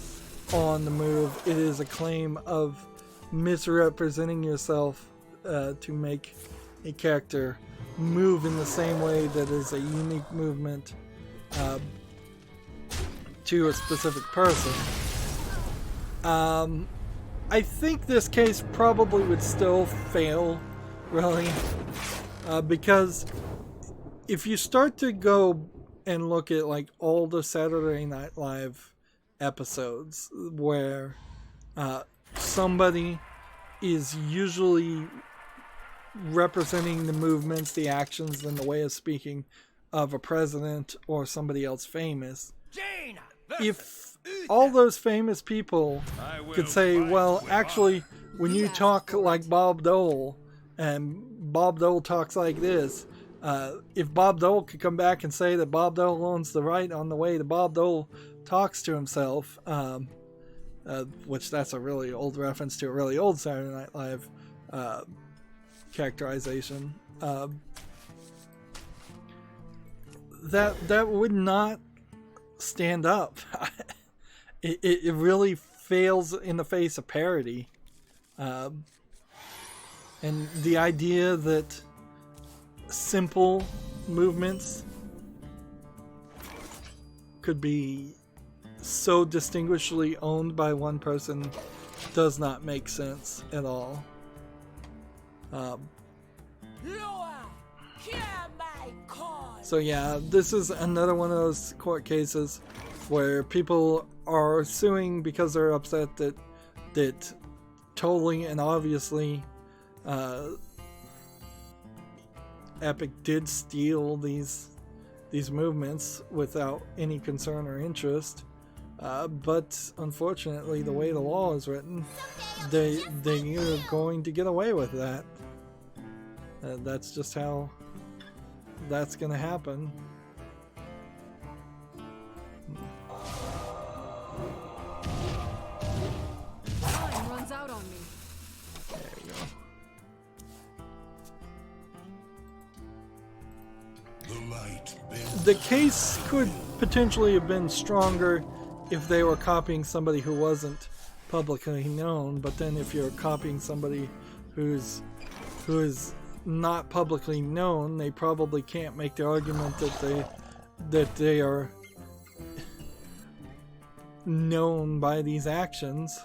on the move. It is a claim of misrepresenting yourself to make a character move in the same way that is a unique movement to a specific person. I think this case probably would still fail, really, because if you start to go and look at like all the Saturday Night Live episodes where somebody is usually representing the movements, the actions, and the way of speaking of a president or somebody else famous.
Jaina
If all those famous people could say, well, actually, when you talk like Bob Dole, and Bob Dole talks like this, if Bob Dole could come back and say that Bob Dole owns the right on the way that Bob Dole talks to himself, which that's a really old reference to a really old Saturday Night Live characterization, that would not stand up. It really fails in the face of parody. And the idea that simple movements could be so distinguishedly owned by one person does not make sense at all. So yeah, this is another one of those court cases where people are suing because they're upset that totally and obviously Epic did steal these movements without any concern or interest. But unfortunately, the way the law is written, they are going to get away with that. That's just how that's going to happen.
Time runs out on me.
There you go. The case could potentially have been stronger if they were copying somebody who wasn't publicly known, but then if you're copying somebody who is not publicly known, they probably can't make the argument that they are known by these actions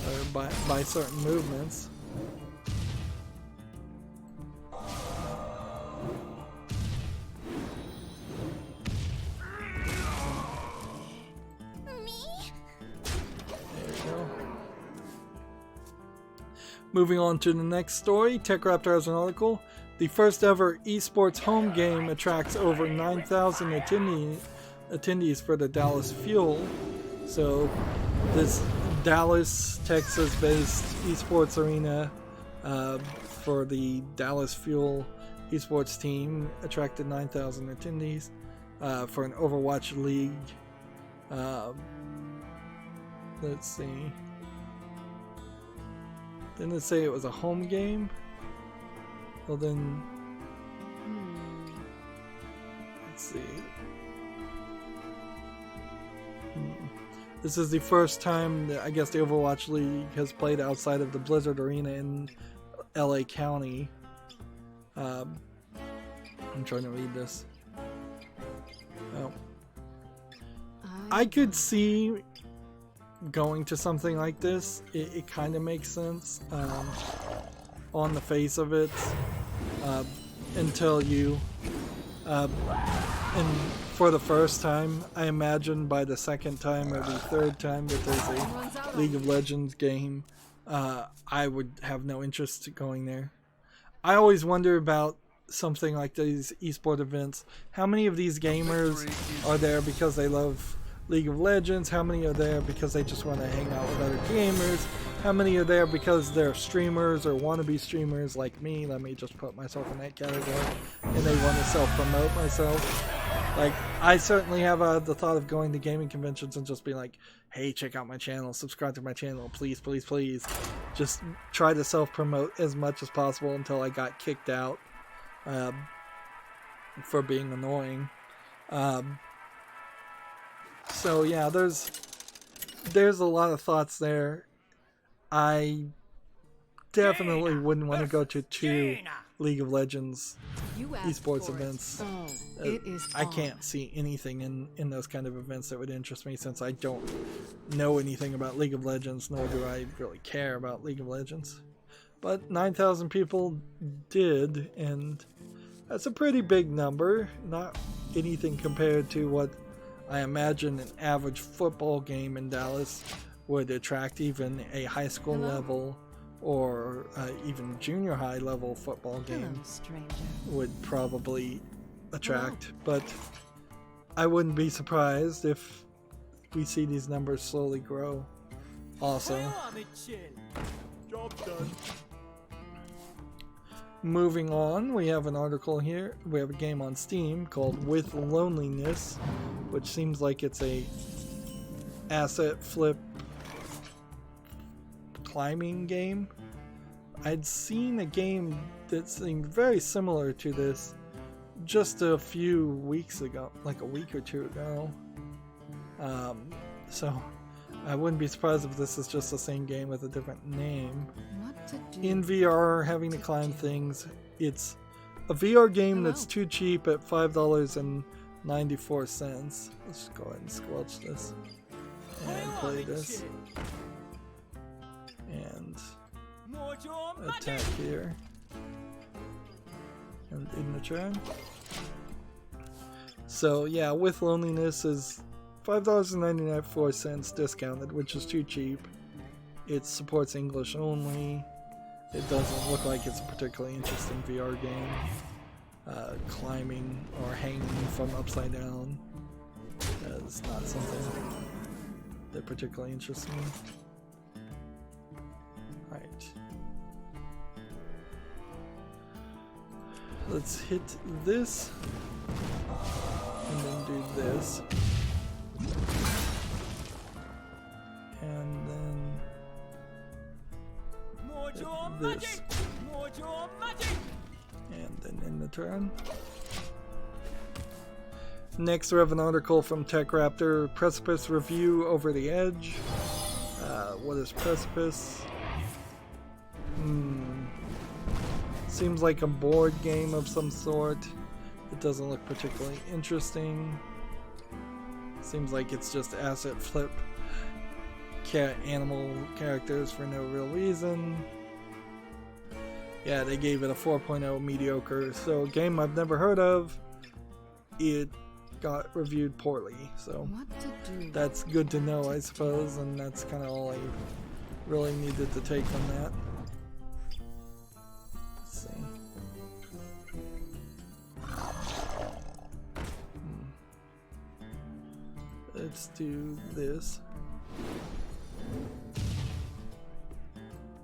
or by certain movements. Moving on to the next story, TechRaptor has an article. The first ever esports home game attracts over 9,000 attendees for the Dallas Fuel. So this Dallas, Texas-based esports arena for the Dallas Fuel esports team attracted 9,000 attendees for an Overwatch League. Let's see. Didn't it say it was a home game? Well then, let's see. This is the first time that I guess the Overwatch League has played outside of the Blizzard Arena in LA County. I'm trying to read this. Oh. I could see going to something like this. It kind of makes sense on the face of it until you and for the first time. I imagine by the second time or the third time that there's a League of Legends game, I would have no interest in going there. I always wonder about something like these esport events. How many of these gamers are there because they love League of Legends? How many are there because they just want to hang out with other gamers? How many are there because they're streamers or wannabe streamers like me? Let me just put myself in that category. And they want to self-promote myself. Like, I certainly have the thought of going to gaming conventions and just being like, hey, check out my channel, subscribe to my channel, please, please, please. Just try to self-promote as much as possible until I got kicked out for being annoying. So yeah, there's a lot of thoughts there. I definitely wouldn't want to go to two League of Legends esports events.
It is
I can't see anything in those kind of events that would interest me, since I don't know anything about League of Legends, nor do I really care about League of Legends. But 9,000 people did, and that's a pretty big number. Not anything compared to what I imagine an average football game in Dallas would attract even a high school
Hello?
level or even junior high level football
Hello,
game
stranger.
would probably attract. But I wouldn't be surprised if we see these numbers slowly grow. Also,
Job done.
moving on, we have an article here. We have a game on Steam called With Loneliness, which seems like it's a asset flip climbing game. I'd seen a game that seemed very similar to this just a few weeks ago, like a week or two ago. So I wouldn't be surprised if this is just the same game with a different name.
What to do?
In VR, having to climb things. It's a VR game
Hello.
that's too cheap at $5.94. Let's go ahead and squelch this and play this. And attack here. And in the turn. So yeah, With Loneliness is $5.94 discounted, which is too cheap. It supports English only. It doesn't look like it's a particularly interesting VR game. Climbing or hanging from upside down is not something that particularly interests me. Alright. Let's hit this. And then do this. And then this. And then in the turn. Next we have an article from TechRaptor, Precipice Review Over the Edge. What is Precipice? Seems like a board game of some sort. It doesn't look particularly interesting. Seems like it's just asset flip animal characters for no real reason. Yeah, they gave it a 4.0 mediocre, so a game I've never heard of. It got reviewed poorly, so
What to do?
that's good to know, I suppose, and that's kind of all I really needed to take from that. Let's see. Let's do this.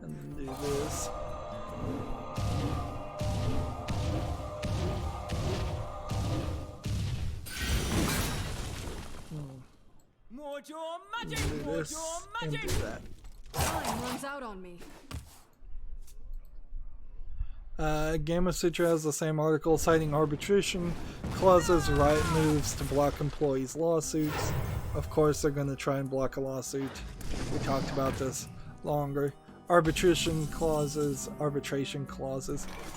And then do this. And do this and do that.
Time runs out on me.
Gamma Sutra has the same article citing arbitration clauses, Riot moves to block employees' lawsuits. Of course, they're going to try and block a lawsuit. We talked about this longer. Arbitration clauses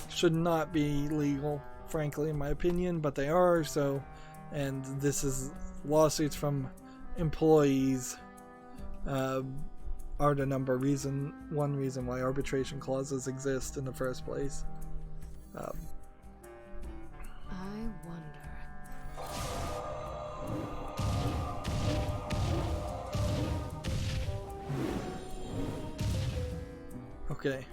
should not be legal, frankly, in my opinion, but they are. So, and this is lawsuits from employees are the one reason why arbitration clauses exist in the first place.
I wonder.
Okay.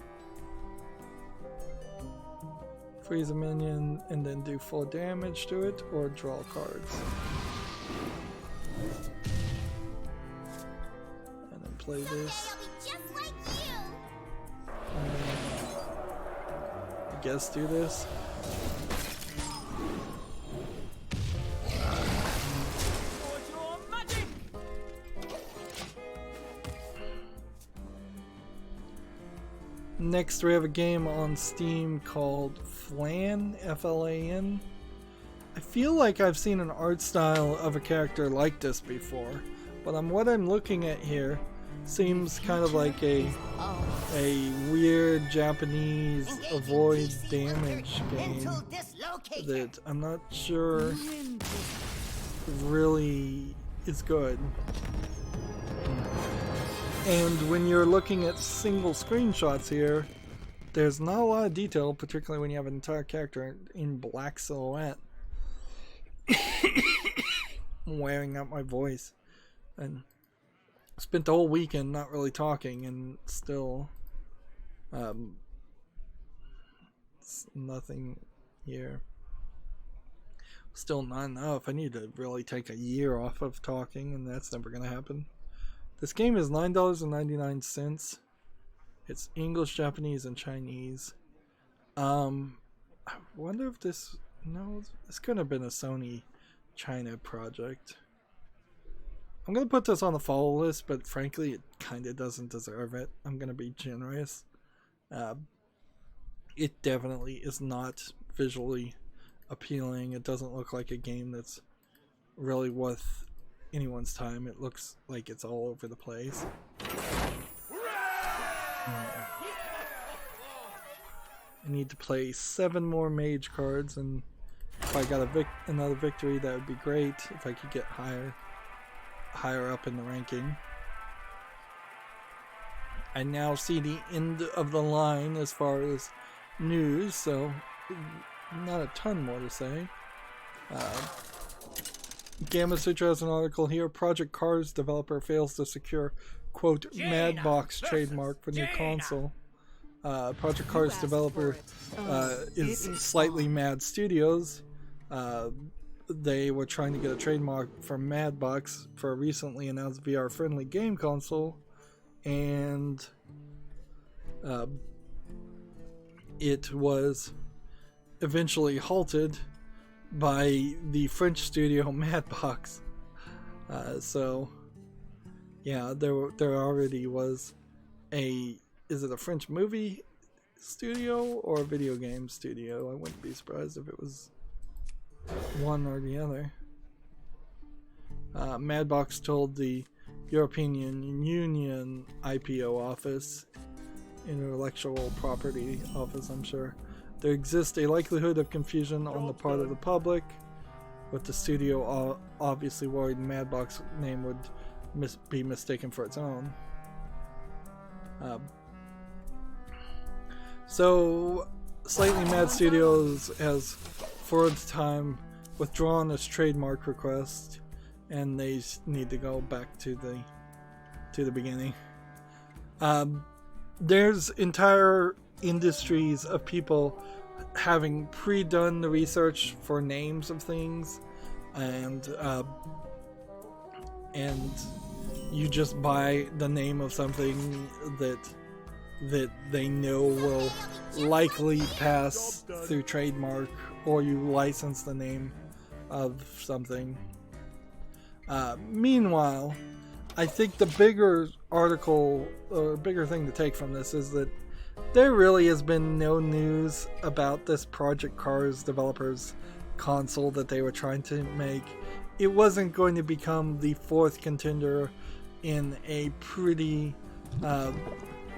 Freeze a minion and then do full damage to it, or draw cards. And then play this.
I'll be just like you.
I guess do this. Next we have a game on Steam called Flan, F-L-A-N. I feel like I've seen an art style of a character like this before, but what I'm looking at here seems kind of like a weird Japanese avoid damage game that I'm not sure really is good. And when you're looking at single screenshots here, there's not a lot of detail, particularly when you have an entire character in black silhouette. I'm wearing out my voice. And spent the whole weekend not really talking, and still nothing here. Still not enough. I need to really take a year off of talking, and that's never going to happen. This game is $9.99. It's English, Japanese, and Chinese. I wonder if this... No, this couldn't have been a Sony China project. I'm going to put this on the follow list, but frankly, it kind of doesn't deserve it. I'm going to be generous. It definitely is not visually appealing. It doesn't look like a game that's really worth anyone's time. It looks like it's all over the place. I need to play 7 more mage cards, and if I got another victory, that would be great. If I could get higher up in the ranking. I now see the end of the line as far as news, so not a ton more to say. Gamma Sutra has an article here. Project Cars developer fails to secure, quote, Madbox trademark for new console. Project Cars developer is Slightly Mad Studios. They were trying to get a trademark for Madbox for a recently announced VR-friendly game console, and it was eventually halted by the French studio Madbox. So yeah, there already was is it a French movie studio or a video game studio? I wouldn't be surprised if it was one or the other. Madbox told the European Union IPO office, Intellectual Property Office, I'm sure, there exists a likelihood of confusion on the part of the public, with the studio obviously worried Madbox name would be mistaken for its own. So, Slightly Mad Studios has, for the time, withdrawn its trademark request, and they need to go back to the beginning. There's entire industries of people having pre-done the research for names of things, and you just buy the name of something that they know will likely pass through trademark, or you license the name of something. Meanwhile, I think the bigger article, or bigger thing to take from this, is that there really has been no news about this Project Cars developers console that they were trying to make. It wasn't going to become the 4th contender in a pretty,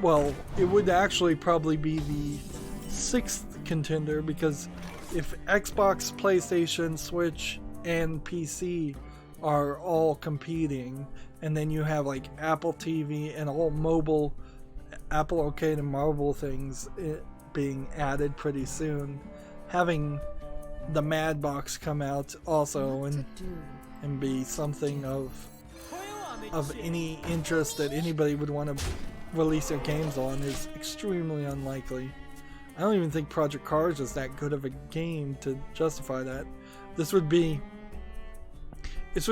well, it would actually probably be the 6th contender, because if Xbox, PlayStation, Switch, and PC are all competing, and then you have like Apple TV and all mobile Apple Arcade and Marvel things being added pretty soon, having the Madbox come out also and be something of any interest that anybody would want to release their games on is extremely unlikely. I don't even think Project Cars is that good of a game to justify that. This would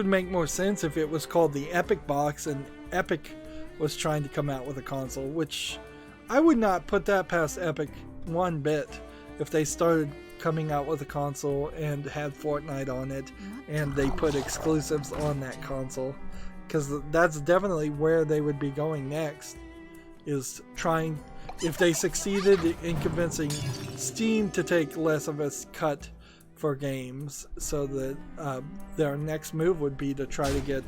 make more sense if it was called the Epic Box and Epic was trying to come out with a console, which I would not put that past Epic one bit if they started coming out with a console and had Fortnite on it and they put exclusives on that console, because that's definitely where they would be going next, is trying, if they succeeded in convincing Steam to take less of a cut for games, so that their next move would be to try to get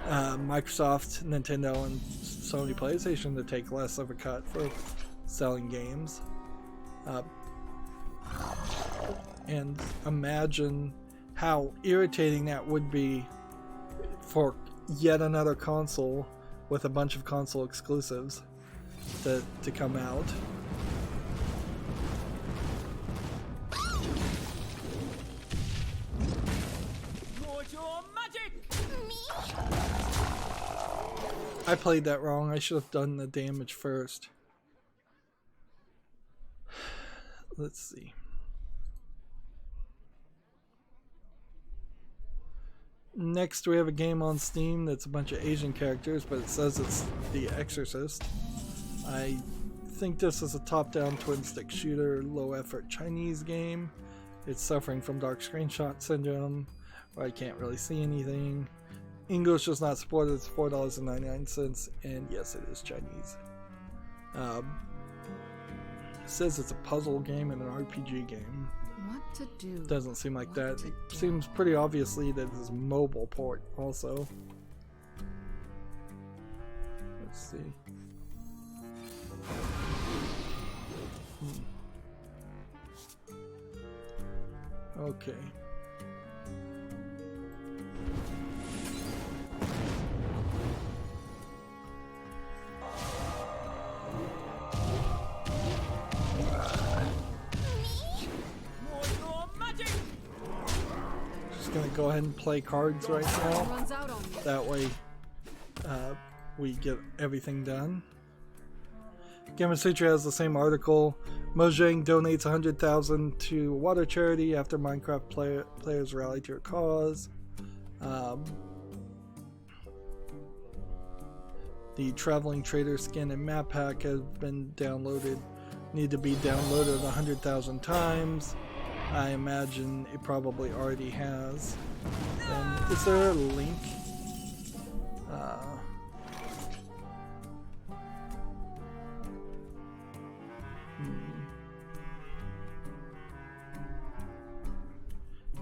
Microsoft, Nintendo, and Sony PlayStation to take less of a cut for selling games. And imagine how irritating that would be for yet another console with a bunch of console exclusives to come out. I played that wrong. I should have done the damage first. Let's see. Next, we have a game on Steam that's a bunch of Asian characters, but it says it's The Exorcist. I think this is a top-down twin-stick shooter, low-effort Chinese game. It's suffering from dark screenshot syndrome, where I can't really see anything. English is not supported. It's $4.99, and yes, it is Chinese. It says it's a puzzle game and an RPG game.
What to do?
Doesn't seem like
What
that.
to
It
do.
seems pretty obviously that it's a mobile port also. Let's see. Okay. Just gonna go ahead and play cards right now.
Runs out on me.
That way we get everything done. Gamma Sutra has the same article. Mojang donates $100,000 to water charity after Minecraft players rally to a cause. The Traveling Trader skin and map pack has been downloaded. Need to be downloaded 100,000 times. I imagine it probably already has. And is there a link?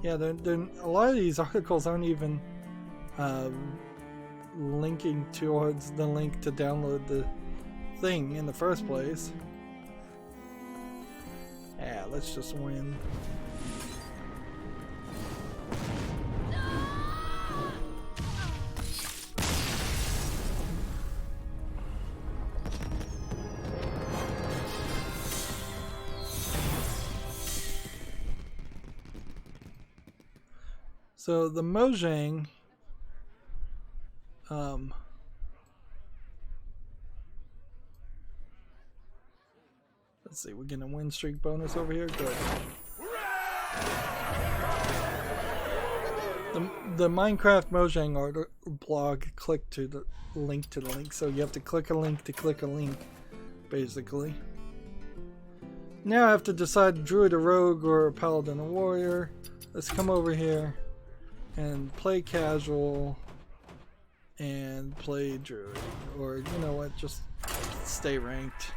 Yeah, a lot of these articles aren't even linking towards the link to download the thing in the first place. Yeah, let's just win. So the Mojang, let's see, we're getting a win streak bonus over here. Good. The Minecraft Mojang blog click to the link to the link, so you have to click a link to click a link, basically. Now I have to decide Druid or Rogue or Paladin or Warrior. Let's come over here and play casual and play Druid, or you know what, just stay ranked.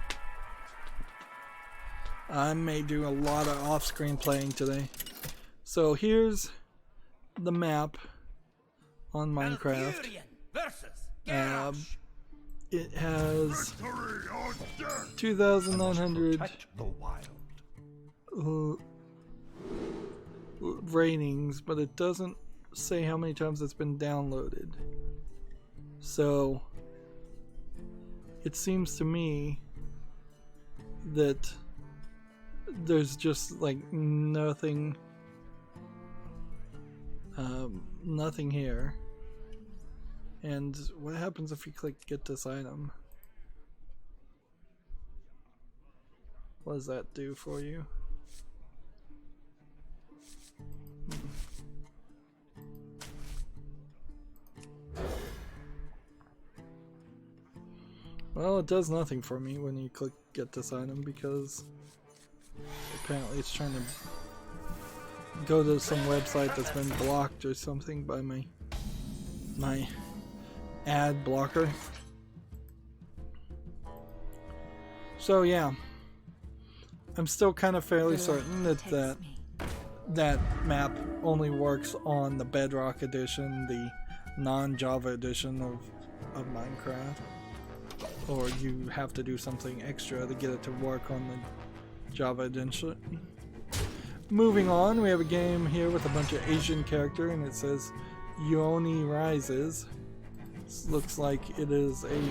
I may do a lot of off-screen playing today. So here's the map on Minecraft. It has 2,900 ratings, but it doesn't say how many times it's been downloaded. So it seems to me that there's just like nothing here. And what happens if you click get this item? What does that do for you? Well, it does nothing for me when you click get this item, because apparently it's trying to go to some website that's been blocked or something by my ad blocker. So yeah, I'm still kind of fairly certain that map only works on the Bedrock edition, the non-Java edition of Minecraft. Or you have to do something extra to get it to work on the Java edition. Moving on, we have a game here with a bunch of Asian character, and it says Yoni Rises. This looks like it is a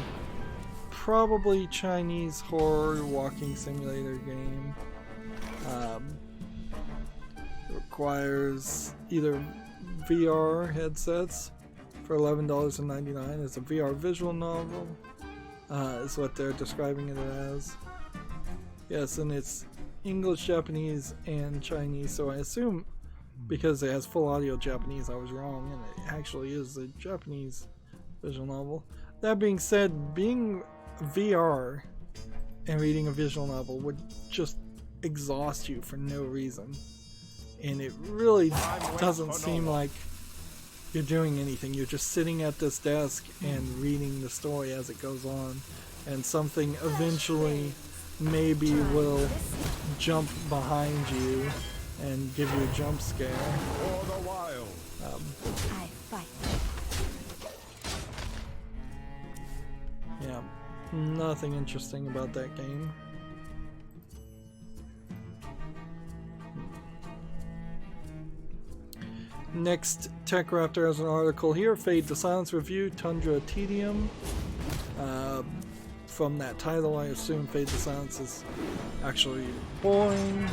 probably Chinese horror walking simulator game. It requires either VR headsets for $11.99. It's a VR visual novel, is what they're describing it as. Yes, and it's English, Japanese, and Chinese, so I assume because it has full audio Japanese, I was wrong, and it actually is a Japanese visual novel. That being said, being VR and reading a visual novel would just exhaust you for no reason. And it really doesn't seem like you're doing anything. You're just sitting at this desk and reading the story as it goes on. And something eventually maybe will jump behind you and give you a jump scare.
For the wild.
I fight.
Yeah, nothing interesting about that game. Next, Tech Raptor has an article here. Fade to Silence review, Tundra Tedium. From that title, I assume Fade to Silence is actually boring.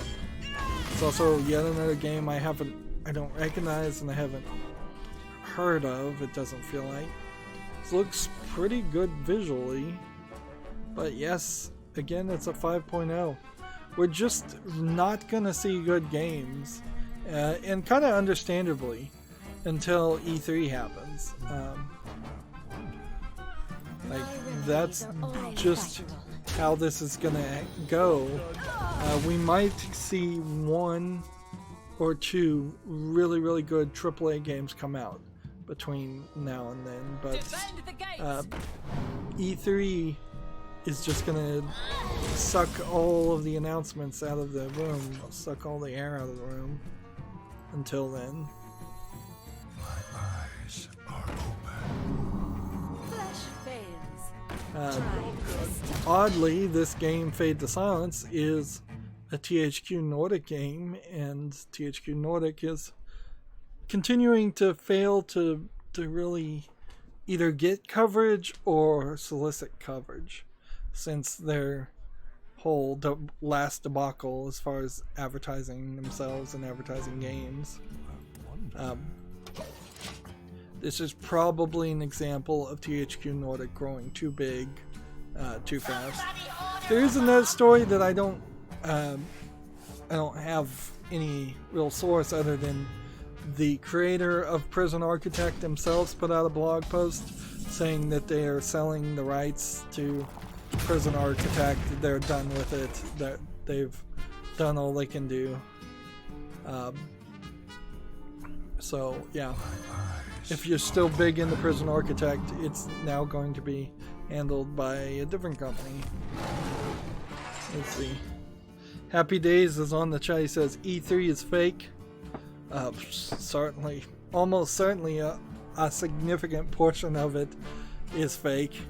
It's also yet another game I don't recognize and I haven't heard of. It doesn't feel like. It looks pretty good visually, but yes, again, it's a 5.0. We're just not gonna see good games, and kind of understandably, until E3 happens. Like, that's just how this is gonna go. We might see one or two really good AAA games come out between now and then, but E3 is just gonna suck all of the announcements out of the room, suck all the air out of the room until then.
My eyes are open.
Flesh fails.
Oddly, this game, Fade to Silence, is a THQ Nordic game, and THQ Nordic is continuing to fail to really either get coverage or solicit coverage since their whole last debacle as far as advertising themselves and advertising games. This is probably an example of THQ Nordic growing too big, too fast. There is another story that I don't have any real source other than the creator of Prison Architect themselves put out a blog post saying that they are selling the rights to Prison Architect. They're done with it. That they've done all they can do. So yeah, if you're still big into Prison Architect, it's now going to be handled by a different company. Let's see. Happy Days is on the chat. He says E3 is fake. Certainly, almost certainly a significant portion of it is fake.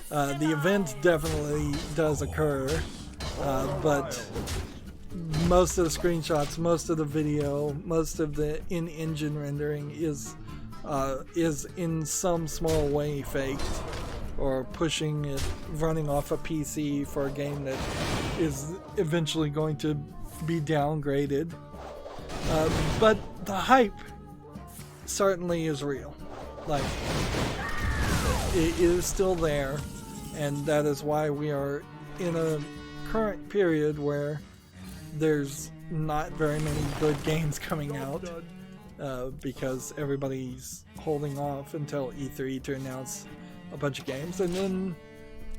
The event definitely does occur, but most of the screenshots, most of the video, most of the in-engine rendering is in some small way faked, or pushing it, running off a PC for a game that is eventually going to be downgraded. But the hype certainly is real. Like, it is still there, and that is why we are in a current period where there's not very many good games coming out, because everybody's holding off until E3 to announce a bunch of games, and then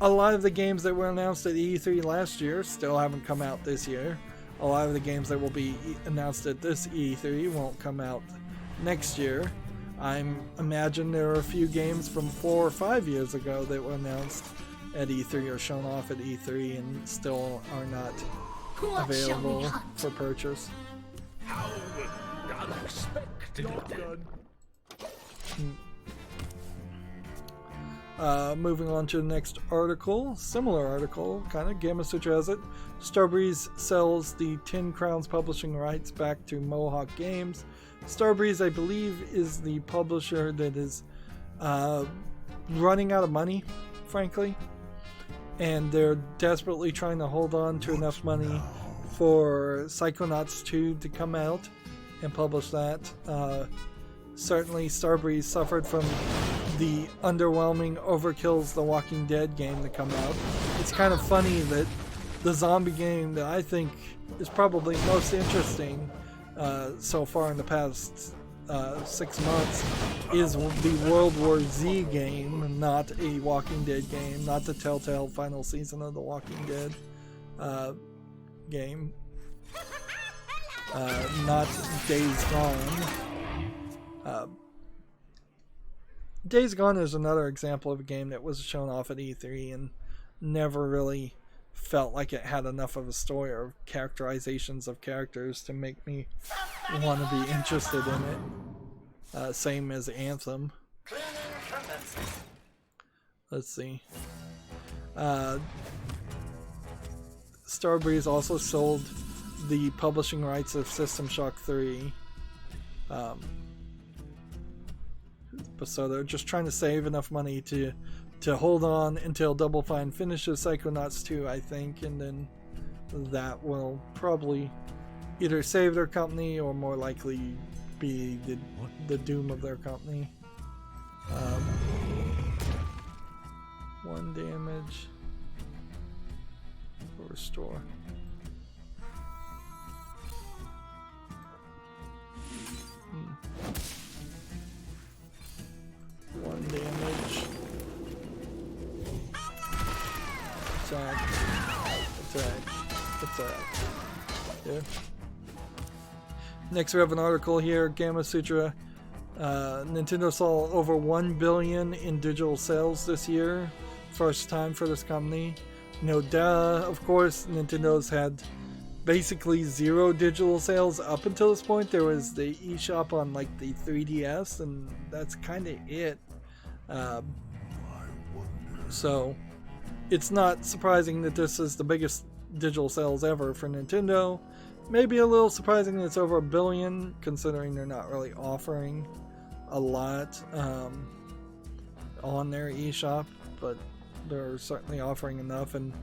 a lot of the games that were announced at E3 last year still haven't come out this year. A lot of the games that will be announced at this E3 won't come out next year. I imagine there are a few games from 4 or 5 years ago that were announced at E3 or shown off at E3 and still are not available for purchase.
How unexpected.
Moving on to the next article, similar article, kind of. Gamma Sutra has it. Starbreeze sells the 10 Crowns publishing rights back to Mohawk Games. Starbreeze, I believe, is the publisher that is running out of money, frankly, and they're desperately trying to hold on to enough money for Psychonauts 2 to come out and publish that. Certainly Starbreeze suffered from the underwhelming Overkill's The Walking Dead game to come out. It's kind of funny that the zombie game that I think is probably most interesting so far in the past 6 months is the World War Z game, not a Walking Dead game, not the Telltale final season of The Walking Dead game, not Days Gone. Days Gone is another example of a game that was shown off at E3 and never really felt like it had enough of a story or characterizations of characters to make me want to be interested in it. Same as Anthem. Let's see. Starbreeze also sold the publishing rights of System Shock 3. So they're just trying to save enough money to hold on until Double Fine finishes Psychonauts 2, I think, and then that will probably either save their company or more likely be the doom of their company. 1 damage. Restore. One damage. Attack. Yeah. Next we have an article here, Gamma Sutra. Nintendo saw over 1 billion in digital sales this year. First time for this company. No duh, of course, Nintendo's had basically 0 digital sales up until this point. There was the eShop on like the 3DS, and that's kind of it. So it's not surprising that this is the biggest digital sales ever for Nintendo. Maybe a little surprising that it's over 1 billion, considering they're not really offering a lot on their eShop, but they're certainly offering enough, and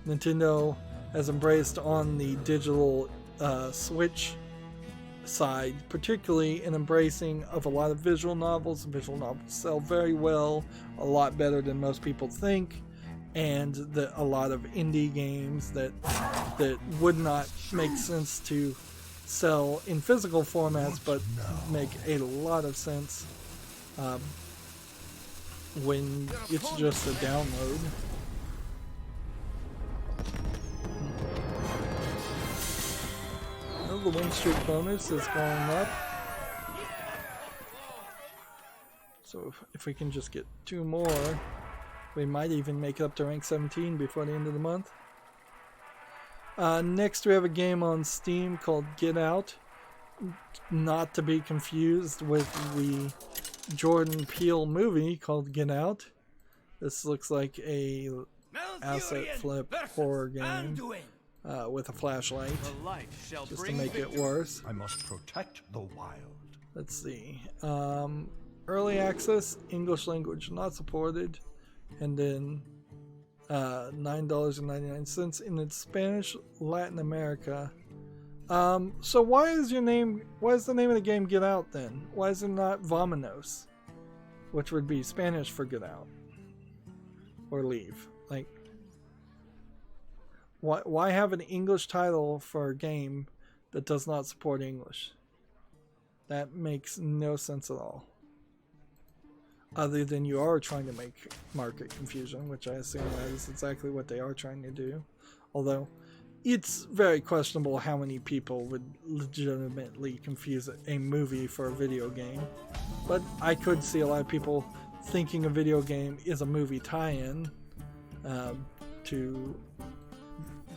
Nintendo has embraced on the digital Switch side, particularly in embracing of a lot of visual novels. Visual novels sell very well, a lot better than most people think, and a lot of indie games that would not make sense to sell in physical formats, but make a lot of sense when it's just a download. Well, the win streak bonus is going up. So if we can just get 2 more, we might even make it up to rank 17 before the end of the month. Next we have a game on Steam called Get Out. Not to be confused with the Jordan Peele movie called Get Out. This looks like a asset flip horror game with a flashlight, just to make it worse.
I must protect the wild.
Let's see. Early access, English language not supported, and then $9.99 in its Spanish, Latin America. So why is the name of the game Get Out then? Why is it not Vámonos, which would be Spanish for get out or leave? Like, why have an English title for a game that does not support English? That makes no sense at all. Other than you are trying to make market confusion, which I assume that is exactly what they are trying to do. Although, it's very questionable how many people would legitimately confuse a movie for a video game. But I could see a lot of people thinking a video game is a movie tie-in to...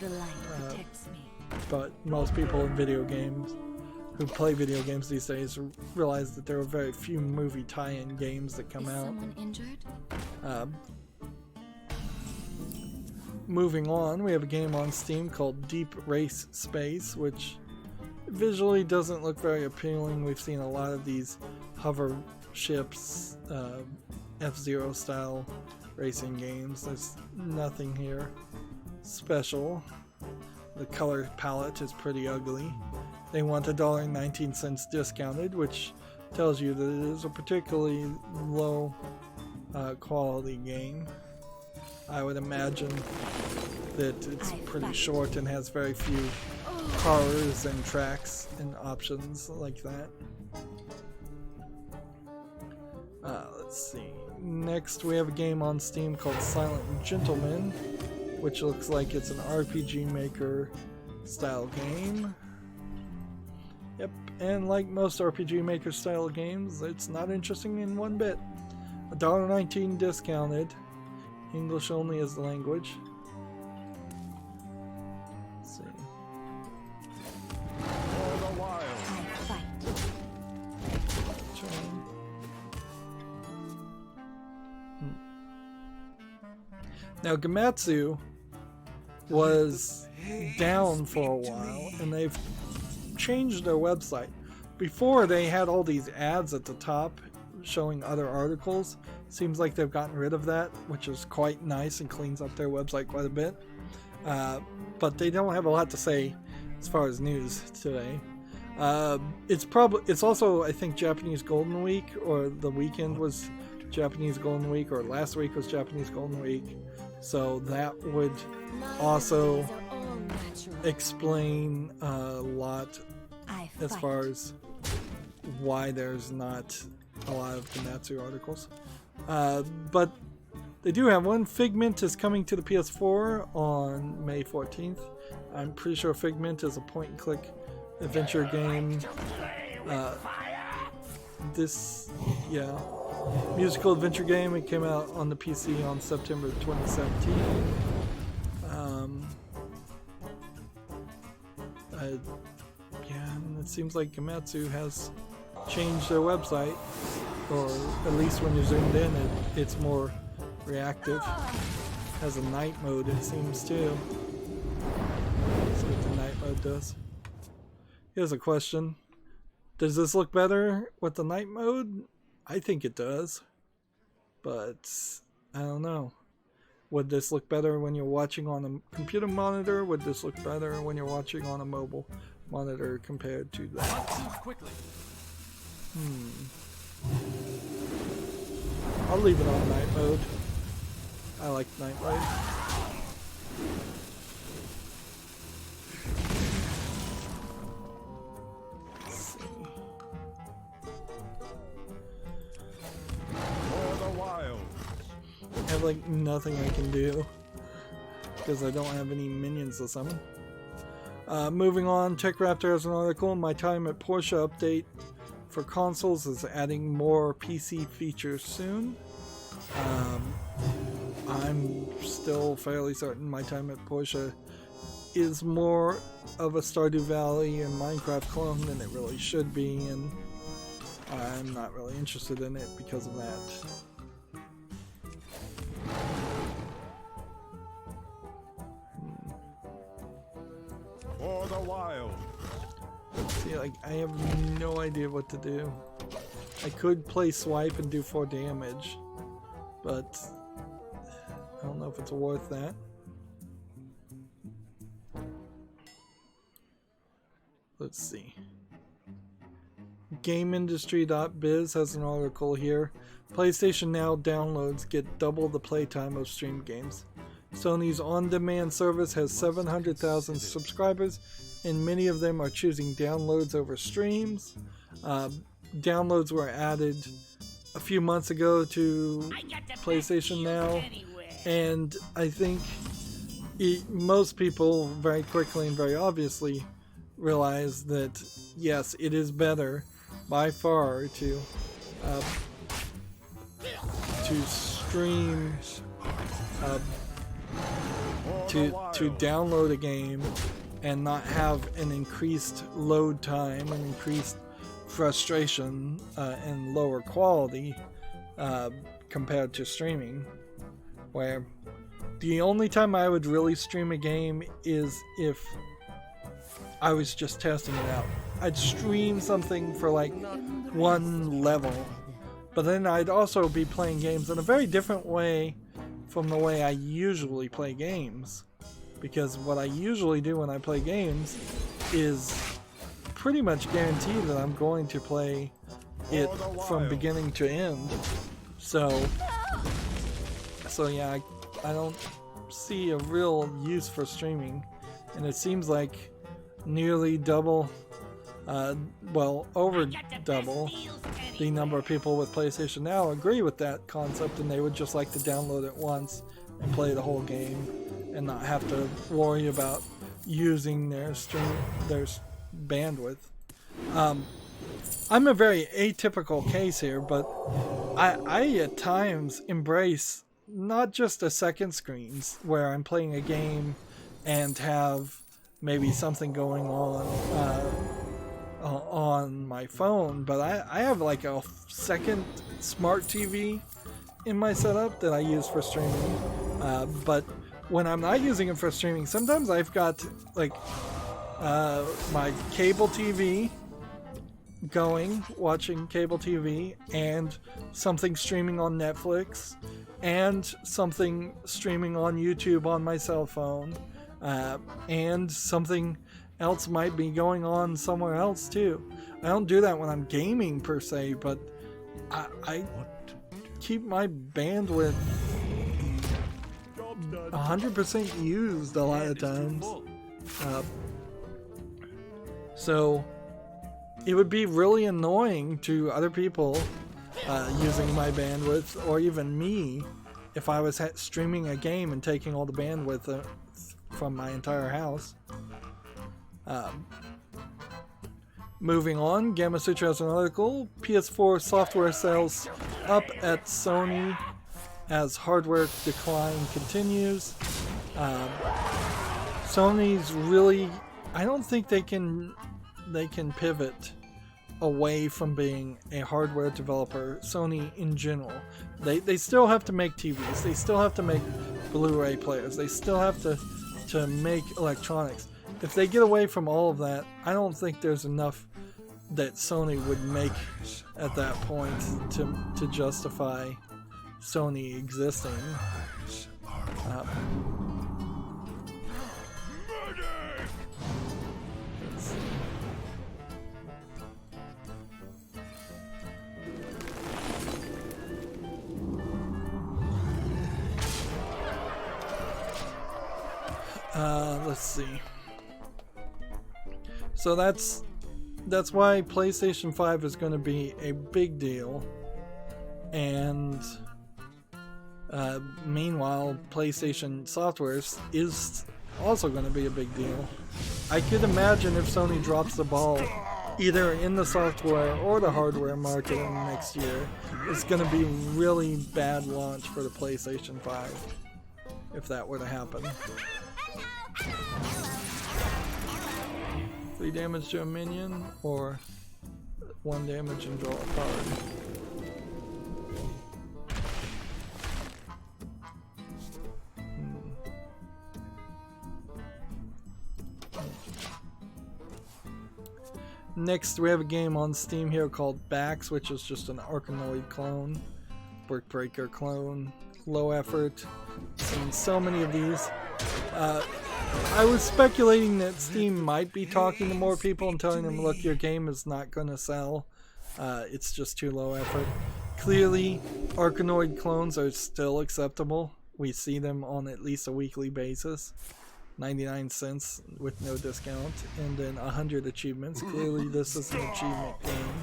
The light protects me.
But most people in video games who play video games these days realize that there are very few movie tie-in games that come out.
Someone injured?
Moving on, we have a game on Steam called Deep Race Space, which visually doesn't look very appealing. We've seen a lot of these hover ships, F-Zero style racing games. There's nothing here special. The color palette is pretty ugly. They want $1.19 discounted, which tells you that it is a particularly low quality game. I would imagine that it's pretty short and has very few cars and tracks and options like that. Let's see. Next we have a game on Steam called Silent Gentleman, which looks like it's an RPG Maker style game. Yep, and like most RPG Maker style games, it's not interesting in one bit. $1.19 discounted. English only as the language. Let's see.
For the wild.
Now Gamatsu was down for a while, and they've changed their website. Before they had all these ads at the top showing other articles. Seems like they've gotten rid of that, which is quite nice and cleans up their website quite a bit. But they don't have a lot to say as far as news today. It's also, I think, Japanese Golden Week, or the weekend was Japanese Golden Week, or last week was Japanese Golden Week. So that would also explain a lot as far as why there's not a lot of Gamatsu articles. But they do have one. Figment is coming to the PS4 on May 14th. I'm pretty sure Figment is a point-and-click adventure game. Musical adventure game. It came out on the PC on September 2017. And it seems like Gamatsu has changed their website, or at least when you're zoomed in, it's more reactive. Has a night mode, it seems, too. Let's see what the night mode does. Here's a question. Does this look better with the night mode? I think it does, but I don't know. Would this look better when you're watching on a computer monitor? Would this look better when you're watching on a mobile monitor compared to that? I'll leave it on night mode. I like night mode. Let's see.
For the wild.
I have like nothing I can do because I don't have any minions to summon. Moving on, TechRaptor has an article. My time at Porsche update for consoles is adding more PC features soon. I'm still fairly certain my time at Porsche is more of a Stardew Valley and Minecraft clone than it really should be, and I'm not really interested in it because of that.
For the wild.
See, like, I have no idea what to do. I could play swipe and do 4 damage, but I don't know if it's worth that. Let's see. GameIndustry.biz has an article here. PlayStation Now downloads get double the playtime of streamed games. Sony's on-demand service has 700,000 subscribers, and many of them are choosing downloads over streams. Downloads were added a few months ago to PlayStation Now, and I think most people very quickly and very obviously realize that yes, it is better by far to stream, to download a game and not have an increased load time and increased frustration and lower quality compared to streaming, where the only time I would really stream a game is if I was just testing it out. I'd stream something for like one level, but then I'd also be playing games in a very different way from the way I usually play games, because what I usually do when I play games is pretty much guarantee that I'm going to play it from beginning to end. So yeah, I don't see a real use for streaming, and it seems like nearly double, well, over double the number of people with PlayStation Now agree with that concept, and they would just like to download it once and play the whole game and not have to worry about using their bandwidth. I'm a very atypical case here, but I at times embrace not just the second screens where I'm playing a game and have maybe something going on my phone, but I have like a second smart TV in my setup that I use for streaming. But when I'm not using it for streaming, sometimes I've got like my cable TV going, watching cable TV, and something streaming on Netflix, and something streaming on YouTube on my cell phone, and something else might be going on somewhere else too. I don't do that when I'm gaming per se, but I keep my bandwidth 100% used a lot of times. So it would be really annoying to other people using my bandwidth, or even me, if I was streaming a game and taking all the bandwidth from my entire house. Moving on, Gamma Sutra has an article. PS4 software sales up at Sony as hardware decline continues. Sony's really, I don't think they can pivot away from being a hardware developer. Sony in general, they still have to make TVs, they still have to make Blu-ray players, they still have to make electronics. If they get away from all of that, I don't think there's enough that Sony would make at that point to justify Sony existing. Let's see. So that's why PlayStation 5 is going to be a big deal, and meanwhile PlayStation software is also going to be a big deal. I could imagine if Sony drops the ball either in the software or the hardware market in the next year, it's going to be really bad launch for the PlayStation 5 if that were to happen. 3 damage to a minion, or 1 damage and draw a card. Next, we have a game on Steam here called Bax, which is just an Arkanoid clone, Brickbreaker clone, low effort. Seen so many of these. I was speculating that Steam might be talking to more people and telling them, look, your game is not going to sell. It's just too low effort. Clearly, Arkanoid clones are still acceptable. We see them on at least a weekly basis. 99 cents with no discount, and then 100 achievements. Clearly this is an achievement game,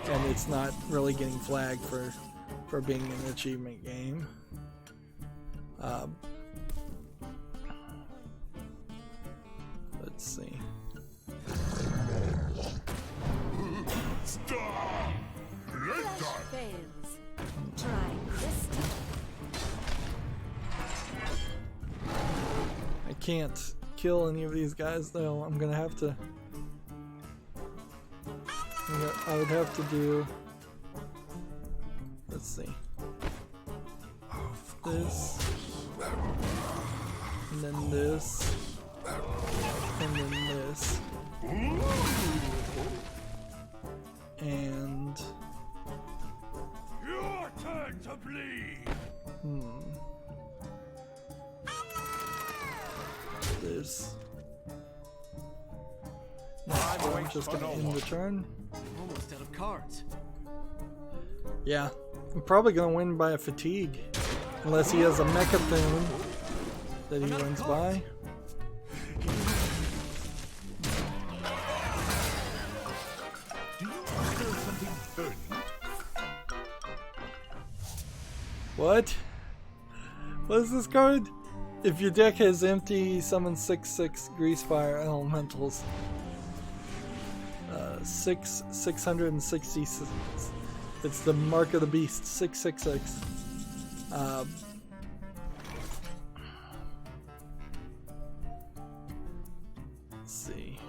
and it's not really getting flagged for being an achievement game. Let's see.
Fails. Try this time.
I can't kill any of these guys though. I'm gonna have to. I would have to do. Let's see. This. And then this. And then this. And.
Your turn to bleed.
This. Next one, just gonna end the turn.
Almost out of cards.
Yeah, I'm probably gonna win by a fatigue. Unless he has a mechathune that he wins by. What? What is this card? If your deck has empty, summon 6/6 Greasefire Elementals. 666. It's the Mark of the Beast. 666. Let's see.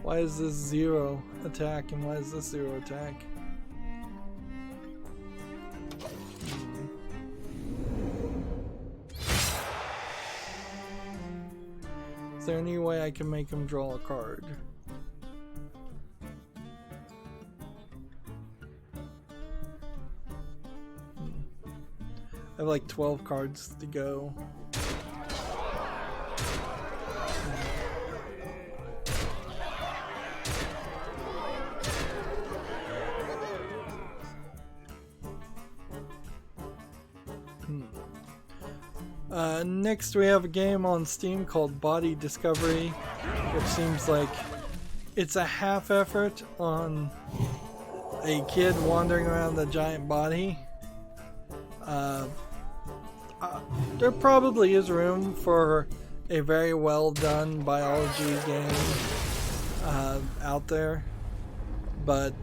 Why is this 0 attack and why is this 0 attack? Is there any way I can make him draw a card? I have like 12 cards to go. Next we have a game on Steam called Body Discovery, which seems like it's a half effort on a kid wandering around the giant body. There probably is room for a very well done biology game out there, but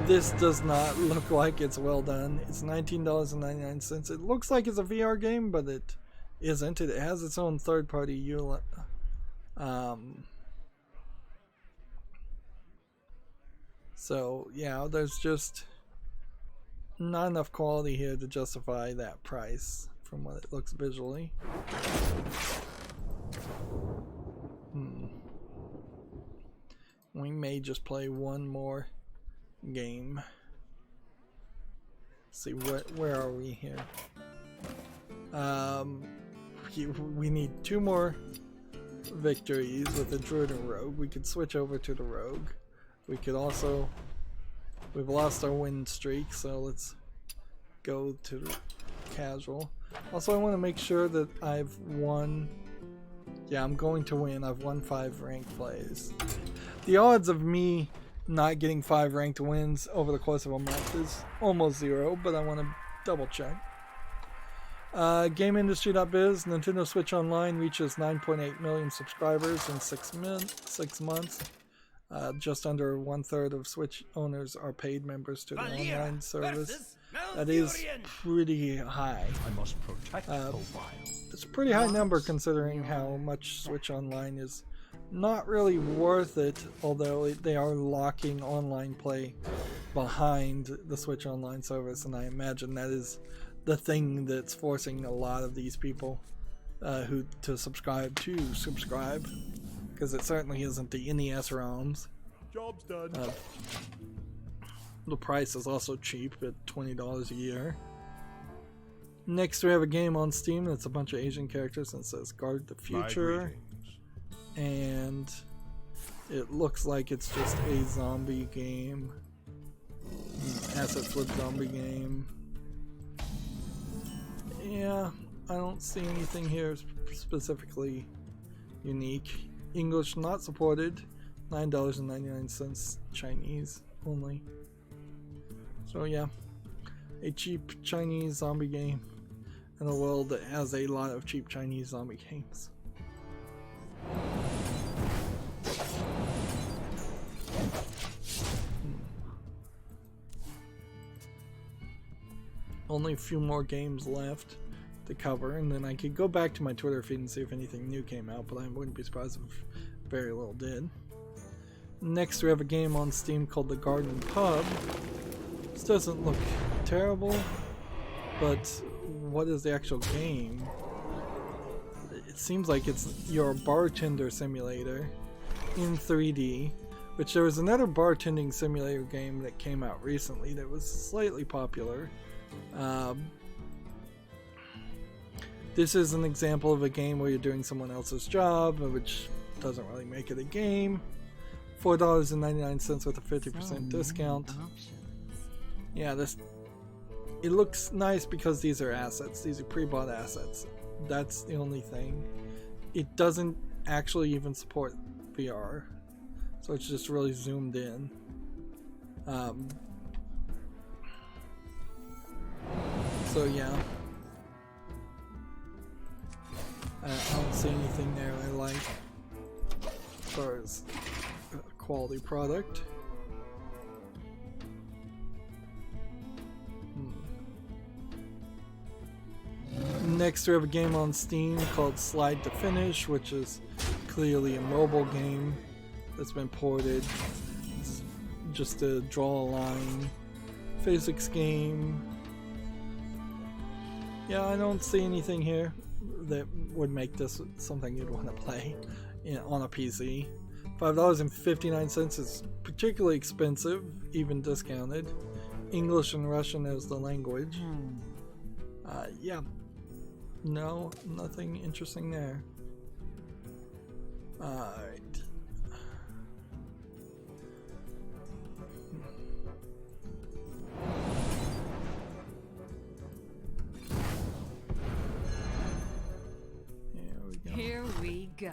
this does not look like it's well done. It's $19.99. It looks like it's a VR game, but it isn't. It has its own third-party UL. So yeah, there's just not enough quality here to justify that price from what it looks visually. We may just play one more game. Let's see, where are we here? We need 2 more victories with the Druid and Rogue. We could switch over to the Rogue. We could also... We've lost our win streak, so let's go to the casual. Also, I want to make sure that I've won... Yeah, I'm going to win. I've won 5 ranked plays. The odds of me not getting 5 ranked wins over the course of a month is almost 0, but I want to double check. GameIndustry.biz, Nintendo Switch Online reaches 9.8 million subscribers in 6 months. Just under 1/3 of Switch owners are paid members to the online service. That is pretty high.
I must protect
It's a pretty high number considering how much Switch Online is not really worth it, although they are locking online play behind the Switch Online service, and I imagine that is the thing that's forcing a lot of these people who to subscribe, because it certainly isn't the NES ROMs.
Job's done.
The price is also cheap at $20 a year. Next we have a game on Steam that's a bunch of Asian characters and it says Guard the Future. And it looks like it's just a zombie game. Asset flip zombie game. Yeah, I don't see anything here specifically unique. English not supported. $9.99 Chinese only. So yeah, a cheap Chinese zombie game in a world that has a lot of cheap Chinese zombie games. Only a few more games left to cover, and then I could go back to my Twitter feed and see if anything new came out, but I wouldn't be surprised if very little did. Next we have a game on Steam called The Garden Pub. This doesn't look terrible, but what is the actual game? It seems like it's your bartender simulator in 3D Which there was another bartending simulator game that came out recently that was slightly popular. This is an example of a game where you're doing someone else's job, which doesn't really make it a game. $4.99 with a 50% discount. Yeah, it looks nice because these are assets. These are pre-bought assets. That's the only thing. It doesn't actually even support VR, so it's just really zoomed in. So yeah, I don't see anything there I like as far as quality product. Next we have a game on Steam called Slide to Finish, which is clearly a mobile game that's been ported. It's just a draw a line physics game. Yeah, I don't see anything here that would make this something you'd want to play on a PC. $5.59 is particularly expensive, even discounted. English and Russian as the language. Yeah. No, nothing interesting there. Alright.
Here we go.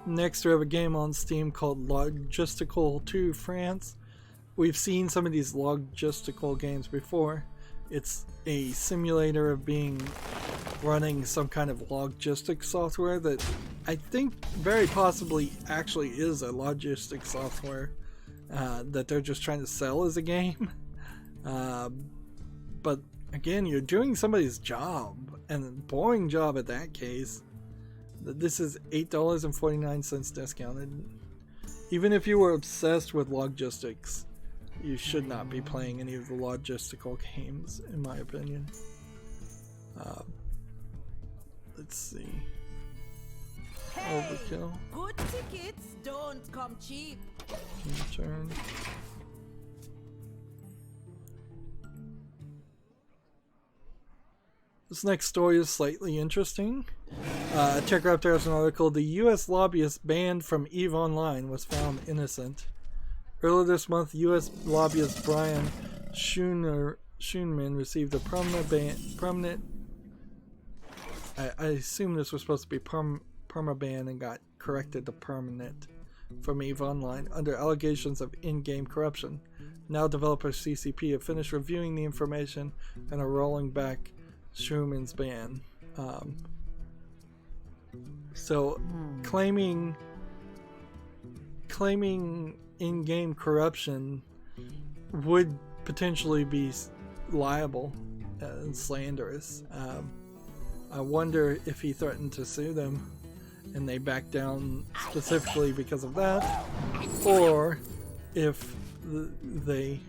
Next, we have a game on Steam called Logistical 2 France. We've seen some of these logistical games before. It's a simulator of running some kind of logistics software that I think very possibly actually is a logistics software that they're just trying to sell as a game. But again, you're doing somebody's job, and a boring job at that case. This is $8.49 discounted. Even if you were obsessed with logistics, you should not be playing any of the logistical games, in my opinion. Let's see. Overkill.
Good tickets don't come cheap.
Turn. This next story is slightly interesting. TechRaptor has an article. The U.S. lobbyist banned from EVE Online was found innocent. Earlier this month, U.S. lobbyist Brian Schoenman received a permanent. I assume this was supposed to be permaban and got corrected to permanent from EVE Online under allegations of in-game corruption. Now, developer CCP have finished reviewing the information and are rolling back Schuman's ban. So claiming in-game corruption would potentially be liable and slanderous. I wonder if he threatened to sue them and they backed down specifically because of that, or if they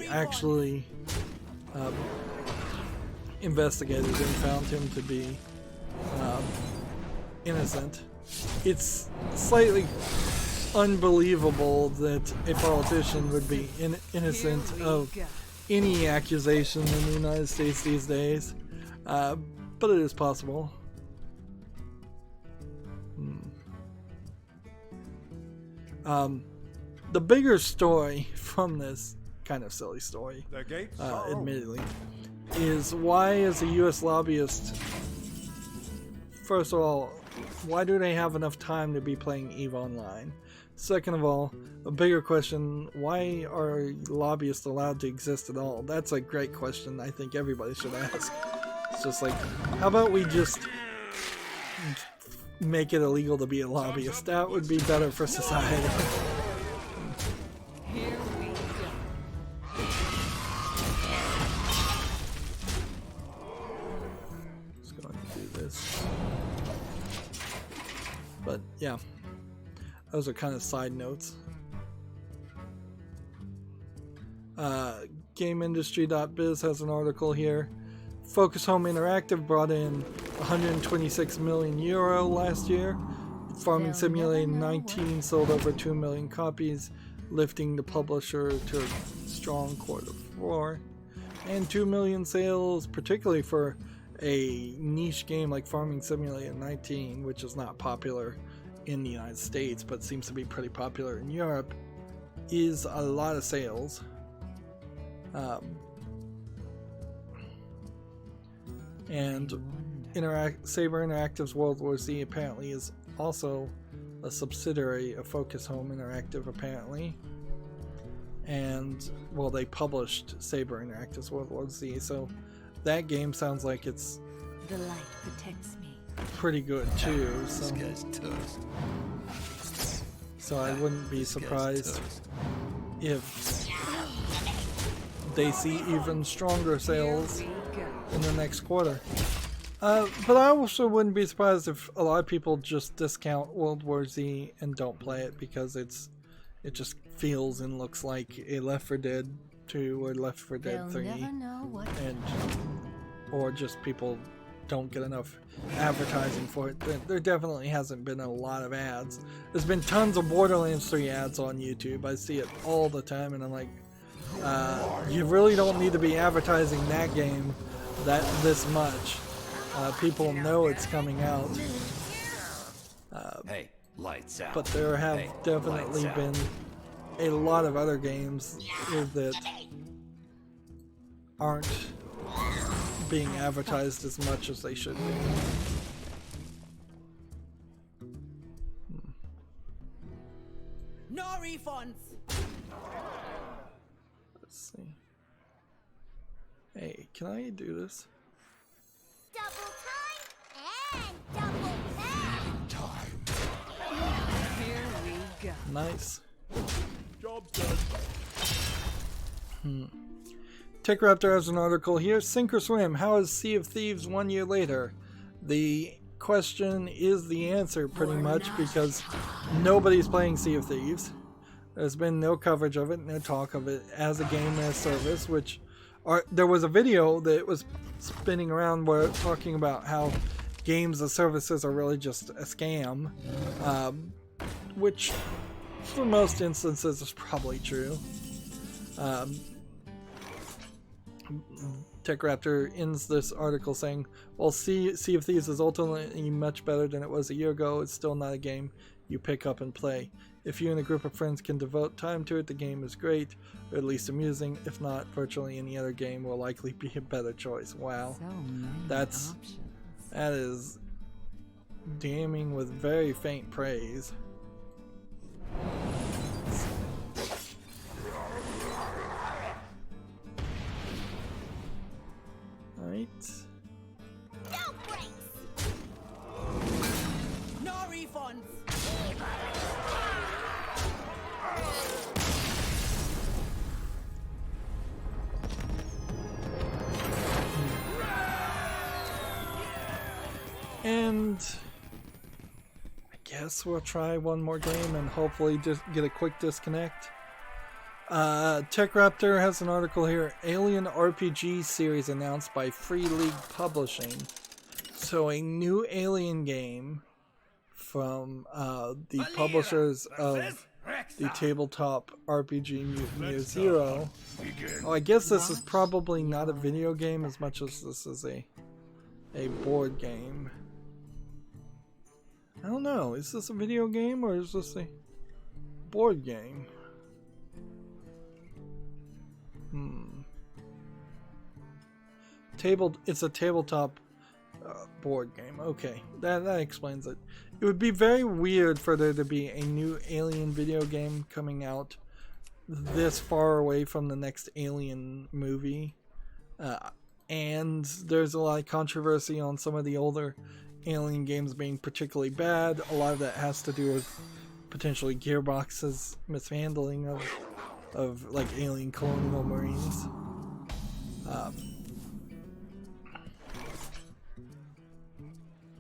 actually investigated and found him to be innocent. It's slightly unbelievable that a politician would be innocent of any accusation in the United States these days, but it is possible. The bigger story from this kind of silly story, admittedly, is why is a U.S. lobbyist, first of all, why do they have enough time to be playing EVE Online? Second of all, a bigger question, why are lobbyists allowed to exist at all? That's a great question I think everybody should ask. It's just like, how about we just make it illegal to be a lobbyist? That would be better for society.
Here we go.
Just going to do this. But yeah, those are kind of side notes. GameIndustry.biz has an article here. Focus Home Interactive brought in 126 million euro last year. Farming Simulator 19 sold over 2 million copies, lifting the publisher to a strong Q4. And 2 million sales, particularly for a niche game like Farming Simulator 19, which is not popular in the United States but seems to be pretty popular in Europe, is a lot of sales. And Saber Interactive's World War Z apparently is also a subsidiary of Focus Home Interactive, apparently. And, well, they published Saber Interactive's World War Z, so that game sounds like it's
The light protects me.
pretty good too.
This guy's toast.
So I wouldn't be surprised if they see even stronger sales
Here we go.
in the next quarter. But I also wouldn't be surprised if a lot of people just discount World War Z and don't play it because it just feels and looks like a Left 4 Dead 2 or Left 4 Dead
They'll
3,
never know what.
or just people don't get enough advertising for it. There definitely hasn't been a lot of ads. There's been tons of Borderlands 3 ads on YouTube. I see it all the time, and I'm like, you really don't need to be advertising that game this much. People know it's coming out.
Hey, lights out.
But there have
Hey,
definitely
lights out.
been a lot of other games that aren't being advertised as much as they should be.
No refunds.
Let's see. Hey, can I do this?
Double time and double back.
Here we go.
Nice.
Job's done.
Tech Raptor has an article here. Sink or swim, how is Sea of Thieves 1 year later? The question is the answer, pretty much, because nobody's playing Sea of Thieves. There's been no coverage of it, no talk of it as a game as service, which there was a video that was spinning around where talking about how games as services are really just a scam, which for most instances is probably true. Tech Raptor ends this article saying, while Sea of Thieves is ultimately much better than it was a year ago, it's still not a game you pick up and play. If you and a group of friends can devote time to it, the game is great, or at least amusing. If not, virtually any other game will likely be a better choice. Wow.
So many
That is damning with very faint praise. Alright.
No breaks.
No refunds.
And I guess we'll try one more game and hopefully just get a quick disconnect. Tech Raptor has an article here. Alien RPG series announced by Free League Publishing. So a new Alien game from the publishers of the tabletop RPG Mutant Year Zero. Oh, I guess this is probably not a video game as much as this is a board game. I don't know. Is this a video game or is this a board game? It's a tabletop board game. Okay, that explains it. It would be very weird for there to be a new Alien video game coming out this far away from the next Alien movie. And there's a lot of controversy on some of the older Alien games being particularly bad. A lot of that has to do with potentially Gearbox's mishandling of like Alien Colonial Marines.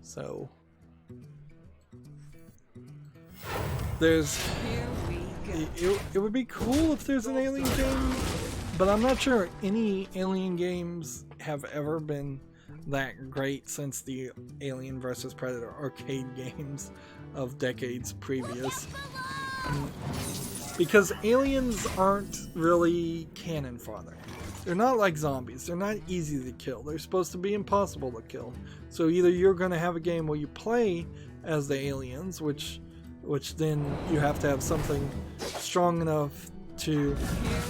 So there's
Here we go.
it would be cool if there's an Alien game But I'm not sure any Alien games have ever been that great since the Alien vs. Predator arcade games of decades previous. Because aliens aren't really cannon fodder. They're not like zombies. They're not easy to kill. They're supposed to be impossible to kill. So either you're going to have a game where you play as the aliens, which then you have to have something strong enough to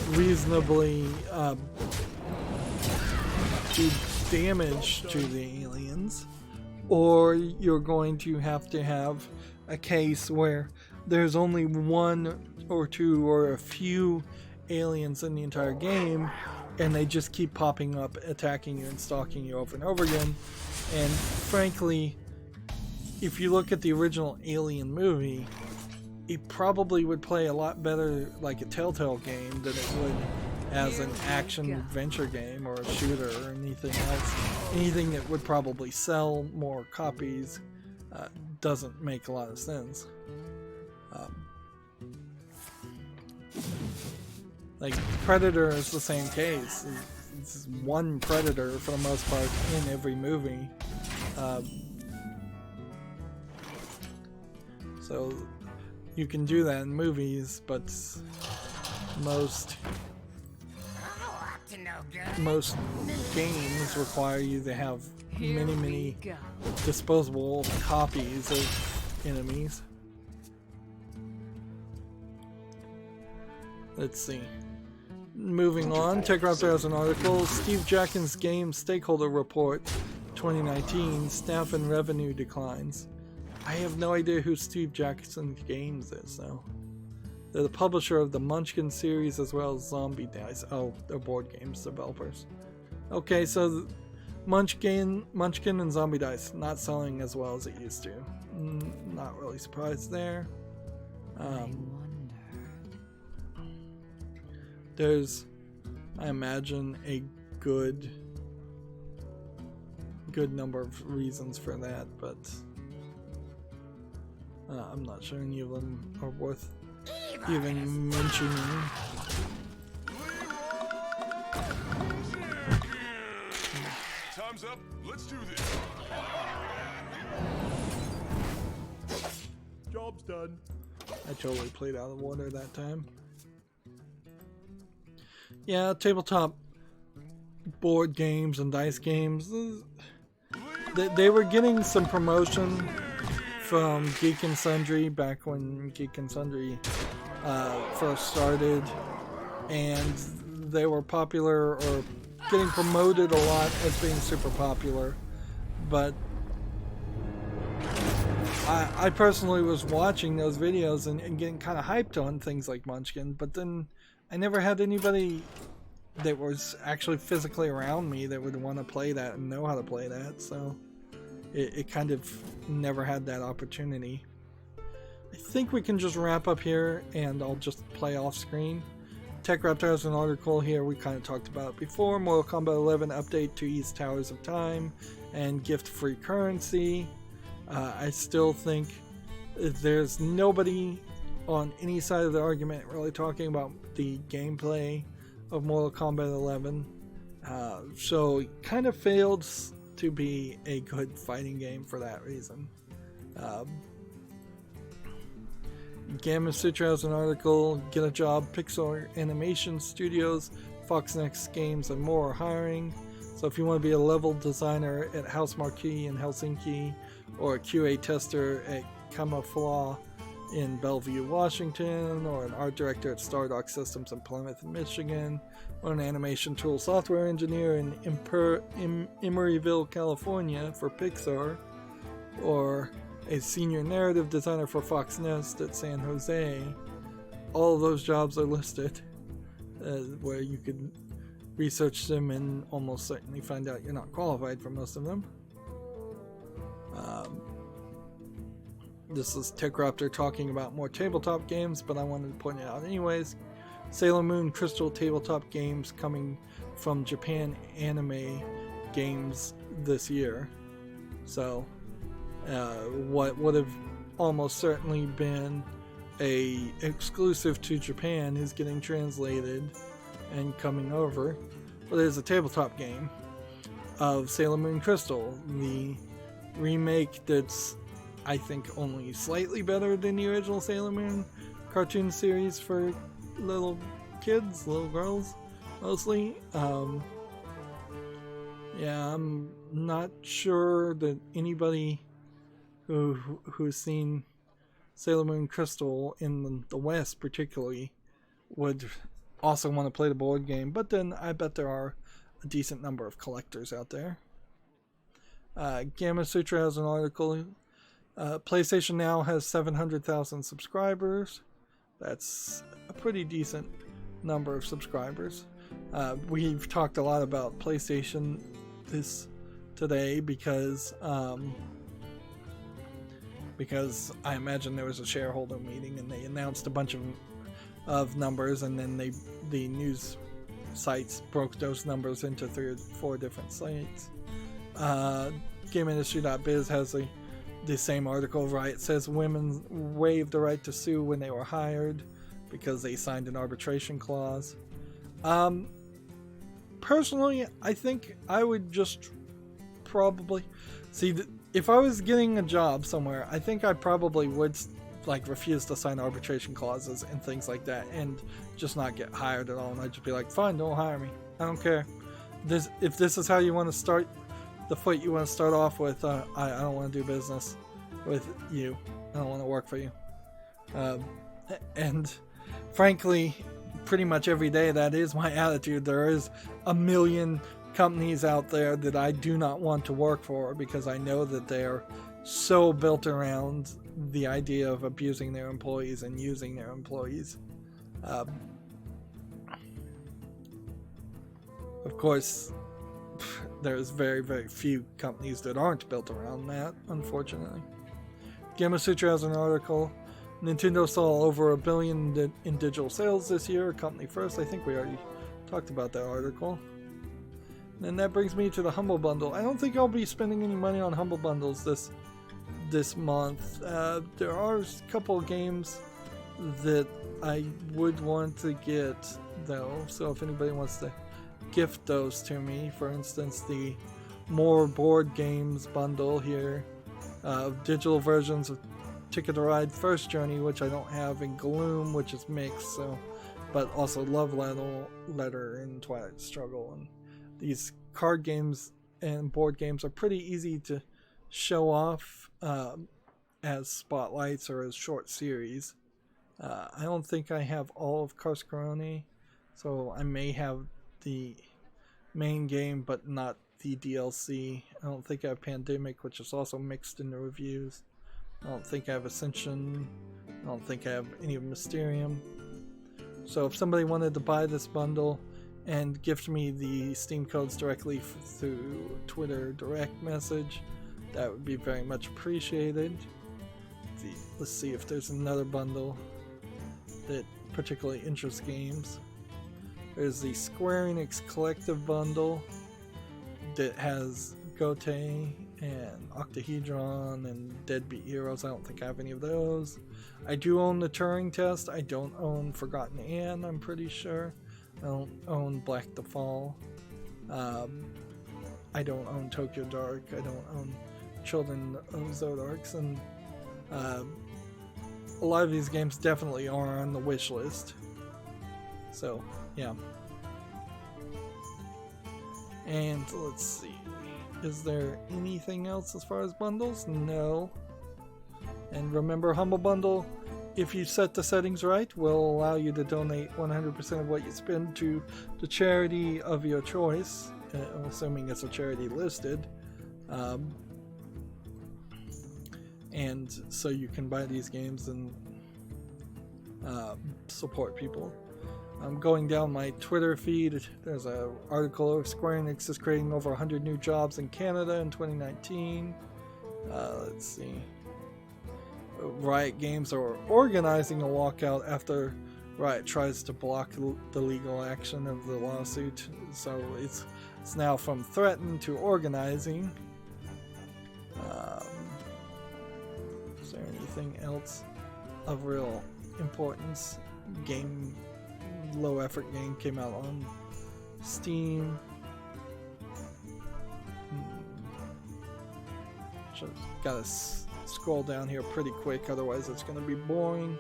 reasonably do damage to the aliens, or you're going to have a case where there's only one or two or a few aliens in the entire game, and they just keep popping up, attacking you and stalking you over and over again. And frankly, if you look at the original Alien movie, it probably would play a lot better like a Telltale game than it would as an action adventure game or a shooter or anything else. Anything that would probably sell more copies doesn't make a lot of sense. Like Predator is the same case. It's one Predator for the most part in every movie. So you can do that in movies, but most games require you to have many disposable copies of enemies. Let's see. Moving on, TechRaptor has an article, Steve Jackson's Game Stakeholder Report 2019, Staff and Revenue Declines. I have no idea who Steve Jackson Games is, though. They're the publisher of the Munchkin series as well as Zombie Dice. Oh, they're board games developers. Okay, so Munchkin and Zombie Dice not selling as well as it used to. Not really surprised there. There's, I imagine, a good number of reasons for that, but I'm not sure any of them are worth even mentioning.
Time's up. Let's do this. Job's done.
I totally played out of order that time. Yeah, tabletop board games and dice games, they were getting some promotion from Geek and Sundry back when Geek and Sundry first started, and they were popular or getting promoted a lot as being super popular. But I personally was watching those videos and getting kind of hyped on things like Munchkin, but then I never had anybody that was actually physically around me that would want to play that and know how to play that, so it kind of never had that opportunity. I think we can just wrap up here and I'll just play off screen. TechRaptor has an article here we kind of talked about before. Mortal Kombat 11 update to ease Towers of Time and gift free currency. I still think there's nobody on any side of the argument really talking about the gameplay of Mortal Kombat 11. So it kind of failed to be a good fighting game for that reason. Gamma Sutra has an article, Get a Job, Pixar Animation Studios, Fox Next Games and more are hiring. So if you want to be a level designer at House Marquee in Helsinki, or a QA tester at Camouflage in Bellevue, Washington, or an art director at Stardock Systems in Plymouth, Michigan, or an animation tool software engineer in Emeryville, California for Pixar, or a senior narrative designer for Fox Nest at San Jose. All of those jobs are listed, where you could research them and almost certainly find out you're not qualified for most of them. This is TechRaptor talking about more tabletop games, but I wanted to point it out anyways. Sailor Moon Crystal tabletop games coming from Japan Anime Games this year. So what would have almost certainly been a exclusive to Japan is getting translated and coming over. Well, there's a tabletop game of Sailor Moon Crystal, the remake that's, I think, only slightly better than the original Sailor Moon cartoon series for little kids, little girls, mostly. Yeah, I'm not sure that anybody who's seen Sailor Moon Crystal in the West particularly would also want to play the board game, but then I bet there are a decent number of collectors out there. Gamma Sutra has an article. PlayStation Now has 700,000 subscribers. That's a pretty decent number of subscribers. We've talked a lot about PlayStation today because I imagine there was a shareholder meeting and they announced a bunch of numbers, and then the news sites broke those numbers into 3 or 4 different sites. GameIndustry.biz has the same article, right? It says women waived the right to sue when they were hired because they signed an arbitration clause. Personally, I think I would just probably see if I was getting a job somewhere, I think I probably would like refuse to sign arbitration clauses and things like that and just not get hired at all, and I'd just be like, fine, don't hire me, I don't care. If this is how you want to start, the foot you want to start off with, I don't want to do business with you, I don't want to work for you. And frankly, pretty much every day that is my attitude. There is a million companies out there that I do not want to work for because I know that they are so built around the idea of abusing their employees and using their employees. Of course, there's very, very few companies that aren't built around that, unfortunately. Gamma Sutra has an article. Nintendo saw over $1 billion in digital sales this year, company first. I think we already talked about that article. And that brings me to the Humble Bundle. I don't think I'll be spending any money on Humble Bundles this month. There are a couple of games that I would want to get, though. So if anybody wants to gift those to me, for instance, the More Board Games bundle here, digital versions of Ticket to Ride First Journey, which I don't have, and Gloom, which is mixed, so, but also Love Letter and Twilight Struggle. And these card games and board games are pretty easy to show off as spotlights or as short series. I don't think I have all of Carscaroni, so I may have the main game but not the DLC. I don't think I have Pandemic, which is also mixed in the reviews. I don't think I have Ascension. I don't think I have any of Mysterium. So if somebody wanted to buy this bundle and gift me the Steam codes directly through Twitter direct message, that would be very much appreciated. Let's see if there's another bundle that particularly interests games. There's the Square Enix Collective bundle that has Gote and Octahedron and Deadbeat Heroes. I don't think I have any of those. I do own the Turing Test. I don't own Forgotten Anne, I'm pretty sure. I don't own Black the Fall. I don't own Tokyo Dark. I don't own Children of Zodarks. And a lot of these games definitely are on the wish list. So, yeah. And let's see. Is there anything else as far as bundles? No. And remember, Humble Bundle, if you set the settings right, will allow you to donate 100% of what you spend to the charity of your choice, assuming it's a charity listed. And so you can buy these games and support people. I'm going down my Twitter feed. There's an article of Square Enix is creating over 100 new jobs in Canada in 2019. Let's see. Riot Games are organizing a walkout after Riot tries to block the legal action of the lawsuit. So it's now from threatened to organizing. Is there anything else of real importance game low effort game, came out on Steam. Just gotta scroll down here pretty quick, otherwise it's gonna be boring.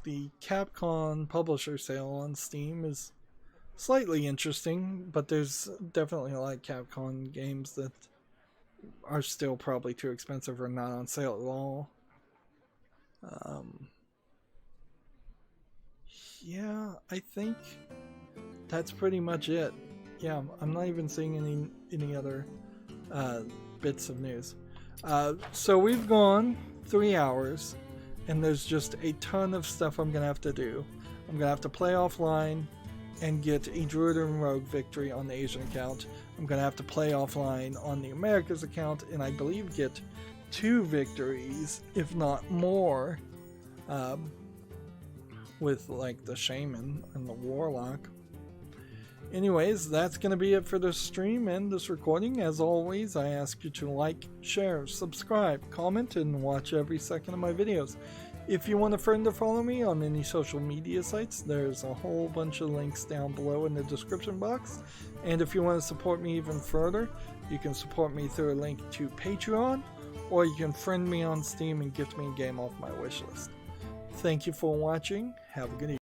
The Capcom publisher sale on Steam is slightly interesting, but there's definitely a lot of Capcom games that are still probably too expensive or not on sale at all. Yeah, I think that's pretty much it. Yeah, I'm not even seeing any other bits of news. So we've gone 3 hours, and there's just a ton of stuff I'm gonna have to do. I'm gonna have to play offline and get a Druid and Rogue victory on the Asian account. I'm gonna have to play offline on the Americas account, and I believe get 2 victories, if not more, with like the Shaman and the Warlock. Anyways, that's going to be it for this stream and this recording. As always, I ask you to like, share, subscribe, comment, and watch every second of my videos. If you want a friend to follow me on any social media sites, there's a whole bunch of links down below in the description box. And if you want to support me even further, you can support me through a link to Patreon, or you can friend me on Steam and gift me a game off my wishlist. Thank you for watching. Have a good evening.